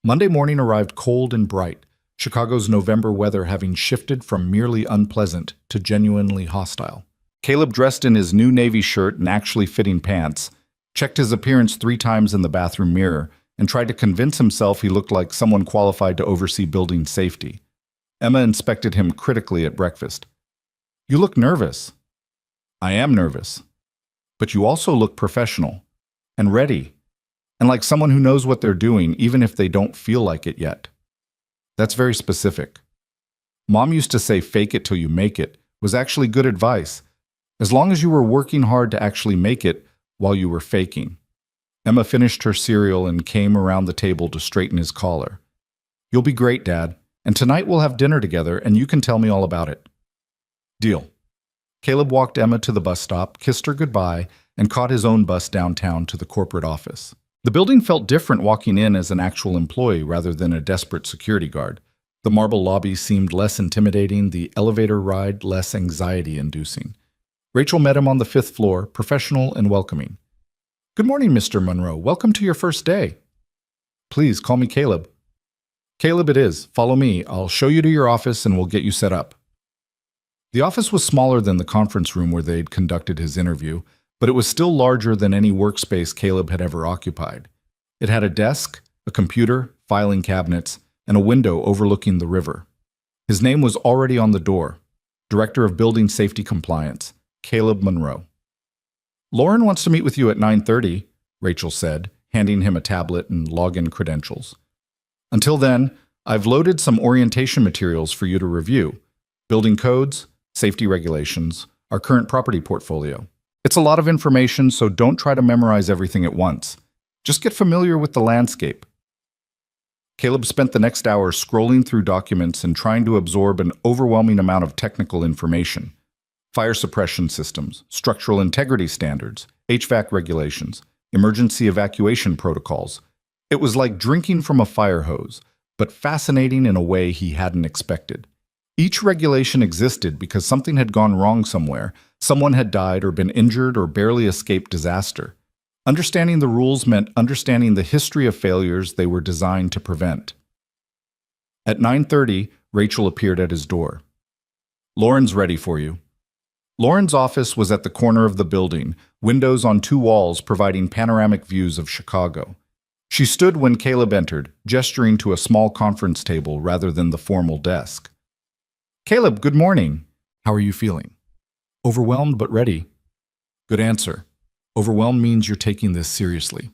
Monday morning arrived cold and bright, Chicago's November weather having shifted from merely unpleasant to genuinely hostile. Caleb dressed in his new navy shirt and actually fitting pants, checked his appearance 3 times in the bathroom mirror, and tried to convince himself he looked like someone qualified to oversee building safety. Emma inspected him critically at breakfast. You look nervous. I am nervous. But you also look professional and ready and like someone who knows what they're doing even if they don't feel like it yet. That's very specific. Mom used to say fake it till you make it was actually good advice, as long as you were working hard to actually make it while you were faking. Emma finished her cereal and came around the table to straighten his collar. You'll be great, Dad, and tonight we'll have dinner together and you can tell me all about it. Deal. Caleb walked Emma to the bus stop, kissed her goodbye, and caught his own bus downtown to the corporate office. The building felt different walking in as an actual employee rather than a desperate security guard. The marble lobby seemed less intimidating, the elevator ride less anxiety-inducing. Rachel met him on the 5th floor, professional and welcoming. Good morning, Mr. Monroe. Welcome to your first day. Please call me Caleb. Caleb it is. Follow me. I'll show you to your office and we'll get you set up. The office was smaller than the conference room where they'd conducted his interview, but it was still larger than any workspace Caleb had ever occupied. It had a desk, a computer, filing cabinets, and a window overlooking the river. His name was already on the door, Director of Building Safety Compliance, Caleb Monroe. Lauren wants to meet with you at 9:30, Rachel said, handing him a tablet and login credentials. Until then, I've loaded some orientation materials for you to review. Building codes, safety regulations, our current property portfolio. It's a lot of information, so don't try to memorize everything at once. Just get familiar with the landscape. Caleb spent the next hour scrolling through documents and trying to absorb an overwhelming amount of technical information. Fire suppression systems, structural integrity standards, HVAC regulations, emergency evacuation protocols. It was like drinking from a fire hose, but fascinating in a way he hadn't expected. Each regulation existed because something had gone wrong somewhere. Someone had died or been injured or barely escaped disaster. Understanding the rules meant understanding the history of failures they were designed to prevent. At 9:30, Rachel appeared at his door. "Lauren's ready for you." Lauren's office was at the corner of the building, windows on two walls providing panoramic views of Chicago. She stood when Caleb entered, gesturing to a small conference table rather than the formal desk. "Caleb, good morning. How are you feeling?" "Overwhelmed but ready." "Good answer. Overwhelmed means you're taking this seriously.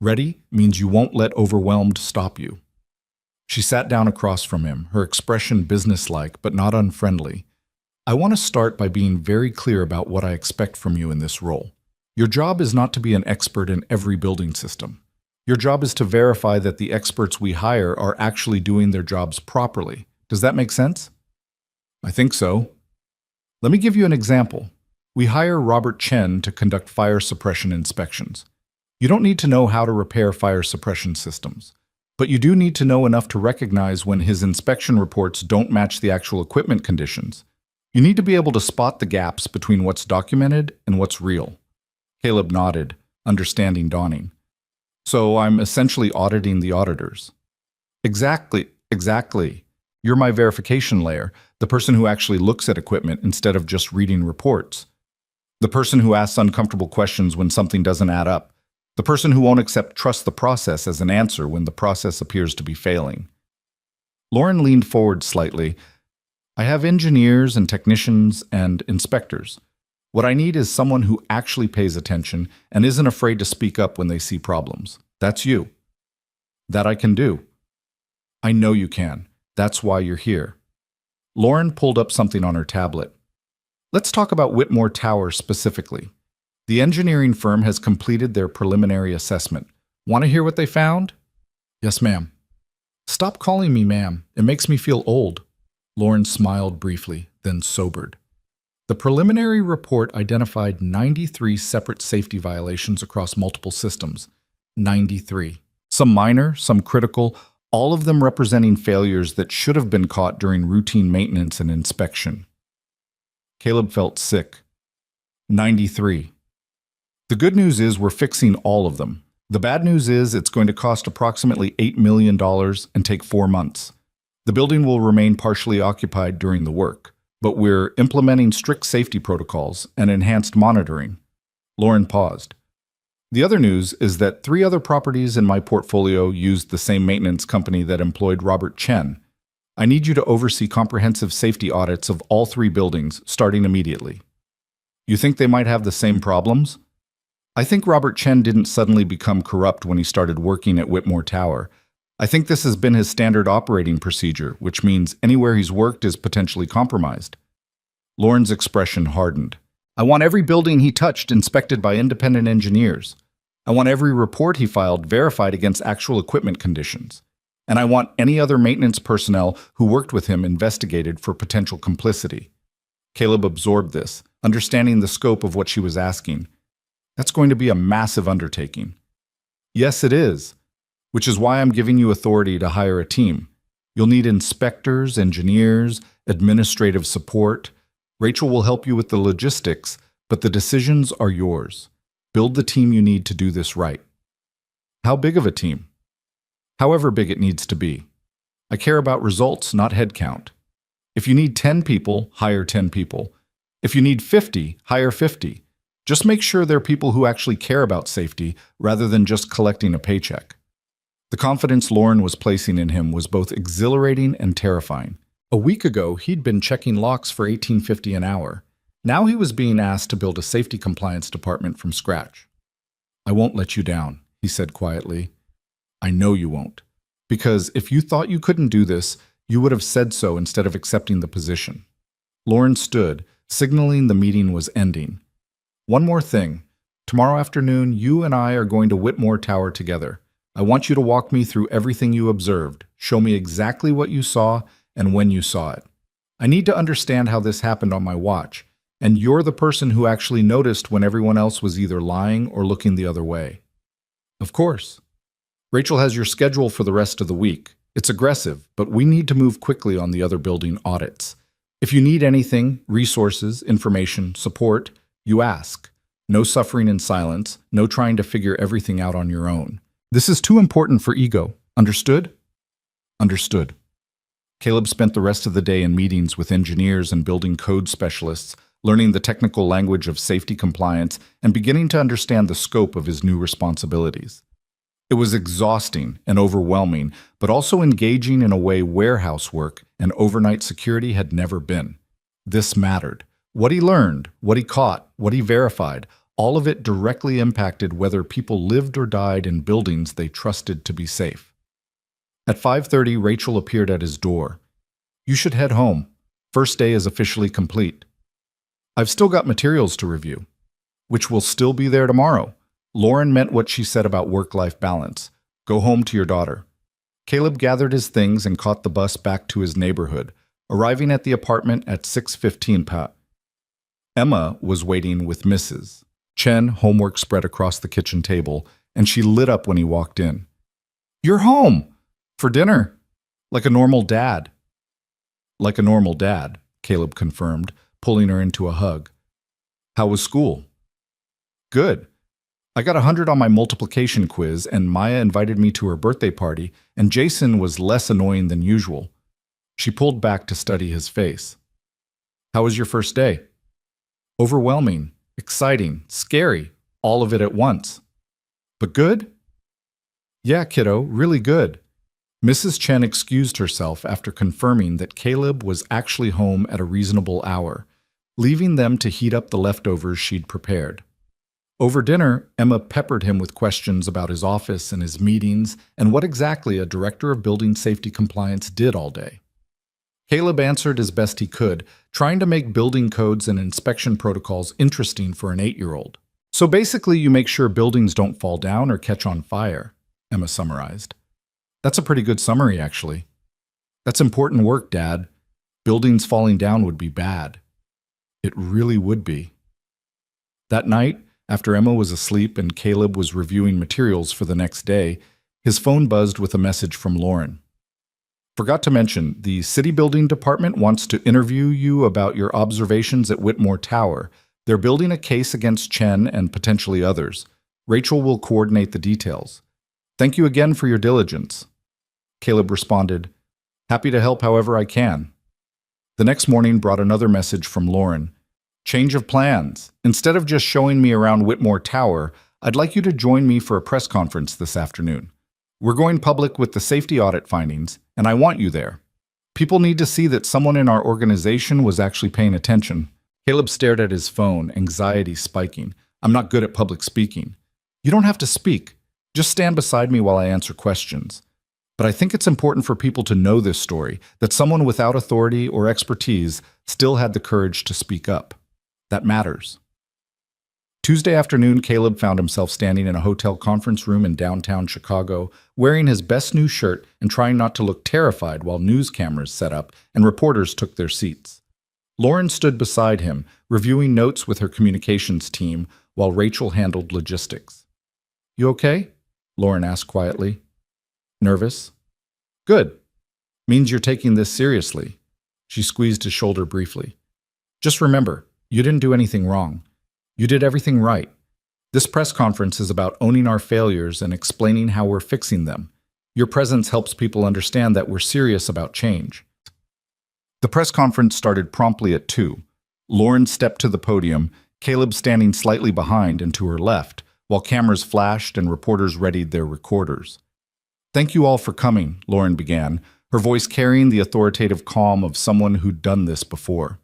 Ready means you won't let overwhelmed stop you." She sat down across from him, her expression businesslike but not unfriendly. "I want to start by being very clear about what I expect from you in this role. Your job is not to be an expert in every building system. Your job is to verify that the experts we hire are actually doing their jobs properly. Does that make sense?" "I think so." "Let me give you an example. We hire Robert Chen to conduct fire suppression inspections. You don't need to know how to repair fire suppression systems, but you do need to know enough to recognize when his inspection reports don't match the actual equipment conditions. You need to be able to spot the gaps between what's documented and what's real." Caleb nodded, understanding dawning. "So I'm essentially auditing the auditors." Exactly. You're my verification layer, the person who actually looks at equipment instead of just reading reports. The person who asks uncomfortable questions when something doesn't add up. The person who won't trust the process as an answer when the process appears to be failing. Lauren leaned forward slightly. "I have engineers and technicians and inspectors. What I need is someone who actually pays attention and isn't afraid to speak up when they see problems. That's you." "That I can do." "I know you can. That's why you're here." Lauren pulled up something on her tablet. "Let's talk about Whitmore Tower specifically. The engineering firm has completed their preliminary assessment. Want to hear what they found?" "Yes, ma'am." "Stop calling me ma'am. It makes me feel old." Lauren smiled briefly, then sobered. The preliminary report identified 93 separate safety violations across multiple systems. 93. Some minor, some critical, all of them representing failures that should have been caught during routine maintenance and inspection. Caleb felt sick. 93. The good news is we're fixing all of them. The bad news is it's going to cost approximately $8 million and take 4 months. The building will remain partially occupied during the work, but we're implementing strict safety protocols and enhanced monitoring. Lauren paused. The other news is that 3 other properties in my portfolio used the same maintenance company that employed Robert Chen. I need you to oversee comprehensive safety audits of all 3 buildings, starting immediately. You think they might have the same problems? I think Robert Chen didn't suddenly become corrupt when he started working at Whitmore Tower. I think this has been his standard operating procedure, which means anywhere he's worked is potentially compromised. Lauren's expression hardened. I want every building he touched inspected by independent engineers. I want every report he filed verified against actual equipment conditions. And I want any other maintenance personnel who worked with him investigated for potential complicity. Caleb absorbed this, understanding the scope of what she was asking. That's going to be a massive undertaking. Yes, it is, which is why I'm giving you authority to hire a team. You'll need inspectors, engineers, administrative support. Rachel will help you with the logistics, but the decisions are yours. Build the team you need to do this right. How big of a team? However big it needs to be. I care about results, not headcount. If you need 10 people, hire 10 people. If you need 50, hire 50. Just make sure they're people who actually care about safety rather than just collecting a paycheck. The confidence Lauren was placing in him was both exhilarating and terrifying. A week ago, he'd been checking locks for $18.50 an hour. Now he was being asked to build a safety compliance department from scratch. I won't let you down, he said quietly. I know you won't. Because if you thought you couldn't do this, you would have said so instead of accepting the position. Lauren stood, signaling the meeting was ending. One more thing. Tomorrow afternoon, you and I are going to Whitmore Tower together. I want you to walk me through everything you observed, show me exactly what you saw and when you saw it. I need to understand how this happened on my watch, and you're the person who actually noticed when everyone else was either lying or looking the other way. Of course. Rachel has your schedule for the rest of the week. It's aggressive, but we need to move quickly on the other building audits. If you need anything, resources, information, support, you ask. No suffering in silence, no trying to figure everything out on your own. This is too important for ego. Understood? Understood. Caleb spent the rest of the day in meetings with engineers and building code specialists, learning the technical language of safety compliance and beginning to understand the scope of his new responsibilities. It was exhausting and overwhelming, but also engaging in a way warehouse work and overnight security had never been. This mattered. What he learned, what he caught, what he verified, all of it directly impacted whether people lived or died in buildings they trusted to be safe. At 5:30, Rachel appeared at his door. "You should head home. First day is officially complete." "I've still got materials to review." "Which will still be there tomorrow." Lauren meant what she said about work-life balance. "Go home to your daughter." Caleb gathered his things and caught the bus back to his neighborhood, arriving at the apartment at 6:15 p.m. Emma was waiting with Mrs. Chen, homework spread across the kitchen table, and she lit up when he walked in. "You're home! For dinner? Like a normal dad." "Like a normal dad," Caleb confirmed, pulling her into a hug. "How was school?" "Good. I got 100 on my multiplication quiz, and Maya invited me to her birthday party, and Jason was less annoying than usual." She pulled back to study his face. "How was your first day?" "Overwhelming, exciting, scary, all of it at once." "But good?" "Yeah, kiddo, really good." Mrs. Chen excused herself after confirming that Caleb was actually home at a reasonable hour, leaving them to heat up the leftovers she'd prepared. Over dinner, Emma peppered him with questions about his office and his meetings and what exactly a director of building safety compliance did all day. Caleb answered as best he could, trying to make building codes and inspection protocols interesting for an 8-year-old. "So basically you make sure buildings don't fall down or catch on fire," Emma summarized. "That's a pretty good summary, actually." "That's important work, Dad. Buildings falling down would be bad." "It really would be." That night, after Emma was asleep and Caleb was reviewing materials for the next day, his phone buzzed with a message from Lauren. "Forgot to mention, the city building department wants to interview you about your observations at Whitmore Tower. They're building a case against Chen and potentially others. Rachel will coordinate the details. Thank you again for your diligence." Caleb responded, "Happy to help however I can." The next morning brought another message from Lauren. "Change of plans. Instead of just showing me around Whitmore Tower, I'd like you to join me for a press conference this afternoon. We're going public with the safety audit findings, and I want you there. People need to see that someone in our organization was actually paying attention." Caleb stared at his phone, anxiety spiking. "I'm not good at public speaking." "You don't have to speak. Just stand beside me while I answer questions. But I think it's important for people to know this story, that someone without authority or expertise still had the courage to speak up. That matters." Tuesday afternoon, Caleb found himself standing in a hotel conference room in downtown Chicago, wearing his best new shirt and trying not to look terrified while news cameras set up and reporters took their seats. Lauren stood beside him, reviewing notes with her communications team, while Rachel handled logistics. "You okay?" Lauren asked quietly. "Nervous?" "Good. Means you're taking this seriously." She squeezed his shoulder briefly. "Just remember, you didn't do anything wrong. You did everything right. This press conference is about owning our failures and explaining how we're fixing them. Your presence helps people understand that we're serious about change." The press conference started promptly at 2. Lauren stepped to the podium, Caleb standing slightly behind and to her left, while cameras flashed and reporters readied their recorders. "Thank you all for coming," Lauren began, her voice carrying the authoritative calm of someone who'd done this before.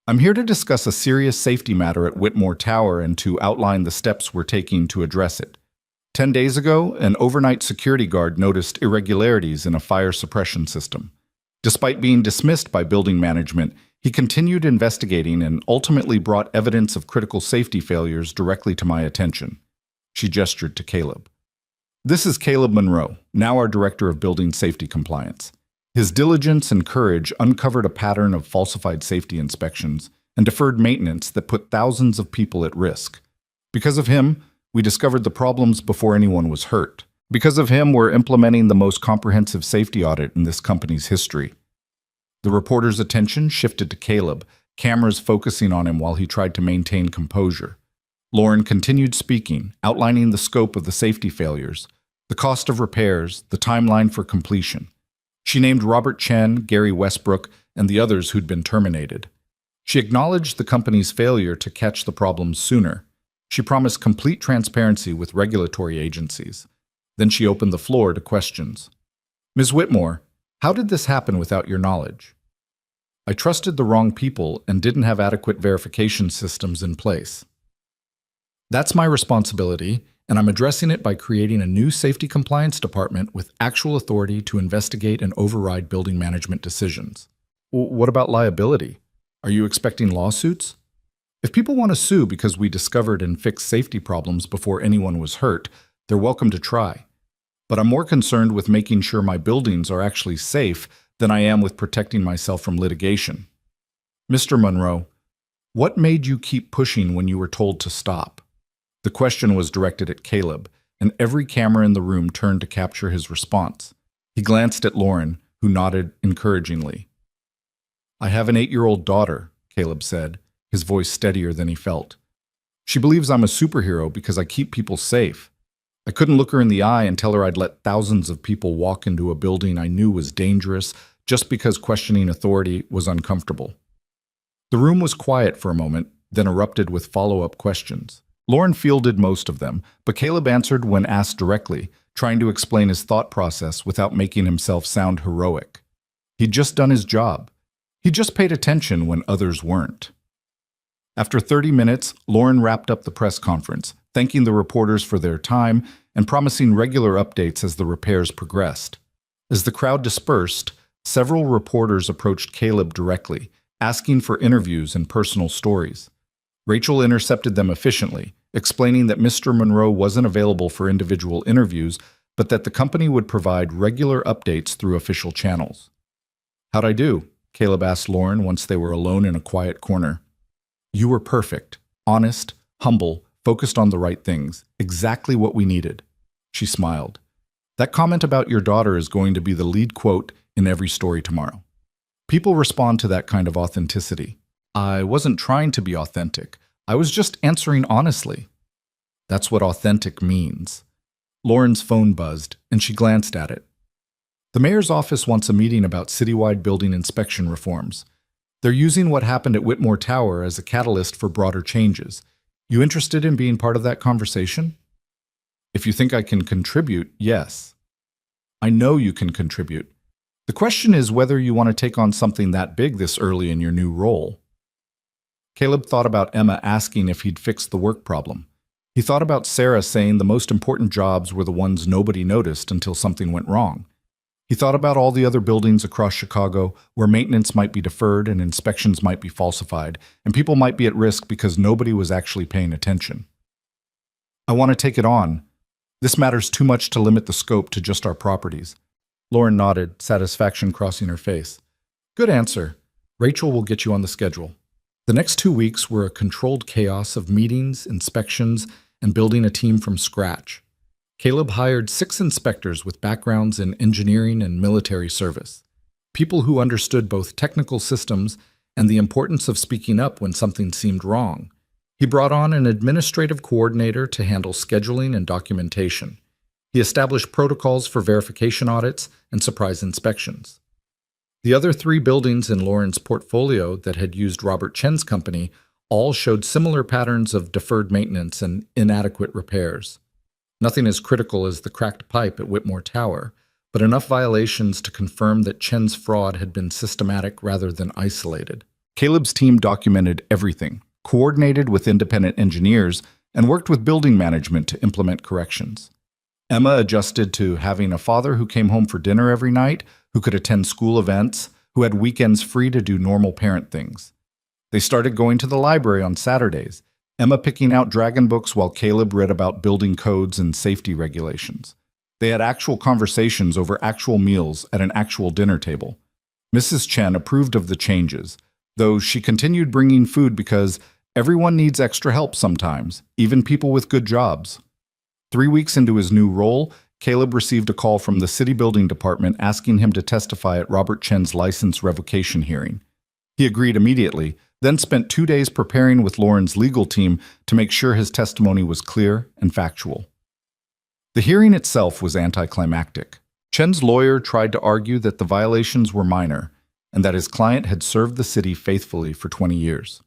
"I'm here to discuss a serious safety matter at Whitmore Tower and to outline the steps we're taking to address it. 10 days ago, an overnight security guard noticed irregularities in a fire suppression system. Despite being dismissed by building management, he continued investigating and ultimately brought evidence of critical safety failures directly to my attention." She gestured to Caleb. "This is Caleb Monroe, now our Director of Building Safety Compliance. His diligence and courage uncovered a pattern of falsified safety inspections and deferred maintenance that put thousands of people at risk. Because of him, we discovered the problems before anyone was hurt. Because of him, we're implementing the most comprehensive safety audit in this company's history." The reporter's attention shifted to Caleb, cameras focusing on him while he tried to maintain composure. Lauren continued speaking, outlining the scope of the safety failures, the cost of repairs, the timeline for completion. She named Robert Chen, Gary Westbrook, and the others who'd been terminated. She acknowledged the company's failure to catch the problems sooner. She promised complete transparency with regulatory agencies. Then she opened the floor to questions. Ms. Whitmore, how did this happen without your knowledge? I trusted the wrong people and didn't have adequate verification systems in place. That's my responsibility, and I'm addressing it by creating a new safety compliance department with actual authority to investigate and override building management decisions. What about liability? Are you expecting lawsuits? If people want to sue because we discovered and fixed safety problems before anyone was hurt, they're welcome to try. But I'm more concerned with making sure my buildings are actually safe than I am with protecting myself from litigation. Mr. Monroe, what made you keep pushing when you were told to stop? The question was directed at Caleb, and every camera in the room turned to capture his response. He glanced at Lauren, who nodded encouragingly. I have an 8-year-old daughter, Caleb said, his voice steadier than he felt. She believes I'm a superhero because I keep people safe. I couldn't look her in the eye and tell her I'd let thousands of people walk into a building I knew was dangerous just because questioning authority was uncomfortable. The room was quiet for a moment, then erupted with follow-up questions. Lauren fielded most of them, but Caleb answered when asked directly, trying to explain his thought process without making himself sound heroic. He'd just done his job. He just paid attention when others weren't. After 30 minutes, Lauren wrapped up the press conference, thanking the reporters for their time and promising regular updates as the repairs progressed. As the crowd dispersed, several reporters approached Caleb directly, asking for interviews and personal stories. Rachel intercepted them efficiently, explaining that Mr. Monroe wasn't available for individual interviews, but that the company would provide regular updates through official channels. How'd I do? Caleb asked Lauren once they were alone in a quiet corner. You were perfect, honest, humble, focused on the right things, exactly what we needed. She smiled. That comment about your daughter is going to be the lead quote in every story tomorrow. People respond to that kind of authenticity. I wasn't trying to be authentic. I was just answering honestly. That's what authentic means. Lauren's phone buzzed, and she glanced at it. The mayor's office wants a meeting about citywide building inspection reforms. They're using what happened at Whitmore Tower as a catalyst for broader changes. You interested in being part of that conversation? If you think I can contribute, yes. I know you can contribute. The question is whether you want to take on something that big this early in your new role. Caleb thought about Emma asking if he'd fixed the work problem. He thought about Sarah saying the most important jobs were the ones nobody noticed until something went wrong. He thought about all the other buildings across Chicago where maintenance might be deferred and inspections might be falsified, and people might be at risk because nobody was actually paying attention. I want to take it on. This matters too much to limit the scope to just our properties. Lauren nodded, satisfaction crossing her face. Good answer. Rachel will get you on the schedule. The next 2 weeks were a controlled chaos of meetings, inspections, and building a team from scratch. Caleb hired 6 inspectors with backgrounds in engineering and military service, people who understood both technical systems and the importance of speaking up when something seemed wrong. He brought on an administrative coordinator to handle scheduling and documentation. He established protocols for verification audits and surprise inspections. The other 3 buildings in Lauren's portfolio that had used Robert Chen's company all showed similar patterns of deferred maintenance and inadequate repairs. Nothing as critical as the cracked pipe at Whitmore Tower, but enough violations to confirm that Chen's fraud had been systematic rather than isolated. Caleb's team documented everything, coordinated with independent engineers, and worked with building management to implement corrections. Emma adjusted to having a father who came home for dinner every night, who could attend school events, who had weekends free to do normal parent things. They started going to the library on Saturdays, Emma picking out dragon books while Caleb read about building codes and safety regulations. They had actual conversations over actual meals at an actual dinner table. Mrs. Chen approved of the changes, though she continued bringing food because everyone needs extra help sometimes, even people with good jobs. 3 weeks into his new role, Caleb received a call from the city building department asking him to testify at Robert Chen's license revocation hearing. He agreed immediately, then spent 2 days preparing with Lauren's legal team to make sure his testimony was clear and factual. The hearing itself was anticlimactic. Chen's lawyer tried to argue that the violations were minor and that his client had served the city faithfully for 20 years.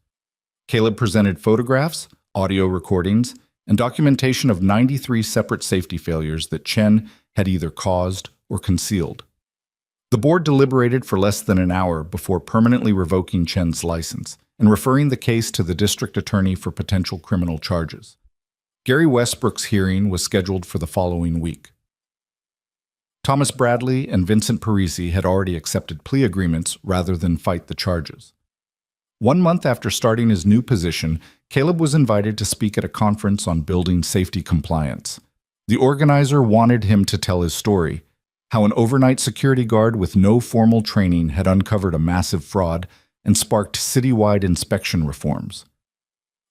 Caleb presented photographs, audio recordings, and documentation of 93 separate safety failures that Chen had either caused or concealed. The board deliberated for less than an hour before permanently revoking Chen's license and referring the case to the district attorney for potential criminal charges. Gary Westbrook's hearing was scheduled for the following week. Thomas Bradley and Vincent Parisi had already accepted plea agreements rather than fight the charges. 1 month after starting his new position, Caleb was invited to speak at a conference on building safety compliance. The organizer wanted him to tell his story, how an overnight security guard with no formal training had uncovered a massive fraud and sparked citywide inspection reforms.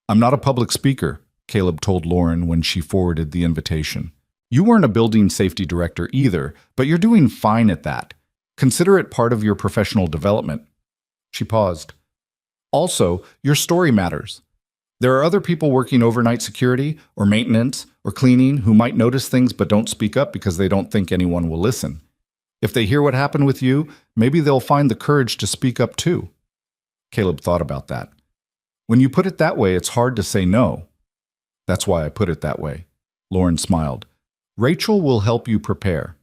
"I'm not a public speaker," Caleb told Lauren when she forwarded the invitation. "You weren't a building safety director either, but you're doing fine at that. Consider it part of your professional development." She paused. "Also, your story matters. There are other people working overnight security or maintenance or cleaning who might notice things but don't speak up because they don't think anyone will listen. If they hear what happened with you, maybe they'll find the courage to speak up too." Caleb thought about that. "When you put it that way, it's hard to say no." "That's why I put it that way." Lauren smiled. "Rachel will help you prepare.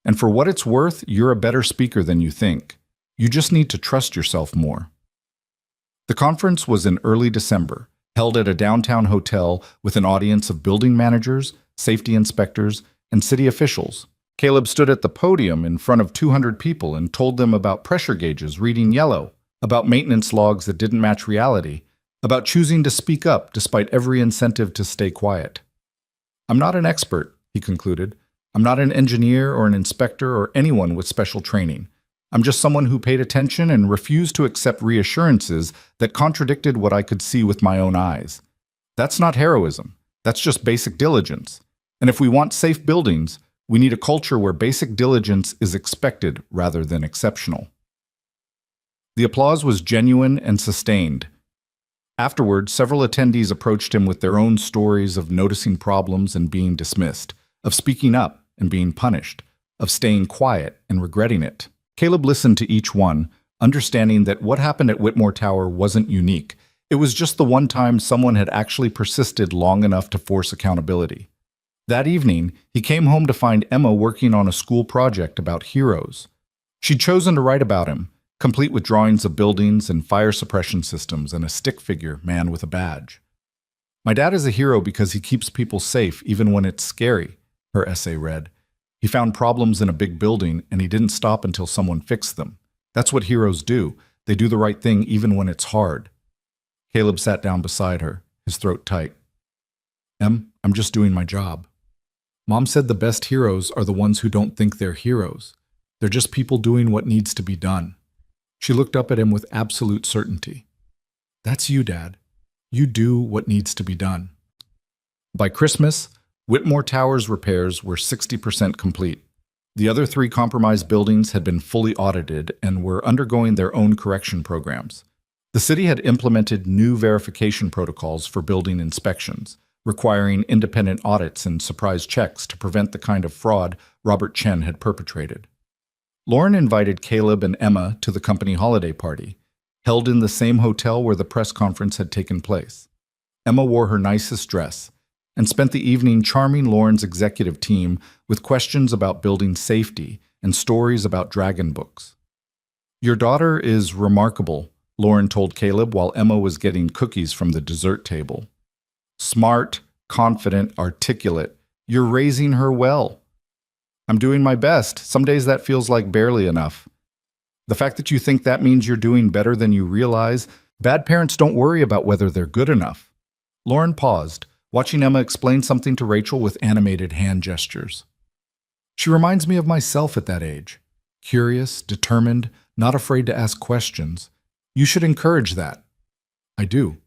And for what it's worth, you're a better speaker than you think. You just need to trust yourself more." The conference was in early December, held at a downtown hotel with an audience of building managers, safety inspectors, and city officials. Caleb stood at the podium in front of 200 people and told them about pressure gauges reading yellow, about maintenance logs that didn't match reality, about choosing to speak up despite every incentive to stay quiet. "I'm not an expert," he concluded. "I'm not an engineer or an inspector or anyone with special training. I'm just someone who paid attention and refused to accept reassurances that contradicted what I could see with my own eyes. That's not heroism. That's just basic diligence. And if we want safe buildings, we need a culture where basic diligence is expected rather than exceptional." The applause was genuine and sustained. Afterward, several attendees approached him with their own stories of noticing problems and being dismissed, of speaking up and being punished, of staying quiet and regretting it. Caleb listened to each one, understanding that what happened at Whitmore Tower wasn't unique. It was just the one time someone had actually persisted long enough to force accountability. That evening, he came home to find Emma working on a school project about heroes. She'd chosen to write about him, complete with drawings of buildings and fire suppression systems and a stick figure man with a badge. "My dad is a hero because he keeps people safe even when it's scary," her essay read. "He found problems in a big building and he didn't stop until someone fixed them. That's what heroes do. They do the right thing even when it's hard." Caleb sat down beside her, his throat tight. I'm just doing my job. Mom said the best heroes are the ones who don't think they're heroes. They're just people doing what needs to be done." She looked up at him with absolute certainty. "That's you, Dad. You do what needs to be done." By Christmas, Whitmore Tower's repairs were 60% complete. The other 3 compromised buildings had been fully audited and were undergoing their own correction programs. The city had implemented new verification protocols for building inspections, requiring independent audits and surprise checks to prevent the kind of fraud Robert Chen had perpetrated. Lauren invited Caleb and Emma to the company holiday party, held in the same hotel where the press conference had taken place. Emma wore her nicest dress and spent the evening charming Lauren's executive team with questions about building safety and stories about dragon books. "Your daughter is remarkable," Lauren told Caleb while Emma was getting cookies from the dessert table. "Smart, confident, articulate. You're raising her well." "I'm doing my best. Some days that feels like barely enough." "The fact that you think that means you're doing better than you realize, bad parents don't worry about whether they're good enough." Lauren paused, watching Emma explain something to Rachel with animated hand gestures. "She reminds me of myself at that age. Curious, determined, not afraid to ask questions. You should encourage that." "I do.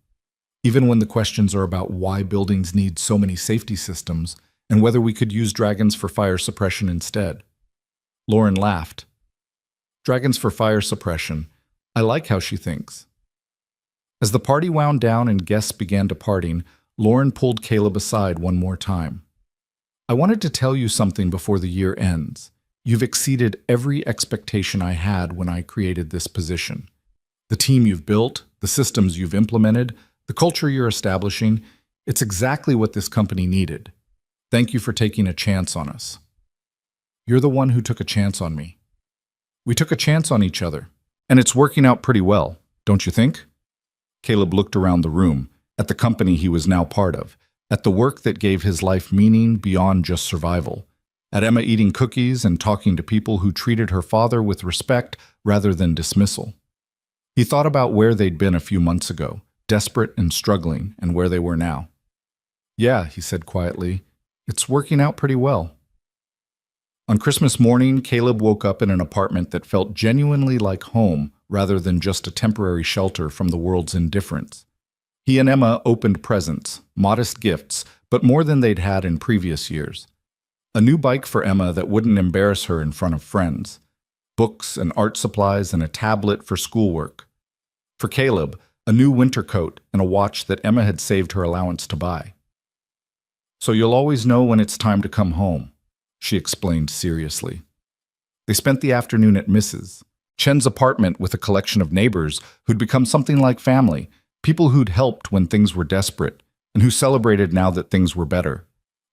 Even when the questions are about why buildings need so many safety systems and whether we could use dragons for fire suppression instead. Lauren laughed. Dragons for fire suppression. I like how she thinks. As the party wound down and guests began departing, Lauren pulled Caleb aside one more time. I wanted to tell you something before the year ends. You've exceeded every expectation I had when I created this position. The team you've built, the systems you've implemented, the culture you're establishing, it's exactly what this company needed. Thank you for taking a chance on us. You're the one who took a chance on me. We took a chance on each other, and it's working out pretty well, don't you think? Caleb looked around the room, at the company he was now part of, at the work that gave his life meaning beyond just survival, at Emma eating cookies and talking to people who treated her father with respect rather than dismissal. He thought about where they'd been a few months ago, desperate and struggling, and where they were now. Yeah, he said quietly, it's working out pretty well. On Christmas morning, Caleb woke up in an apartment that felt genuinely like home rather than just a temporary shelter from the world's indifference. He and Emma opened presents, modest gifts, but more than they'd had in previous years. A new bike for Emma that wouldn't embarrass her in front of friends. Books and art supplies and a tablet for schoolwork. For Caleb, a new winter coat and a watch that Emma had saved her allowance to buy. So you'll always know when it's time to come home, she explained seriously. They spent the afternoon at Mrs. Chen's apartment with a collection of neighbors who'd become something like family, people who'd helped when things were desperate, and who celebrated now that things were better.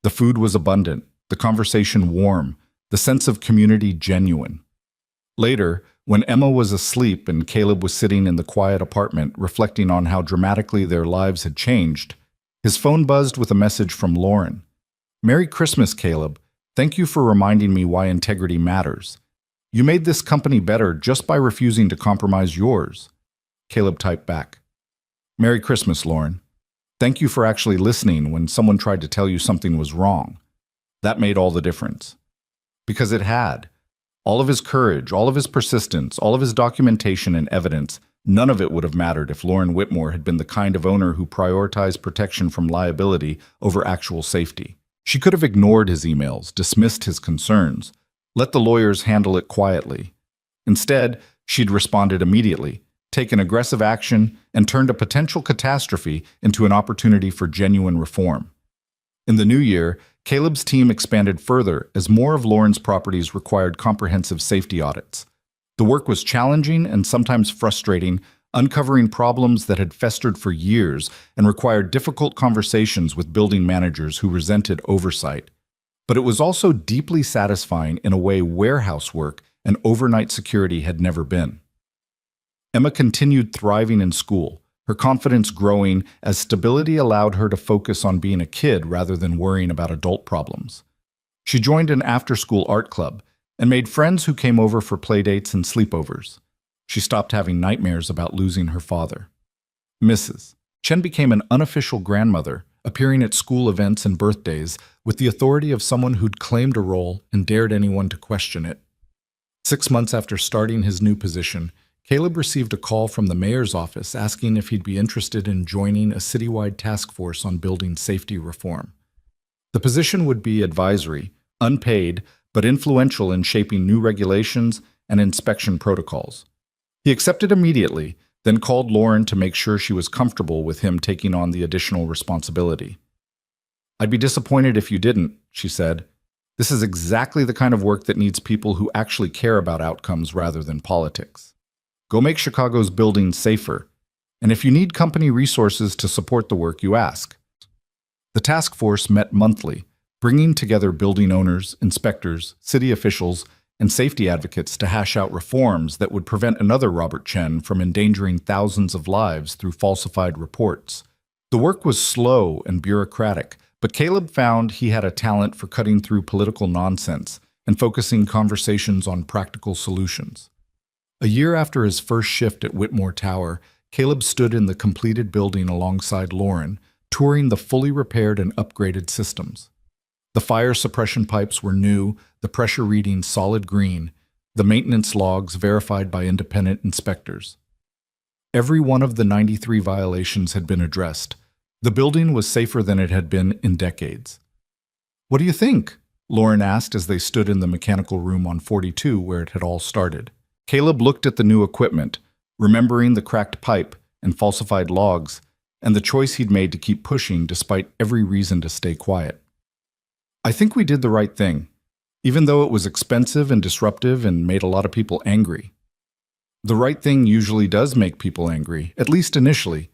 The food was abundant, the conversation warm, the sense of community genuine. Later, when Emma was asleep and Caleb was sitting in the quiet apartment reflecting on how dramatically their lives had changed, his phone buzzed with a message from Lauren. Merry Christmas, Caleb. Thank you for reminding me why integrity matters. You made this company better just by refusing to compromise yours. Caleb typed back. Merry Christmas, Lauren. Thank you for actually listening when someone tried to tell you something was wrong. That made all the difference. Because it had. All of his courage, all of his persistence, all of his documentation and evidence, none of it would have mattered if Lauren Whitmore had been the kind of owner who prioritized protection from liability over actual safety. She could have ignored his emails, dismissed his concerns, let the lawyers handle it quietly. Instead, she'd responded immediately, taken aggressive action, and turned a potential catastrophe into an opportunity for genuine reform. In the new year, Caleb's team expanded further as more of Lauren's properties required comprehensive safety audits. The work was challenging and sometimes frustrating, uncovering problems that had festered for years and required difficult conversations with building managers who resented oversight. But it was also deeply satisfying in a way warehouse work and overnight security had never been. Emma continued thriving in school, her confidence growing as stability allowed her to focus on being a kid rather than worrying about adult problems. She joined an after-school art club and made friends who came over for playdates and sleepovers. She stopped having nightmares about losing her father. Mrs. Chen became an unofficial grandmother, appearing at school events and birthdays with the authority of someone who'd claimed a role and dared anyone to question it. 6 months after starting his new position, Caleb received a call from the mayor's office asking if he'd be interested in joining a citywide task force on building safety reform. The position would be advisory, unpaid, but influential in shaping new regulations and inspection protocols. He accepted immediately, then called Lauren to make sure she was comfortable with him taking on the additional responsibility. I'd be disappointed if you didn't, she said. This is exactly the kind of work that needs people who actually care about outcomes rather than politics. Go make Chicago's buildings safer, and if you need company resources to support the work, you ask. The task force met monthly, bringing together building owners, inspectors, city officials, and safety advocates to hash out reforms that would prevent another Robert Chen from endangering thousands of lives through falsified reports. The work was slow and bureaucratic, but Caleb found he had a talent for cutting through political nonsense and focusing conversations on practical solutions. A year after his first shift at Whitmore Tower, Caleb stood in the completed building alongside Lauren, touring the fully repaired and upgraded systems. The fire suppression pipes were new, the pressure reading solid green, the maintenance logs verified by independent inspectors. Every one of the 93 violations had been addressed. The building was safer than it had been in decades. What do you think? Lauren asked as they stood in the mechanical room on 42 where it had all started. Caleb looked at the new equipment, remembering the cracked pipe and falsified logs, and the choice he'd made to keep pushing despite every reason to stay quiet. I think we did the right thing, even though it was expensive and disruptive and made a lot of people angry. The right thing usually does make people angry, at least initially,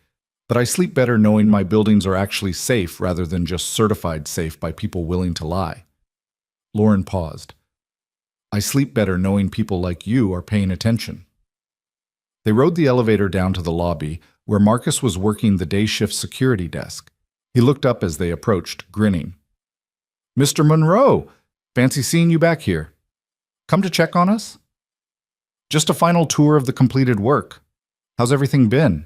but I sleep better knowing my buildings are actually safe rather than just certified safe by people willing to lie. Lauren paused. I sleep better knowing people like you are paying attention. They rode the elevator down to the lobby, where Marcus was working the day shift security desk. He looked up as they approached, grinning. Mr. Monroe, fancy seeing you back here. Come to check on us? Just a final tour of the completed work. How's everything been?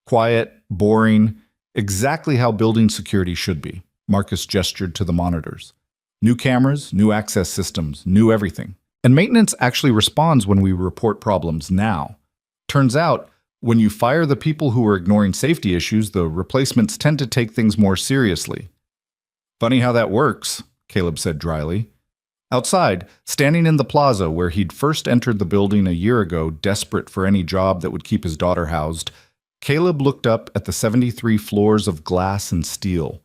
Quiet, boring, exactly how building security should be. Marcus gestured to the monitors. New cameras, new access systems, new everything. And maintenance actually responds when we report problems now. Turns out, when you fire the people who are ignoring safety issues, the replacements tend to take things more seriously. Funny how that works, Caleb said dryly. Outside, standing in the plaza where he'd first entered the building a year ago, desperate for any job that would keep his daughter housed, Caleb looked up at the 73 floors of glass and steel.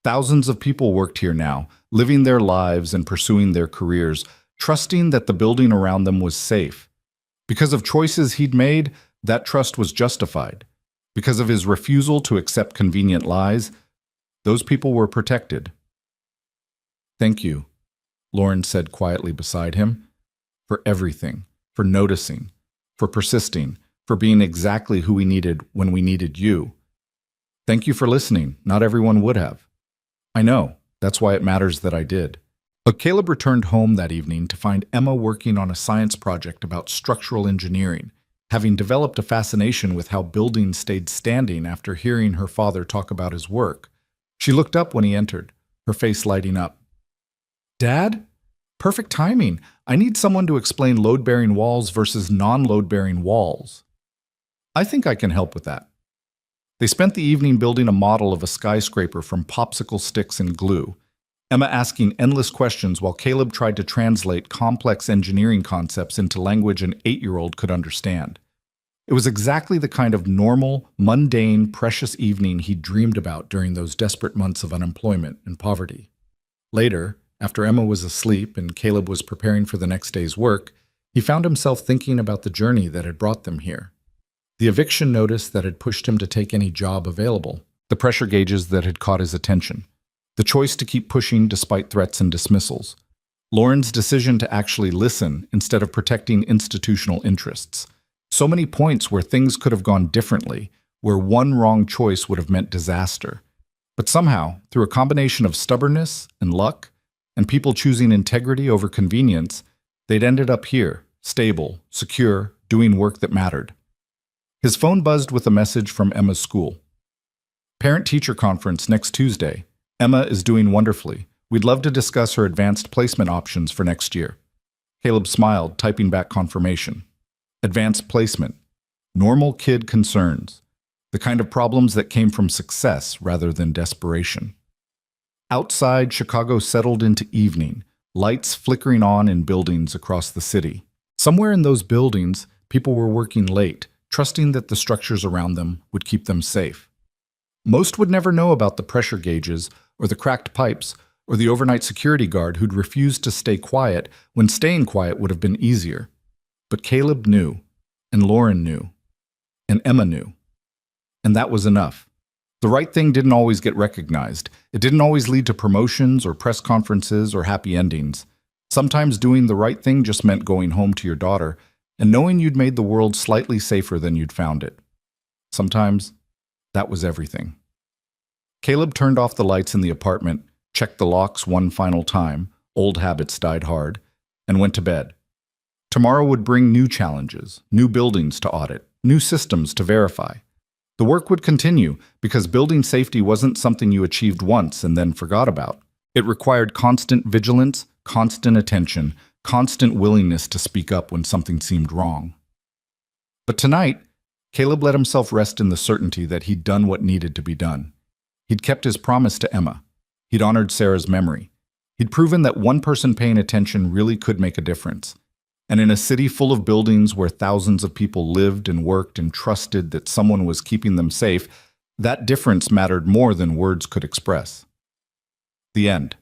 Thousands of people worked here now, living their lives and pursuing their careers, trusting that the building around them was safe. Because of choices he'd made, that trust was justified. Because of his refusal to accept convenient lies, those people were protected. Thank you, Lauren said quietly beside him, for everything, for noticing, for persisting, for being exactly who we needed when we needed you. Thank you for listening. Not everyone would have. I know. That's why it matters that I did. But Caleb returned home that evening to find Emma working on a science project about structural engineering, having developed a fascination with how buildings stayed standing after hearing her father talk about his work. She looked up when he entered, her face lighting up. Dad? Perfect timing. I need someone to explain load-bearing walls versus non-load-bearing walls. I think I can help with that. They spent the evening building a model of a skyscraper from popsicle sticks and glue, Emma asking endless questions while Caleb tried to translate complex engineering concepts into language an 8-year-old could understand. It was exactly the kind of normal, mundane, precious evening he'd dreamed about during those desperate months of unemployment and poverty. Later, after Emma was asleep and Caleb was preparing for the next day's work, he found himself thinking about the journey that had brought them here. The eviction notice that had pushed him to take any job available, the pressure gauges that had caught his attention, the choice to keep pushing despite threats and dismissals, Lauren's decision to actually listen instead of protecting institutional interests. So many points where things could have gone differently, where one wrong choice would have meant disaster. But somehow, through a combination of stubbornness and luck, and people choosing integrity over convenience, they'd ended up here, stable, secure, doing work that mattered. His phone buzzed with a message from Emma's school. Parent-teacher conference next Tuesday. Emma is doing wonderfully. We'd love to discuss her advanced placement options for next year. Caleb smiled, typing back confirmation. Advanced placement. Normal kid concerns. The kind of problems that came from success rather than desperation. Outside, Chicago settled into evening, lights flickering on in buildings across the city. Somewhere in those buildings, people were working late, trusting that the structures around them would keep them safe. Most would never know about the pressure gauges, or the cracked pipes, or the overnight security guard who'd refused to stay quiet when staying quiet would have been easier. But Caleb knew, and Lauren knew, and Emma knew. And that was enough. The right thing didn't always get recognized. It didn't always lead to promotions or press conferences or happy endings. Sometimes doing the right thing just meant going home to your daughter and knowing you'd made the world slightly safer than you'd found it. Sometimes that was everything. Caleb turned off the lights in the apartment, checked the locks one final time, old habits died hard, and went to bed. Tomorrow would bring new challenges, new buildings to audit, new systems to verify. The work would continue because building safety wasn't something you achieved once and then forgot about. It required constant vigilance, constant attention, constant willingness to speak up when something seemed wrong. But tonight, Caleb let himself rest in the certainty that he'd done what needed to be done. He'd kept his promise to Emma. He'd honored Sarah's memory. He'd proven that one person paying attention really could make a difference. And in a city full of buildings where thousands of people lived and worked and trusted that someone was keeping them safe, that difference mattered more than words could express. The end.